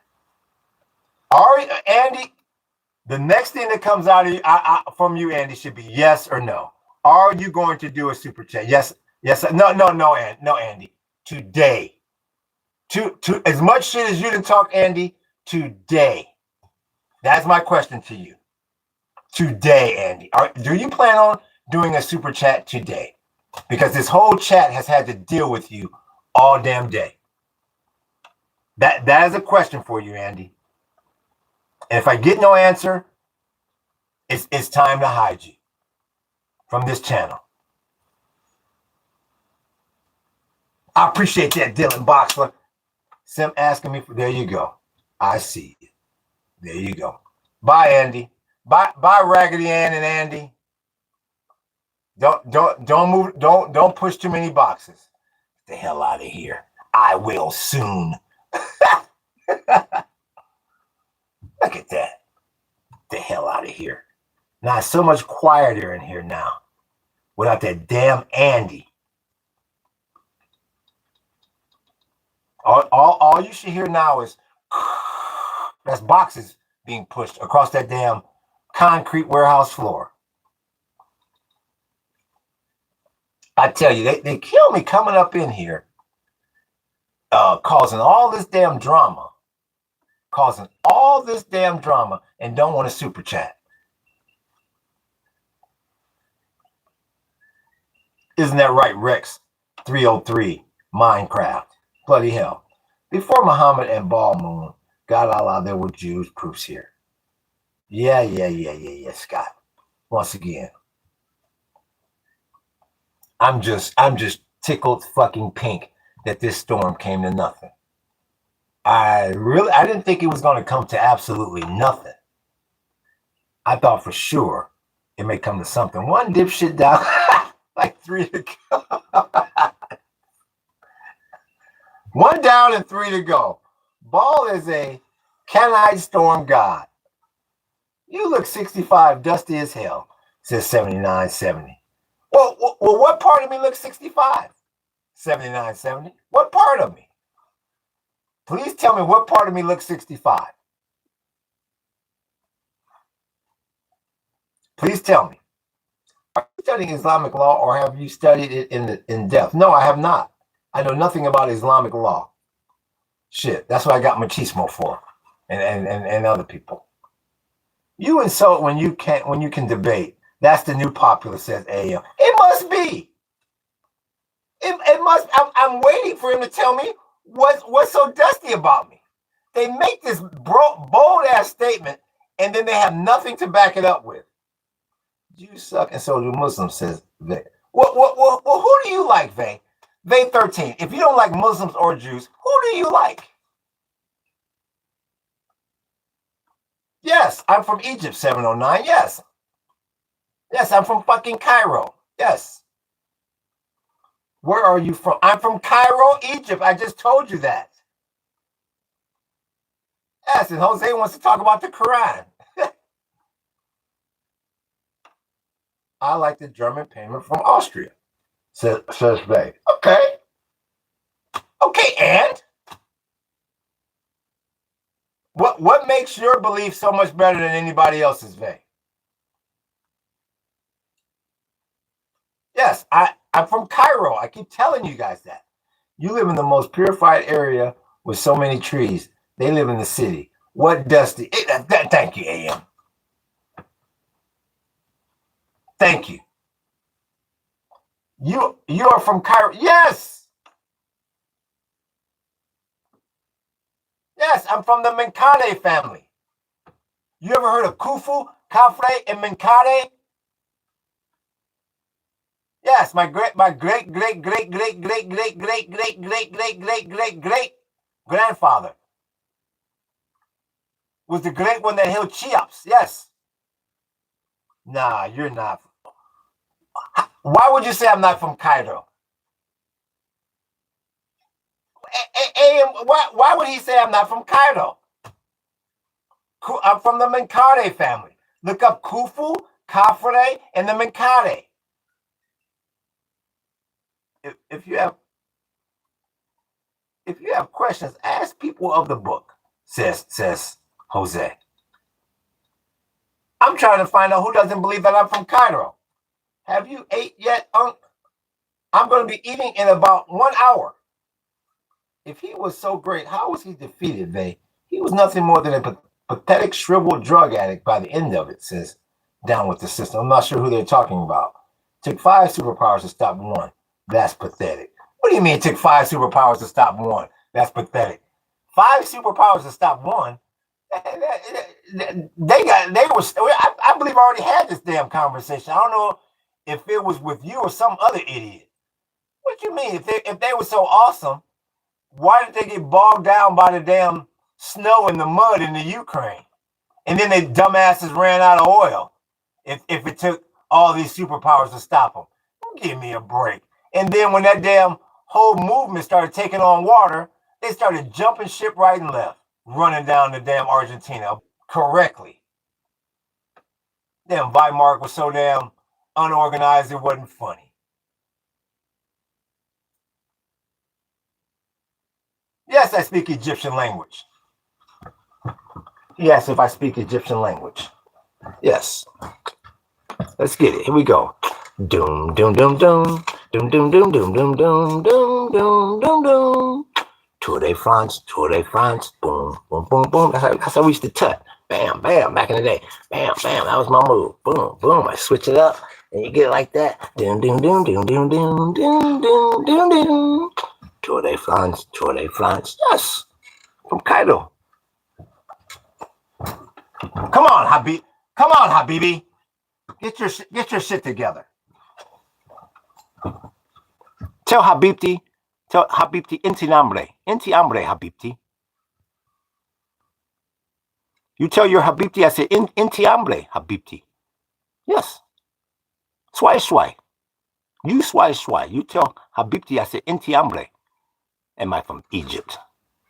Andy? The next thing that comes out of from you, Andy, should be yes or no. Are you going to do a super chat? Yes. No, Andy. Today. To as much shit as you can talk, Andy, today. That's my question to you. Today, Andy. Do you plan on doing a super chat today? Because this whole chat has had to deal with you all damn day. That is a question for you, Andy. And if I get no answer, it's time to hide you from this channel. I appreciate that, Dylan Boxler. Sim asking me for. There you go. I see you. There you go. Bye, Andy. Bye, Raggedy Ann and Andy. Don't move. Don't push too many boxes. Get the hell out of here. I will soon. Look at that. Get the hell out of here. Now it's so much quieter in here now without that damn Andy. All you should hear now is that's boxes being pushed across that damn concrete warehouse floor. I tell you, they kill me coming up in here, causing all this damn drama, and don't want to super chat. Isn't that right, Rex? 303 Minecraft. Bloody hell. Before Muhammad and Ball Moon, God Allah, there were Jews. Proofs here. Yeah, Scott. Once again, I'm just tickled fucking pink that this storm came to nothing. I didn't think it was going to come to absolutely nothing. I thought for sure it may come to something. One dipshit down like 3 to go. 1 down and 3 to go. Ball is a can-eyed storm god. You look 65, dusty as hell, says 7970. Well, what part of me looks 65? 7970. What part of me? Please tell me what part of me looks 65. Please tell me. Are you studying Islamic law or have you studied it in depth? No, I have not. I know nothing about Islamic law. Shit, that's what I got machismo for, and other people. You insult when you can debate. That's the new popular, says AM. It must be. It must. I'm waiting for him to tell me what's so dusty about me. They make this bold ass statement, and then they have nothing to back it up with. You suck, and so do Muslims, says Vay. Well, who do you like, Vay? Vay 13. If you don't like Muslims or Jews, who do you like? Yes, I'm from Egypt, 709. Yes. Yes, I'm from fucking Cairo. Yes. Where are you from? I'm from Cairo, Egypt. I just told you that. Yes, and Jose wants to talk about the Quran. I like the German payment from Austria, says Vay. Okay. Okay, and? What makes your belief so much better than anybody else's, Vay? Yes, I'm from Cairo. I keep telling you guys that. You live in the most purified area with so many trees. They live in the city. What dusty? Thank you, AM. Thank you. You are from Cairo. Yes. Yes, I'm from the Menkade family. You ever heard of Khufu, Khafre, and Menkade? Yes, my great grandfather was the great one that held Cheops. Yes. Nah, you're not. Why would you say I'm not from Cairo? Why would he say I'm not from Cairo? I'm from the Menkade family. Look up Khufu, Khafre, and the Menkade. If you have questions, ask people of the book, says Jose. I'm trying to find out who doesn't believe that I'm from Cairo. Have you ate yet, Unc? I'm going to be eating in about 1 hour. If he was so great, how was he defeated, Vay? He was nothing more than a pathetic, shriveled drug addict by the end of it, says Down with the System. I'm not sure who they're talking about. Took 5 superpowers to stop 1. That's pathetic. What do you mean it took 5 superpowers to stop 1? That's pathetic. 5 superpowers to stop 1? I believe I already had this damn conversation. I don't know if it was with you or some other idiot. What do you mean? If they were so awesome, why did they get bogged down by the damn snow and the mud in the Ukraine? And then they dumbasses ran out of oil. If it took all these superpowers to stop them. Give me a break. And then when that damn whole movement started taking on water, they started jumping ship right and left, running down the damn Argentina correctly. Damn Weimar was so damn unorganized it wasn't funny. Yes, I speak Egyptian language. Yes, if I speak Egyptian language. Yes. Let's get it. Here we go. Doom, doom, doom, doom. Doom, doom, doom, doom, doom, doom, doom, doom, doom, doom. Tour de France, boom, boom, boom, boom. That's how we used to tut. Bam, bam, back in the day. Bam, bam, that was my move. Boom, boom. I switch it up, and you get it like that. Doom, doom, doom, doom, doom, doom, doom, doom, doom, doom. Tour de France. Yes, from Cairo. Come on, Habibi. Get your shit together. Tell Habibti Tell Habibti, inti nambre, Habibti. You tell your Habibti, I said, inti hambre, Habibti. Yes. Swai. You swai. You tell Habibti, I said, inti hambre. Am I from Egypt?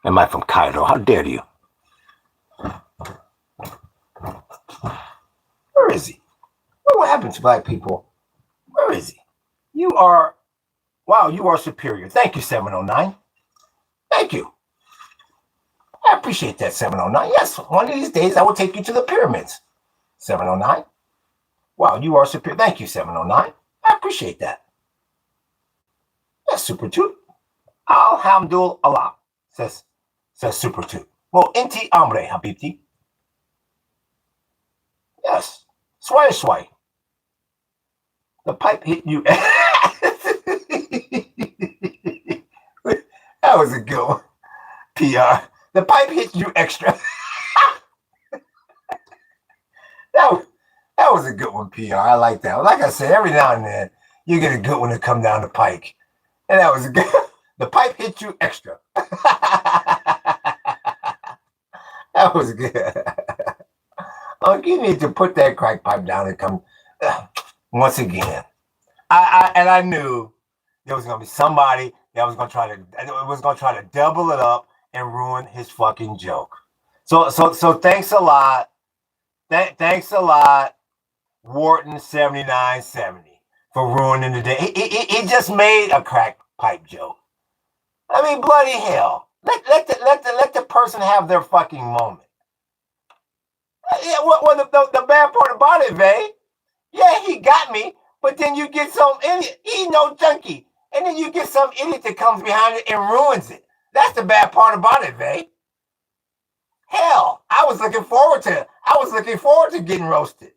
Am I from Cairo? How dare you? Where is he? What happened to black people? Where is he? You are superior. Thank you, 709. Thank you. I appreciate that, 709. Yes, one of these days I will take you to the pyramids. 709. Wow, you are superior. Thank you, 709. I appreciate that. That's super toot. Alhamdulillah, says super toot. Well, inti amre, Habibti. Yes. Sway. The pipe hit you. That was a good one. PR. The pipe hit you extra. that was a good one, PR. I like that. Like I said, every now and then you get a good one to come down the pike. And that was a good. The pipe hit you extra. That was good. You need to put that crack pipe down and come once again. I knew there was gonna be somebody that was gonna try to double it up and ruin his fucking joke. So thanks a lot. Thanks a lot, Wharton 7970, for ruining the day. He just made a crack pipe joke. I mean, bloody hell. Let the person have their fucking moment. Yeah, well, the bad part about it, Vay, yeah, he got me, but then you get some idiot, he no junkie, and then you get some idiot that comes behind it and ruins it. That's the bad part about it, Vay. Hell, I was looking forward to getting roasted.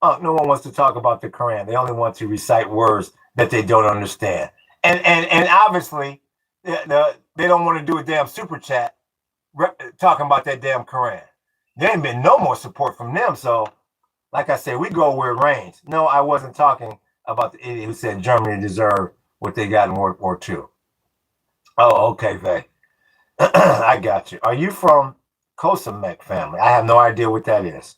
No one wants to talk about the Quran. They only want to recite words that they don't understand. And obviously, they don't want to do a damn super chat talking about that damn Quran. There ain't been no more support from them. So, like I said, we go where it rains. No, I wasn't talking about the idiot who said Germany deserved what they got in World War II. Oh, okay, Vay. I got you. Are you from Kosamek family? I have no idea what that is.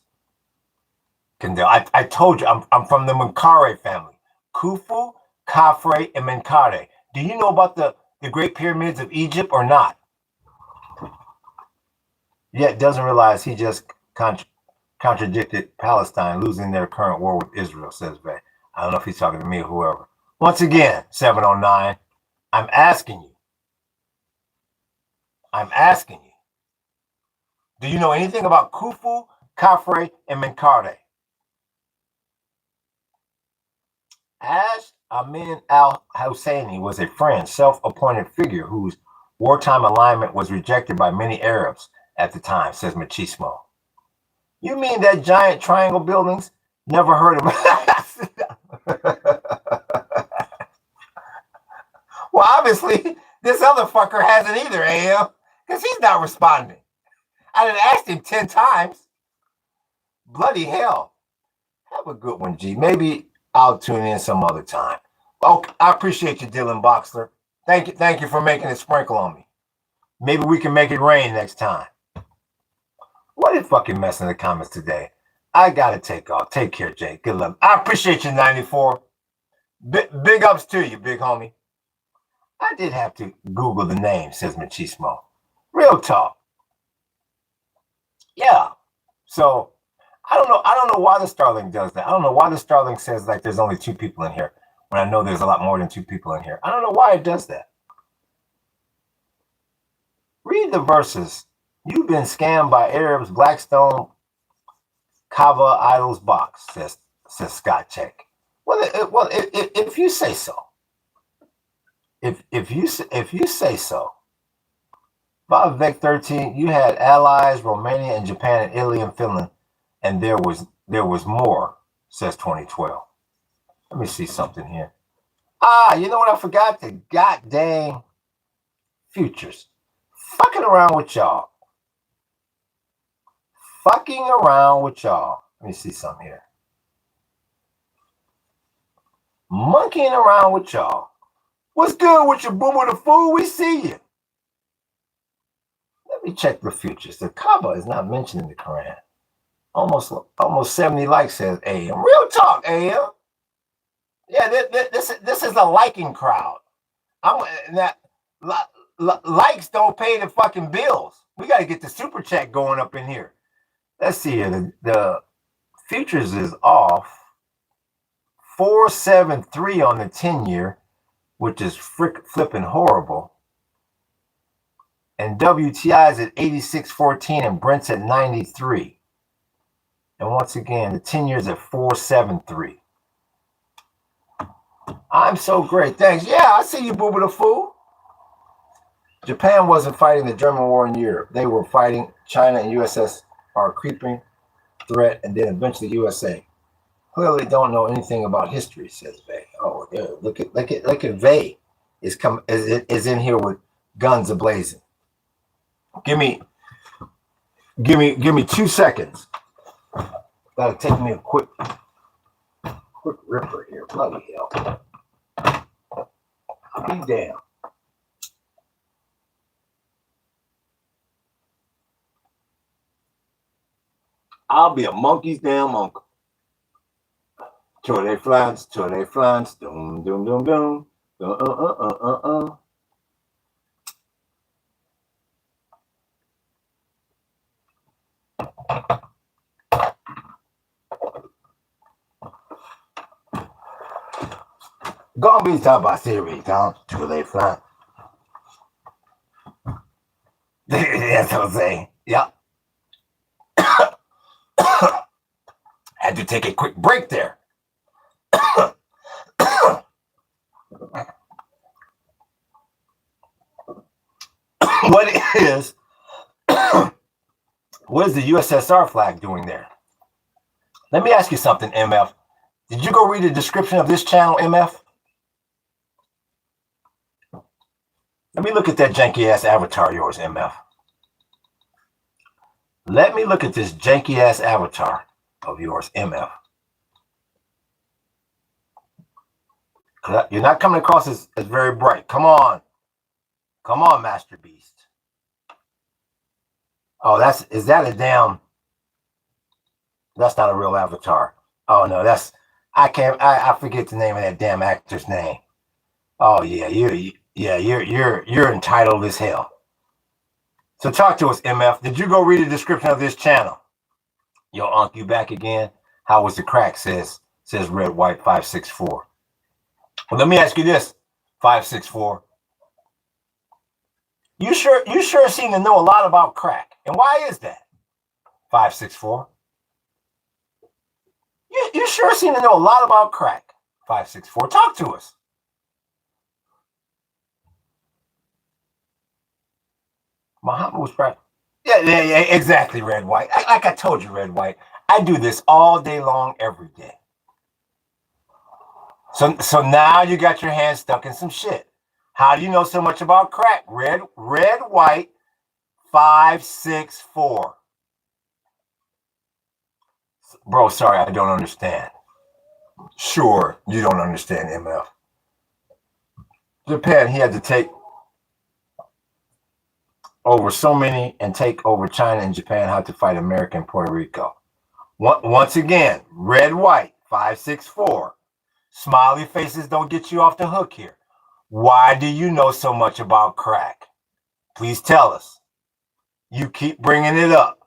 I told you, I'm from the Menkare family. Khufu, Khafre, and Menkare. Do you know about the Great Pyramids of Egypt or not? Yet doesn't realize he just contradicted Palestine losing their current war with Israel, says Vay. I don't know if he's talking to me or whoever. Once again, 709, I'm asking you. Do you know anything about Khufu, Khafre, and Menkare? Ash Amin al-Husseini was a French self-appointed figure whose wartime alignment was rejected by many Arabs at the time, says Machismo. You mean that giant triangle buildings? Never heard of it. Well, obviously, this other fucker hasn't either, AM, because he's not responding. I done asked him 10 times. Bloody hell. Have a good one, G. Maybe I'll tune in some other time. Okay, I appreciate you, Dylan Boxler. Thank you for making it sprinkle on me. Maybe we can make it rain next time. What a fucking mess in the comments today. I gotta take off. Take care, Jay. Good luck. I appreciate you, 94. Big ups to you, big homie. I did have to Google the name, says Machismo. Real talk. Yeah. So I don't know why the Starlink does that. I don't know why the Starlink says like there's only 2 people in here when I know there's a lot more than 2 people in here. I don't know why it does that. Read the verses. You've been scammed by Arabs, Blackstone, Kava Idols box, says Scott Check. Well, if you say so. If you say so. Bob Vec 13, you had allies, Romania and Japan and Italy and Finland, and there was more, says 2012. Let me see something here. You know what I forgot? The goddamn futures. Fucking around with y'all. Let me see something here. Monkeying around with y'all. What's good with your boo the fool? We see you. Let me check the futures. The Kaaba is not mentioned in the Quran. Almost 70 likes, says AM. Real talk, AM. Yeah, this is a liking crowd. Likes don't pay the fucking bills. We got to get the super chat going up in here. Let's see here. The futures is off 473 on the 10-year, which is flipping horrible. And WTI is at 86.14 and Brent's at 93. And once again, the 10 years at 473. I'm so great. Thanks. Yeah, I see you, boo the fool. Japan wasn't fighting the German war in Europe. They were fighting China and USS are creeping threat, and then eventually USA. Clearly don't know anything about history, says Vay. Oh, yeah, look at Vay is in here with guns ablazing. Give me 2 seconds. Gotta take me a quick ripper here. Bloody hell. I'll be damned. I'll be a monkey's damn uncle. Tour they flans, doom, doom, doom, doom. Gonna be talking about theory, down to they fly. That's what I'm saying. Yeah. Had to take a quick break there. What is the USSR flag doing there? Let me ask you something, MF. Did you go read the description of this channel, MF? Let me look at that janky ass avatar of yours, MF. Let me look at this janky ass avatar of yours, MF. You're not coming across as very bright. Come on, Master Beast. Oh, is that a damn? That's not a real avatar. Oh no, I forget the name of that damn actor's name. Oh yeah, you're entitled as hell. So talk to us, MF. Did you go read the description of this channel? Yo, Unc, you back again? How was the crack? Says Red White 564. Well, let me ask you this, 564. You sure seem to know a lot about crack. And why is that? 564. You sure seem to know a lot about crack. 564. Talk to us. Muhammad was right. Yeah, exactly, Red White. Like I told you, Red White, I do this all day long, every day. So now you got your hands stuck in some shit. How do you know so much about crack? Red White 564. Bro, sorry, I don't understand. Sure, you don't understand, MF. Japan, he had to take over so many and take over China and Japan, how to fight America and Puerto Rico. Once again, Red White 564. Smiley faces don't get you off the hook here. Why do you know so much about crack? Please tell us. You keep bringing it up.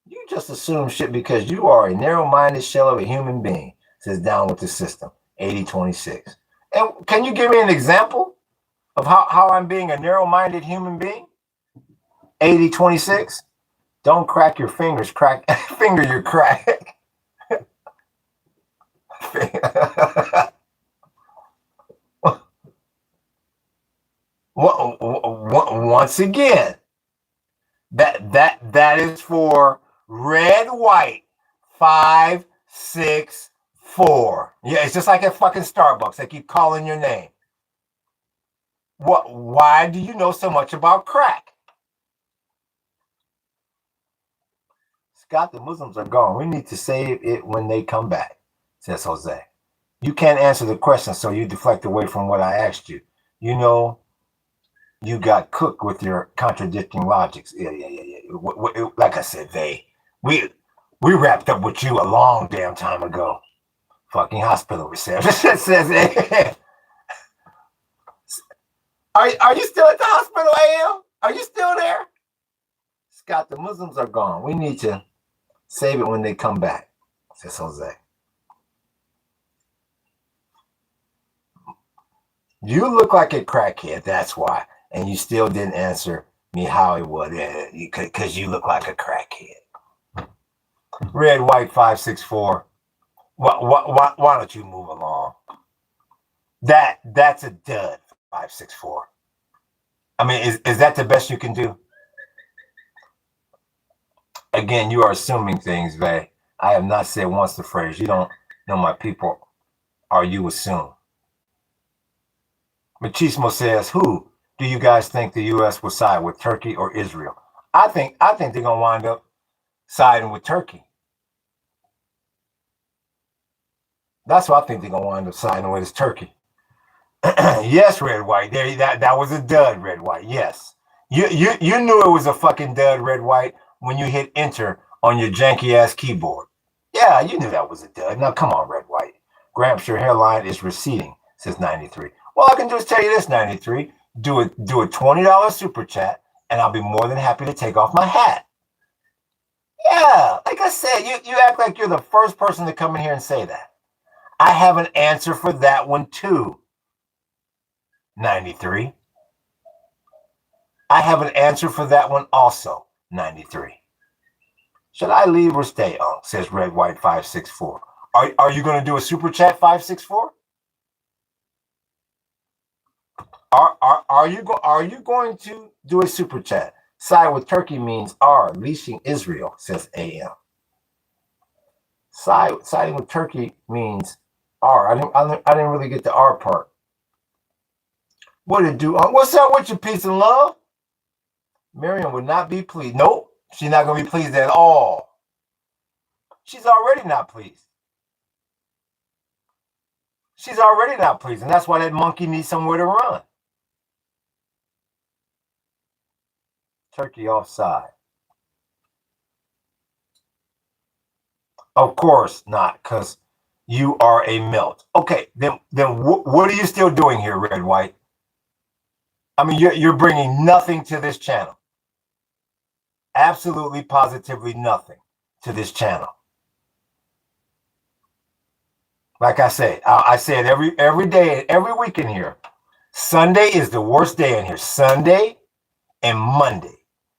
You just assume shit because you are a narrow-minded shell of a human being, says Down with the System, 8026. And can you give me an example of how I'm being a narrow-minded human being? 8026. Don't crack your fingers, finger your crack. Once again, that is for Red White 564. Yeah, it's just like at fucking Starbucks. They keep calling your name. Why do you know so much about crack? Scott, the Muslims are gone. We need to save it when they come back, says Jose. You can't answer the question, so you deflect away from what I asked you. You know, you got cooked with your contradicting logics. Yeah. Like I said, we wrapped up with you a long damn time ago. Fucking hospital receptionist says, are you still at the hospital, AM? Are you still there? Scott, the Muslims are gone. We need to save it when they come back, says Jose. You look like a crackhead, that's why. And you still didn't answer me how it was, because you look like a crackhead. Red, white, 564. Why don't you move along? That's a dud, 564. I mean, is that the best you can do? Again, you are assuming things, Vay. I have not said once the phrase, you don't know my people, or you assume. Machismo says, who do you guys think the U.S. will side with, Turkey or Israel? I think they're going to wind up siding with Turkey. That's what I think they're going to wind up siding with, is Turkey. Yes, Red White. That was a dud, Red White. Yes. You knew it was a fucking dud, Red White, when you hit enter on your janky-ass keyboard. Yeah, you knew that was a dud. Now, come on, Red White. Gramps, your hairline is receding, says 93. All I can do is tell you this, 93. Do a $20 super chat, and I'll be more than happy to take off my hat. Yeah, like I said, you act like you're the first person to come in here and say that. I have an answer for that one, too, 93. I have an answer for that one also, 93. Should I leave or stay on, says Red White 564. Are you going to do a super chat, 564? Are you going to do a super chat? Side with Turkey means leashing Israel, says AM. Siding with Turkey means I didn't really get the R part. What did it do? What's up with your peace and love? Miriam would not be pleased. Nope, she's not going to be pleased at all. She's already not pleased. She's already not pleased, and that's why that monkey needs somewhere to run. Turkey offside. Of course not, because you are a melt. Okay, then what are you still doing here, Red White? I mean, you're bringing nothing to this channel. Absolutely, positively nothing to this channel. Like I say it every day, every week in here. Sunday is the worst day in here. Sunday and Monday.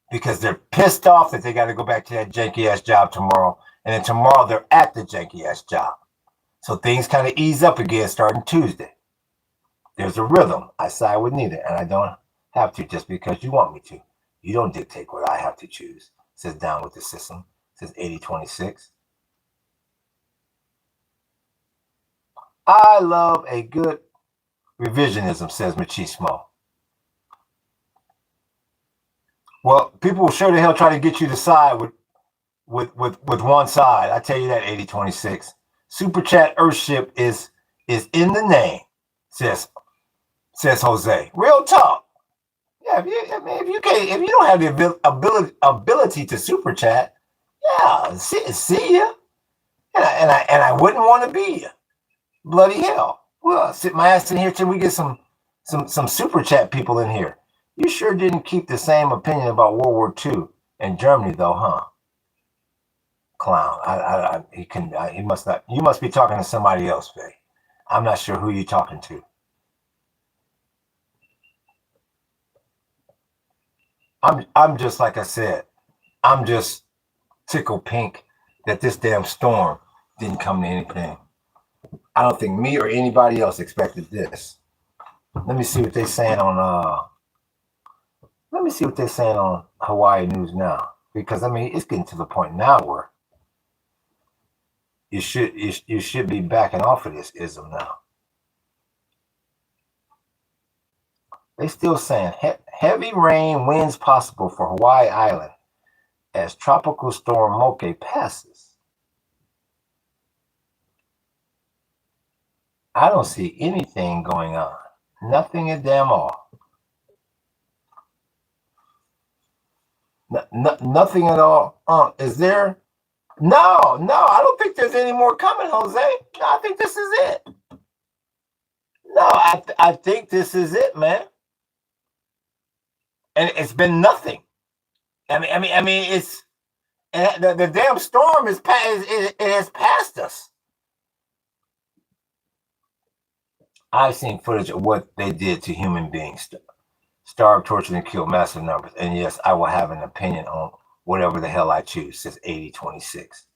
Because they're pissed off that they got to go back to that janky-ass job tomorrow. And then tomorrow they're at the janky-ass job. So things kind of ease up again starting Tuesday. There's a rhythm. I side with neither. And I don't have to just because you want me to. You don't dictate what I have to choose. Says down with the system. Says 8026. I love a good revisionism, says Machismo. Well, people will sure the hell try to get you to side with one side. I tell you that, 8026. Superchat Earthship is in the name, says Jose. Real talk. Yeah, if you don't have the ability to super chat, yeah, see ya. And I wouldn't want to be you. Bloody hell. Well, I'll sit my ass in here till we get some super chat people in here. You sure didn't keep the same opinion about World War II and Germany, though, huh? Clown. He must not. You must be talking to somebody else, Faye. I'm not sure who you're talking to. I'm just like I said. I'm just tickled pink that this damn storm didn't come to anything. I don't think me or anybody else expected this. Let me see what they're saying on Hawaii News Now, because I mean it's getting to the point now where you should be backing off of this ism now. They still saying heavy rain winds possible for Hawaii Island as tropical storm Moke passes. I don't see anything going on. Nothing at damn all. Nothing at all. Is there? No, I don't think there's any more coming, Jose. No, I think this is it. No, I think this is it, man. And it's been nothing. I mean, it's the damn storm it has passed us. I've seen footage of what they did to human beings. Starved, tortured, and killed massive numbers. And yes, I will have an opinion on whatever the hell I choose, says 8026.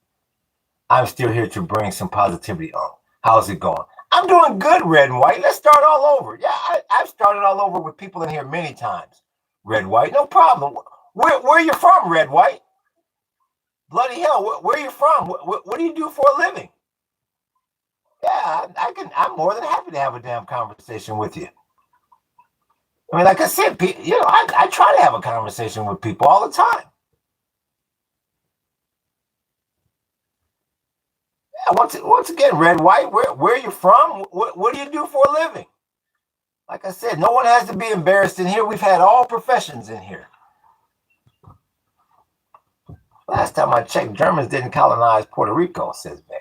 I'm still here to bring some positivity on. How's it going? I'm doing good, Red and White. Let's start all over. Yeah, I've started all over with people in here many times. Red, White, no problem. Where are you from, Red, White? Bloody hell, where are you from? What do you do for a living? Yeah, I'm more than happy to have a damn conversation with you. I mean, like I said, I try to have a conversation with people all the time. Yeah, once again, Red, White, where are you from? What do you do for a living? Like I said, no one has to be embarrassed in here. We've had all professions in here. Last time I checked, Germans didn't colonize Puerto Rico, says Vay.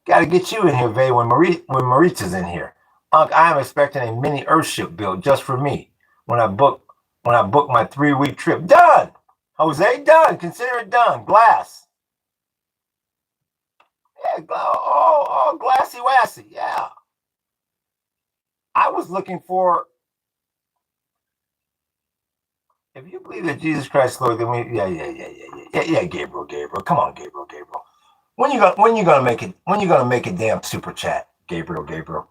Gotta get you in here, Vay, when Marita's in here. Unc, I am expecting a mini Earthship built just for me when I book my 3-week trip. Done! Jose, done. Consider it done. Glass. Yeah, all glassy wassy. Yeah. I was looking for, if you believe that Jesus Christ Lord, then yeah, Gabriel. Come on, Gabriel. When you gonna make it? When you gonna make it? Damn super chat, Gabriel.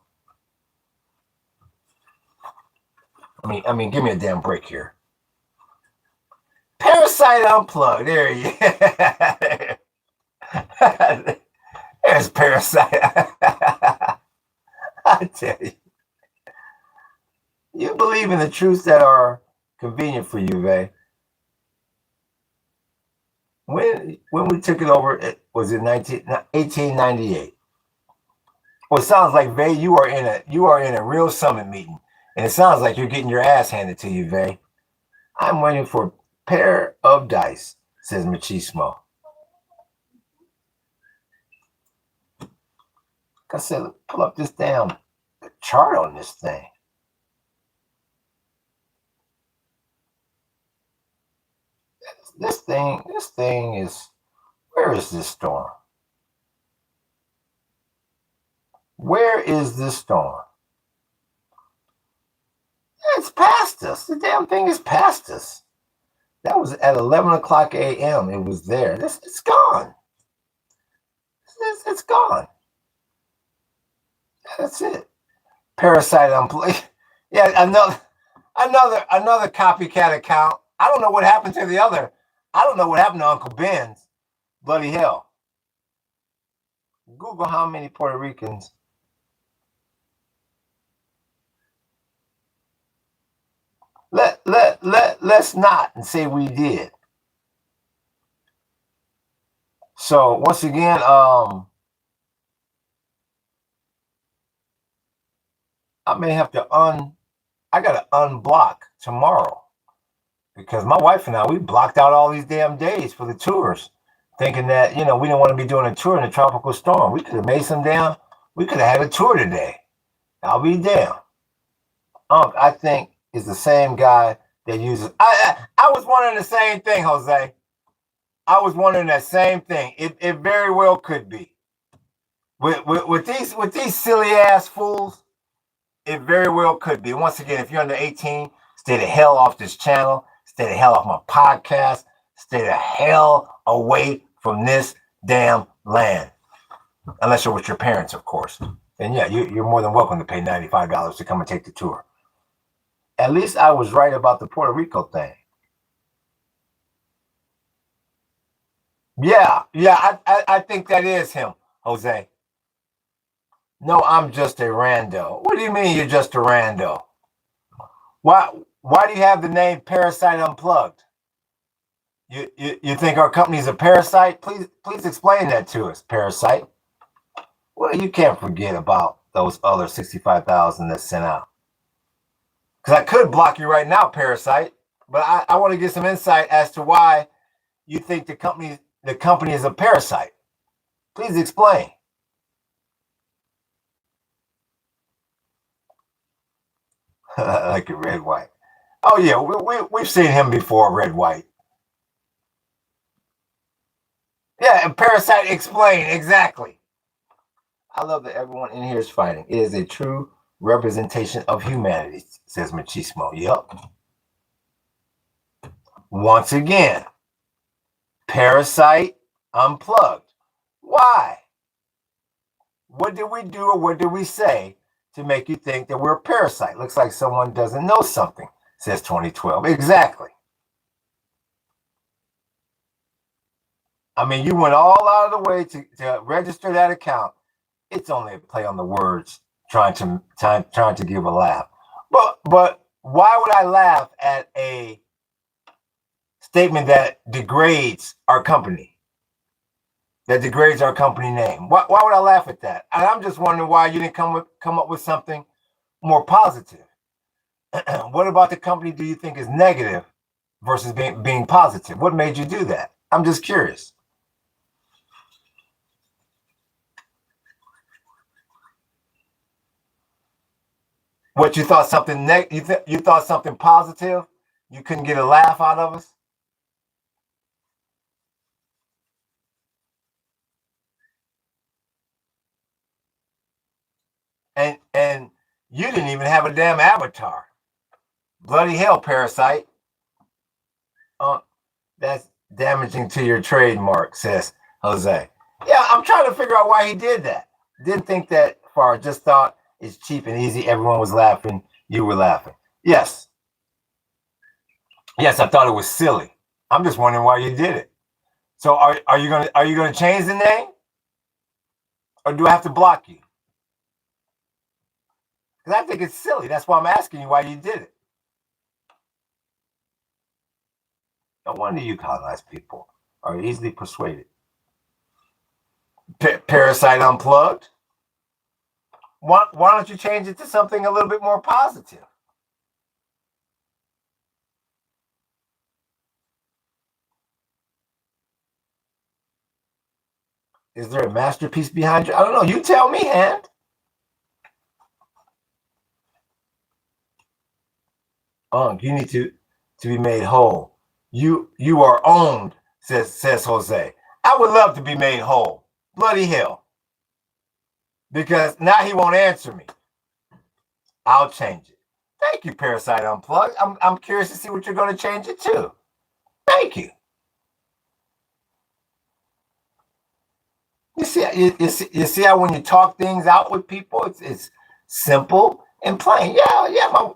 I mean, give me a damn break here. Parasite Unplugged. There you go. There's Parasite. I tell you. You believe in the truths that are convenient for you, Vay. When we took it over, it was in 1898. Well, it sounds like, Vay, you are in a real summit meeting. And it sounds like you're getting your ass handed to you, Vay. I'm waiting for a pair of dice, says Machismo. Like I said, pull up this damn chart on this thing. This thing is, where is this storm? Where is this storm? It's past us. The damn thing is past us. That was at 11 o'clock a.m. It was there. It's gone. It's gone. That's it. Parasite Unplugged. Yeah, another copycat account. I don't know what happened to the other. I don't know what happened to Uncle Ben's. Bloody hell. Google how many Puerto Ricans. Let's not and say we did. So once again, I may have to I gotta unblock tomorrow because my wife and I, we blocked out all these damn days for the tours, thinking that, we didn't want to be doing a tour in a tropical storm. We could have made some damn, we could have had a tour today. I'll be damn. I think is the same guy that uses. I was wondering the same thing, Jose. I was wondering that same thing. It very well could be. With these silly ass fools, it very well could be. Once again, if you're under 18, stay the hell off this channel. Stay the hell off my podcast. Stay the hell away from this damn land. Unless you're with your parents, of course. And yeah, you're more than welcome to pay $95 to come and take the tour. At least I was right about the Puerto Rico thing. Yeah, I think that is him, Jose. No, I'm just a rando. What do you mean you're just a rando? Why do you have the name Parasite Unplugged? You think our company's a parasite? Please explain that to us, Parasite. Well, you can't forget about those other 65,000 that's sent out. Because I could block you right now, Parasite, but I want to get some insight as to why you think the company is a parasite. Please explain. Like a red white. Oh yeah, we've seen him before, red white. Yeah, and Parasite, explain exactly. I love that everyone in here is fighting. It is a true representation of humanity, says Machismo. Yep. Once again, Parasite Unplugged. Why? What did we do or what did we say to make you think that we're a parasite? Looks like someone doesn't know something, says 2012. Exactly. I mean, you went all out of the way to register that account. It's only a play on the words, trying to give a laugh. But why would I laugh at a statement that degrades our company? That degrades our company name. Why would I laugh at that? And I'm just wondering why you didn't come up with something more positive. What about the company do you think is negative versus being positive? What made you do that? I'm just curious. What, you thought something you thought something positive? You couldn't get a laugh out of us? And you didn't even have a damn avatar. Bloody hell, Parasite. That's damaging to your trademark, says Jose. Yeah, I'm trying to figure out why he did that. Didn't think that far, just thought it's cheap and easy. Everyone was laughing. You were laughing. Yes. Yes, I thought it was silly. I'm just wondering why you did it. So are you gonna change the name? Or do I have to block you? Because I think it's silly. That's why I'm asking you why you did it. No wonder you colonized people are easily persuaded. Parasite Unplugged? Why don't you change it to something a little bit more positive? Is there a masterpiece behind you? I don't know. You tell me, Hand. You need to be made whole. You are owned, says Jose. I would love to be made whole. Bloody hell. Because now he won't answer me. I'll change it. Thank you, Parasite Unplugged. I'm curious to see what you're going to change it to. Thank you. You see how when you talk things out with people, it's simple and plain. Yeah.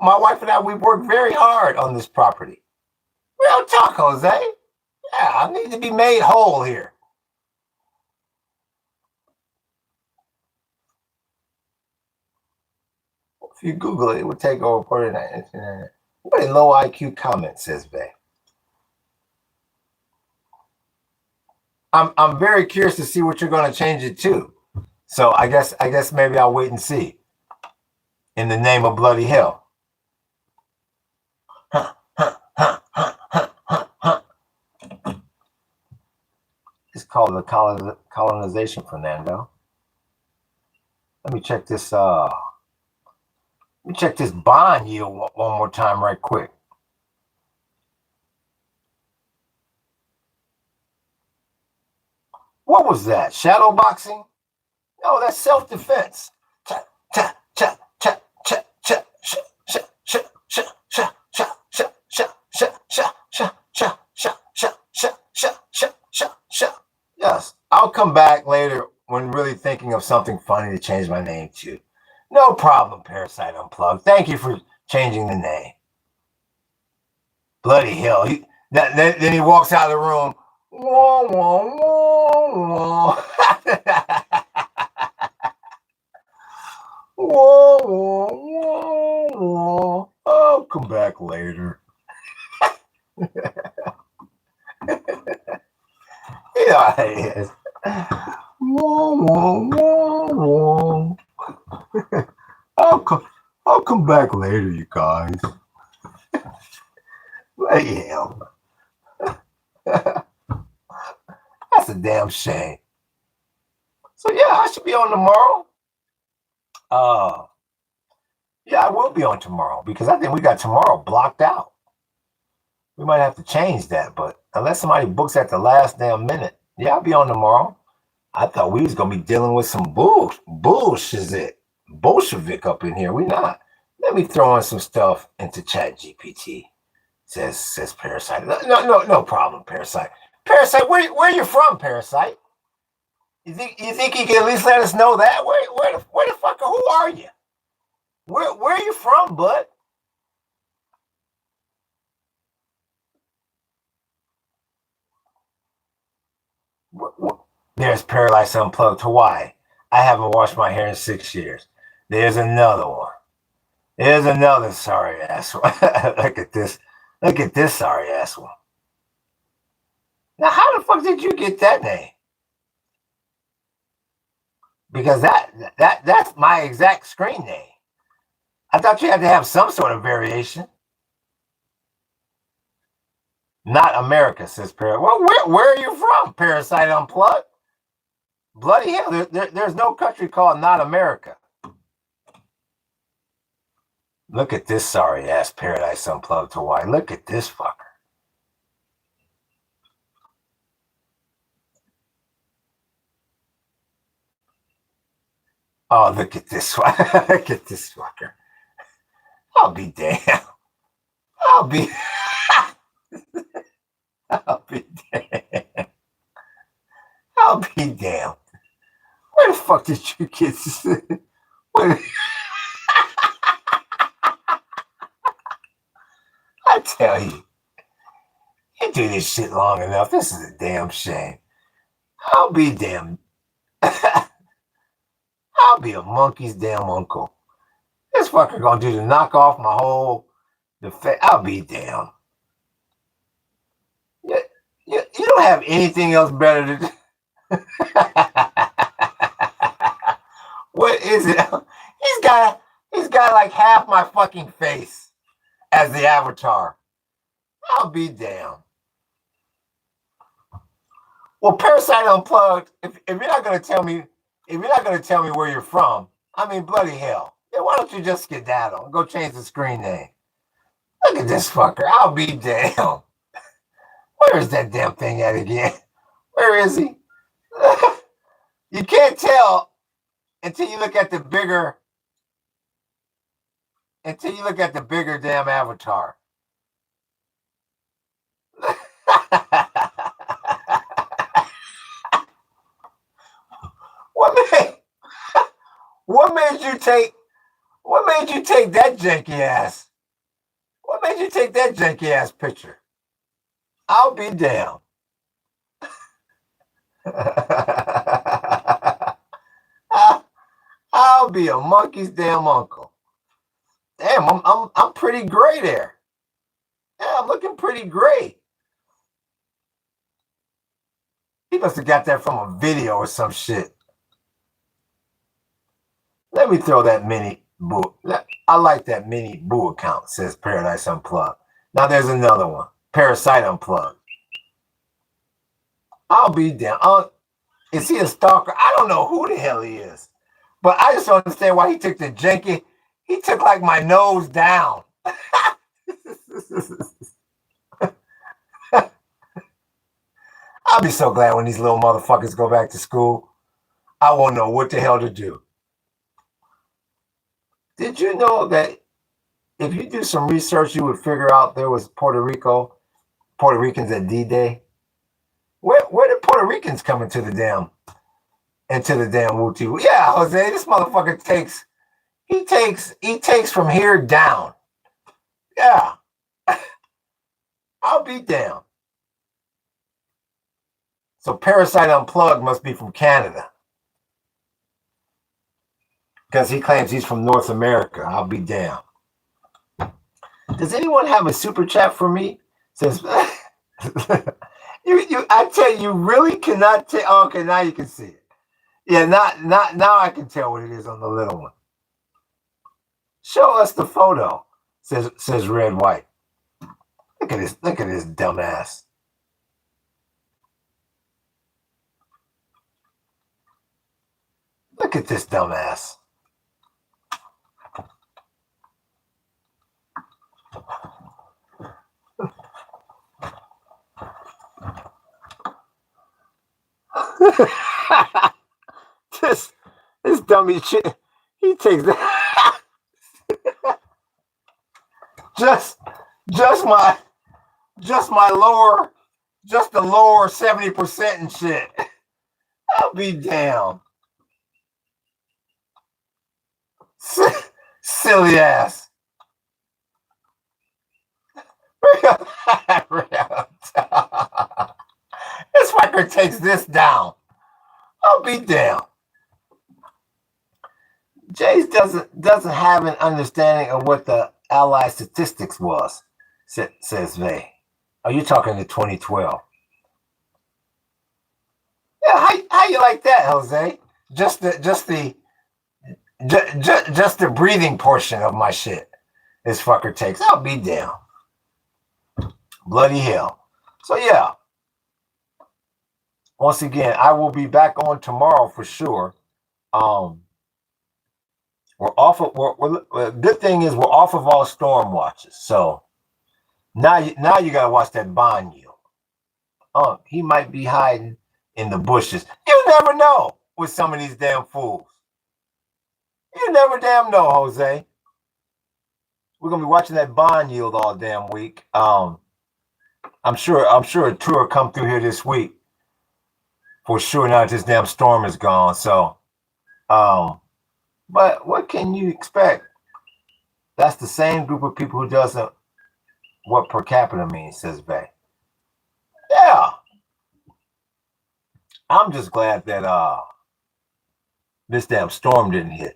My wife and I, we worked very hard on this property. Real talk, Jose. Yeah, I need to be made whole here. If you Google it, it will take over 49. What a low IQ comment, says Vay. I'm very curious to see what you're going to change it to. So I guess maybe I'll wait and see. In the name of bloody hell. It's called the colonization, Fernando. Let me check this. Let me check this bond yield one more time, right quick. What was that? Shadow boxing? No, that's self-defense. Yes, I'll come back later when really thinking of something funny to change my name to. No problem, Parasite Unplugged. Thank you for changing the name. Bloody hell. Then he walks out of the room. Wah, wah, wah, wah. Wah, wah, wah, wah. I'll come back later. Yeah, it is. Wah, wah, wah, wah. come back later, you guys. Bloody hell. That's a damn shame. So yeah, I should be on tomorrow. Yeah, I will be on tomorrow because I think we got tomorrow blocked out. We might have to change that, but unless somebody books at the last damn minute, yeah, I'll be on tomorrow. I thought we was gonna be dealing with some Bolshevik up in here. We not. Let me throw in some stuff into Chat GPT. Says Parasite. No problem, Parasite. Parasite, where you from, Parasite? You think you can at least let us know that? Where the fuck? Who are you? Where are you from, bud? There's Paradise Unplugged, Hawaii. I haven't washed my hair in 6 years. There's another one. There's another sorry ass one. Look at this. Look at this sorry ass one. Now, how the fuck did you get that name? Because that's my exact screen name. I thought you had to have some sort of variation. Not America, says Parasite. Well, where are you from, Parasite Unplugged? Bloody hell, there's no country called Not America. Look at this sorry ass Paradise Unplugged Hawaii. Look at this fucker. Oh, look at this one. Look at this fucker. I'll be damned. I'll be damned. I'll be damned. Where the fuck did you get this? I tell you, you do this shit long enough. This is a damn shame. I'll be damned. I'll be a monkey's damn uncle. This fucker gonna do to knock off my whole I'll be damned. You don't have anything else better to do. What is it? He's got like half my fucking face as the avatar. I'll be damned. Well, Parasite Unplugged, if you're not gonna tell me where you're from, I mean bloody hell. Then why don't you just skedaddle and go change the screen name? Look at this fucker. I'll be damned. Where is that damn thing at again? Where is he? You can't tell until you look at the bigger damn avatar. What made you take that janky ass? What made you take that janky ass picture? I'll be damned. I'll be a monkey's damn uncle. Damn, I'm pretty gray there. Yeah, I'm looking pretty gray. He must have got that from a video or some shit. Let me throw that mini boo. I like that mini boo account, says Paradise Unplugged. Now there's another one. Parasite Unplugged. I'll be down. Is he a stalker? I don't know who the hell he is. But I just don't understand why he took the janky. He took like my nose down. I'll be so glad when these little motherfuckers go back to school. I won't know what the hell to do. Did you know that if you do some research, you would figure out there was Puerto Ricans at D-Day? Where did Puerto Ricans come into the damn Wuti? Yeah, Jose, this motherfucker takes from here down. Yeah. I'll be down. So Parasite Unplugged must be from Canada. Because he claims he's from North America. I'll be damned. Does anyone have a super chat for me? Says I tell you, you really cannot tell. Oh, okay, now you can see it. Yeah, not now I can tell what it is on the little one. Show us the photo, says Red White. Look at this dumbass. Look at this dumbass. this dummy shit. He takes that. just the lower 70% and shit. I'll be damned. Silly ass. This fucker takes this down. I'll be damned. Jace doesn't have an understanding of what the Allied statistics was, says Vay. Are you talking to 2012? Yeah, how you like that, Jose? Just the breathing portion of my shit. This fucker takes. I'll be damned. Bloody hell. So yeah. Once again, I will be back on tomorrow for sure. We're off of. Good thing is we're off of all storm watches. So now you gotta watch that bond yield. He might be hiding in the bushes. You never know with some of these damn fools. You never damn know, Jose. We're gonna be watching that bond yield all damn week. I'm sure a tour come through here this week for sure. Now that this damn storm is gone. So, but what can you expect? That's the same group of people who doesn't what per capita means, says Bay. Yeah. I'm just glad that this damn storm didn't hit.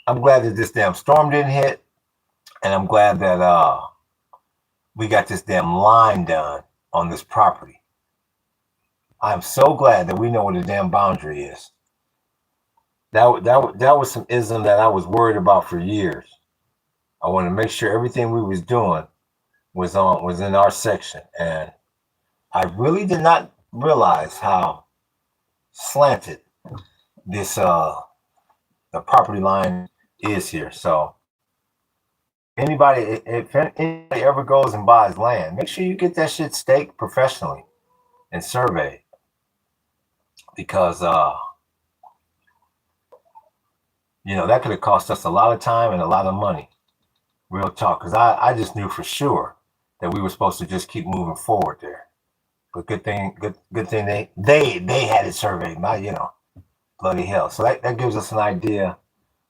I'm glad that this damn storm didn't hit. And I'm glad that we got this damn line done on this property. I'm so glad that we know what the damn boundary is. That was some ism that I was worried about for years. I wanted to make sure everything we was doing was in our section, and I really did not realize how slanted this the property line is here. So if anybody ever goes and buys land, make sure you get that shit staked professionally and surveyed, because that could have cost us a lot of time and a lot of money. Real talk, because I just knew for sure that we were supposed to just keep moving forward there. But good thing they had it surveyed, not bloody hell. So that gives us an idea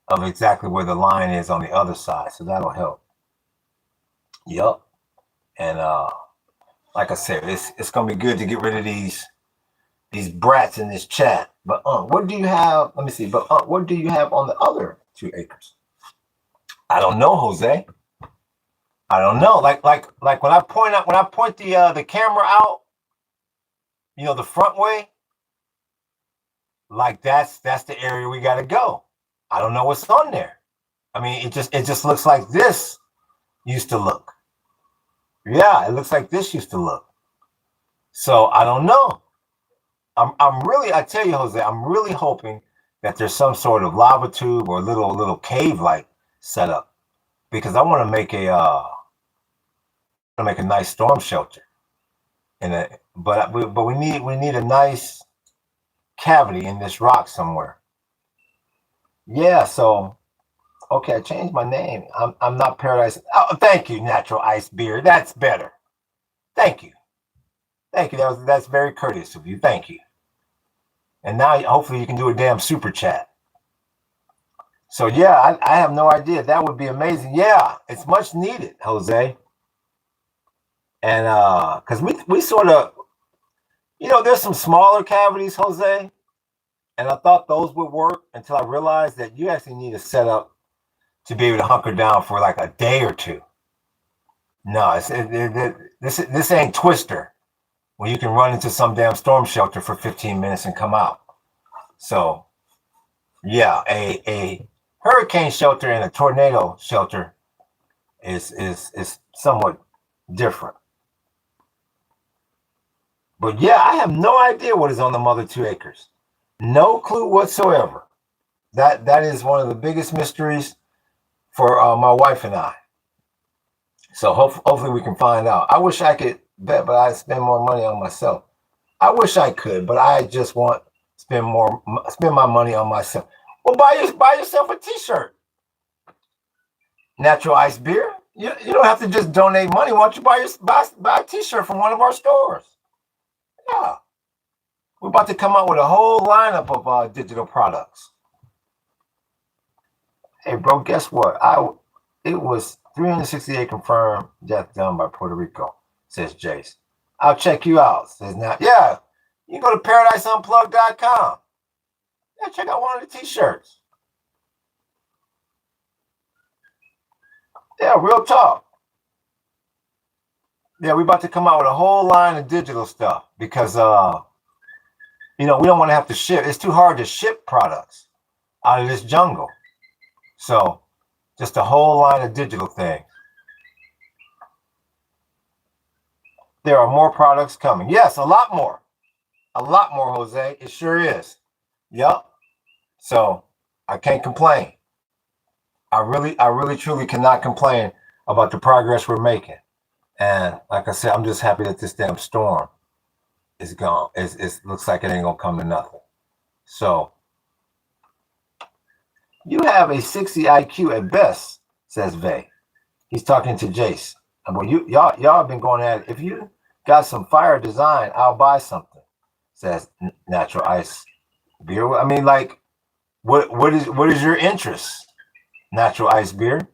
of exactly where the line is on the other side. So that'll help. Yep. And like I said, it's gonna be good to get rid of these brats in this chat. But what do you have? Let me see. But what do you have on the other 2 acres? I don't know, Jose. I don't know. Like when I point the camera out, the front way, like that's the area we gotta go. I don't know what's on there. I mean, it just looks like this used to look. Yeah, it looks like this used to look. So I don't know. I tell you, Jose, I'm really hoping that there's some sort of lava tube or little cave like setup, because I want to make a nice storm shelter. But we need a nice cavity in this rock somewhere. Yeah, so okay, I changed my name. I'm not Paradise. Oh, thank you, Natural Ice Beer. That's better. Thank you. That's very courteous of you. Thank you. And now hopefully you can do a damn super chat. So yeah, I have no idea. That would be amazing. Yeah, it's much needed, Jose. And because we sort of, there's some smaller cavities, Jose, and I thought those would work until I realized that you actually need a setup to be able to hunker down for like a day or two. No, this ain't Twister, where you can run into some damn storm shelter for 15 minutes and come out. So yeah, a hurricane shelter and a tornado shelter is somewhat different. But yeah, I have no idea what is on the other 2 acres. No clue whatsoever. That is one of the biggest mysteries for my wife and I. So hopefully we can find out. I wish I could bet, but I spend more money on myself. I wish I could, but I just want to spend my money on myself. Well, buy yourself a T-shirt. Natural Ice Beer. You don't have to just donate money. Why don't you buy a T-shirt from one of our stores? Yeah. We're about to come out with a whole lineup of digital products. Hey, bro, guess what? It was 368 confirmed death done by Puerto Rico, says Jace. I'll check you out, says Nat. Yeah, you can go to ParadiseUnplugged.com. Yeah, check out one of the T-shirts. Yeah, real talk. Yeah, we're about to come out with a whole line of digital stuff because, we don't want to have to ship. It's too hard to ship products out of this jungle. So just a whole line of digital things. There are more products coming. Yes, a lot more. A lot more, Jose. It sure is. Yep. So I can't complain. I really, truly cannot complain about the progress we're making. And like I said, I'm just happy that this damn storm is gone. It looks like it ain't gonna come to nothing. So you have a 60 IQ at best, says Vay. He's talking to Jace. Well, y'all have been going at it. If you got some fire design, I'll buy something, says Natural Ice Beer. I mean, like, what is your interest, Natural Ice Beer?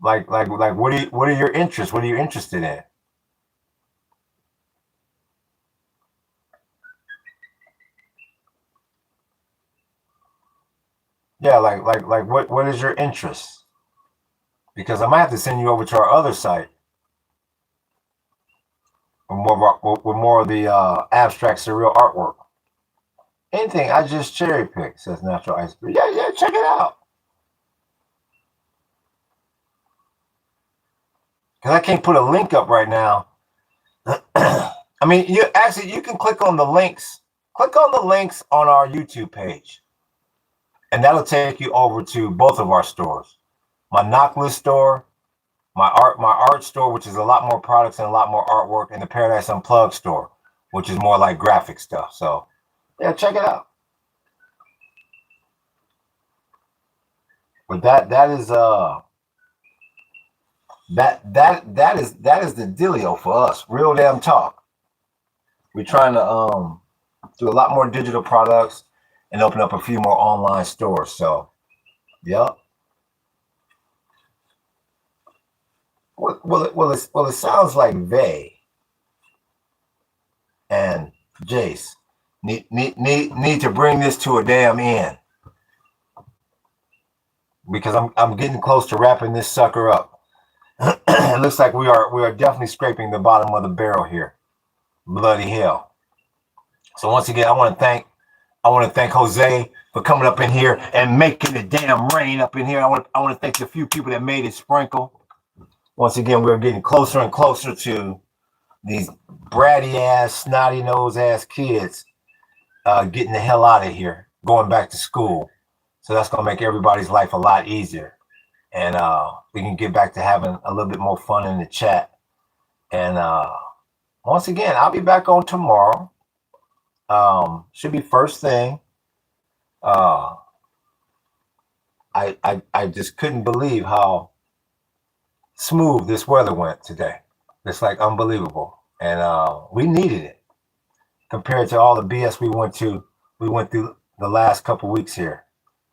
Like what are your interests? What are you interested in? Yeah, like what is your interest? Because I might have to send you over to our other site with more of the abstract surreal artwork. Anything, I just cherry pick, says Natural Ice Beer. Yeah, check it out. Because I can't put a link up right now. I mean, you can click on the links. Click on the links on our YouTube page. And that'll take you over to both of our stores. My Knockless store, my art store, which is a lot more products and a lot more artwork, and the Paradise Unplugged store, which is more like graphic stuff. So yeah, check it out. But that is the dealio for us. Real damn talk. We're trying to do a lot more digital products and open up a few more online stores. So, yep. Well, it sounds like Vay and Jace need to bring this to a damn end, because I'm getting close to wrapping this sucker up. It looks like we are definitely scraping the bottom of the barrel here. Bloody hell! So once again, I want to thank Jose for coming up in here and making the damn rain up in here. I want to thank the few people that made it sprinkle. Once again, we're getting closer and closer to these bratty ass, snotty nose ass kids getting the hell out of here, going back to school. So that's going to make everybody's life a lot easier. And we can get back to having a little bit more fun in the chat. And once again, I'll be back on tomorrow. Should be first thing. I just couldn't believe how smooth this weather went today. It's like unbelievable. And we needed it compared to all the BS we went through the last couple weeks here.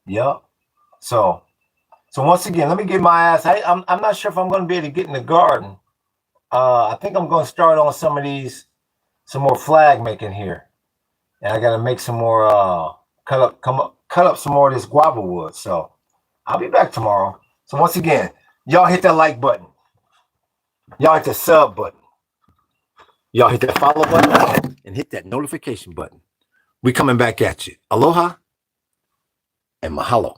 Yep. So once again, let me get my ass. I'm not sure if I'm going to be able to get in the garden. I think I'm going to start on some more flag making here, and I got to make some more cut up some more of this guava wood. So I'll be back tomorrow. So once again, y'all hit that like button. Y'all hit the sub button. Y'all hit that follow button and hit that notification button. We coming back at you. Aloha. and mahalo.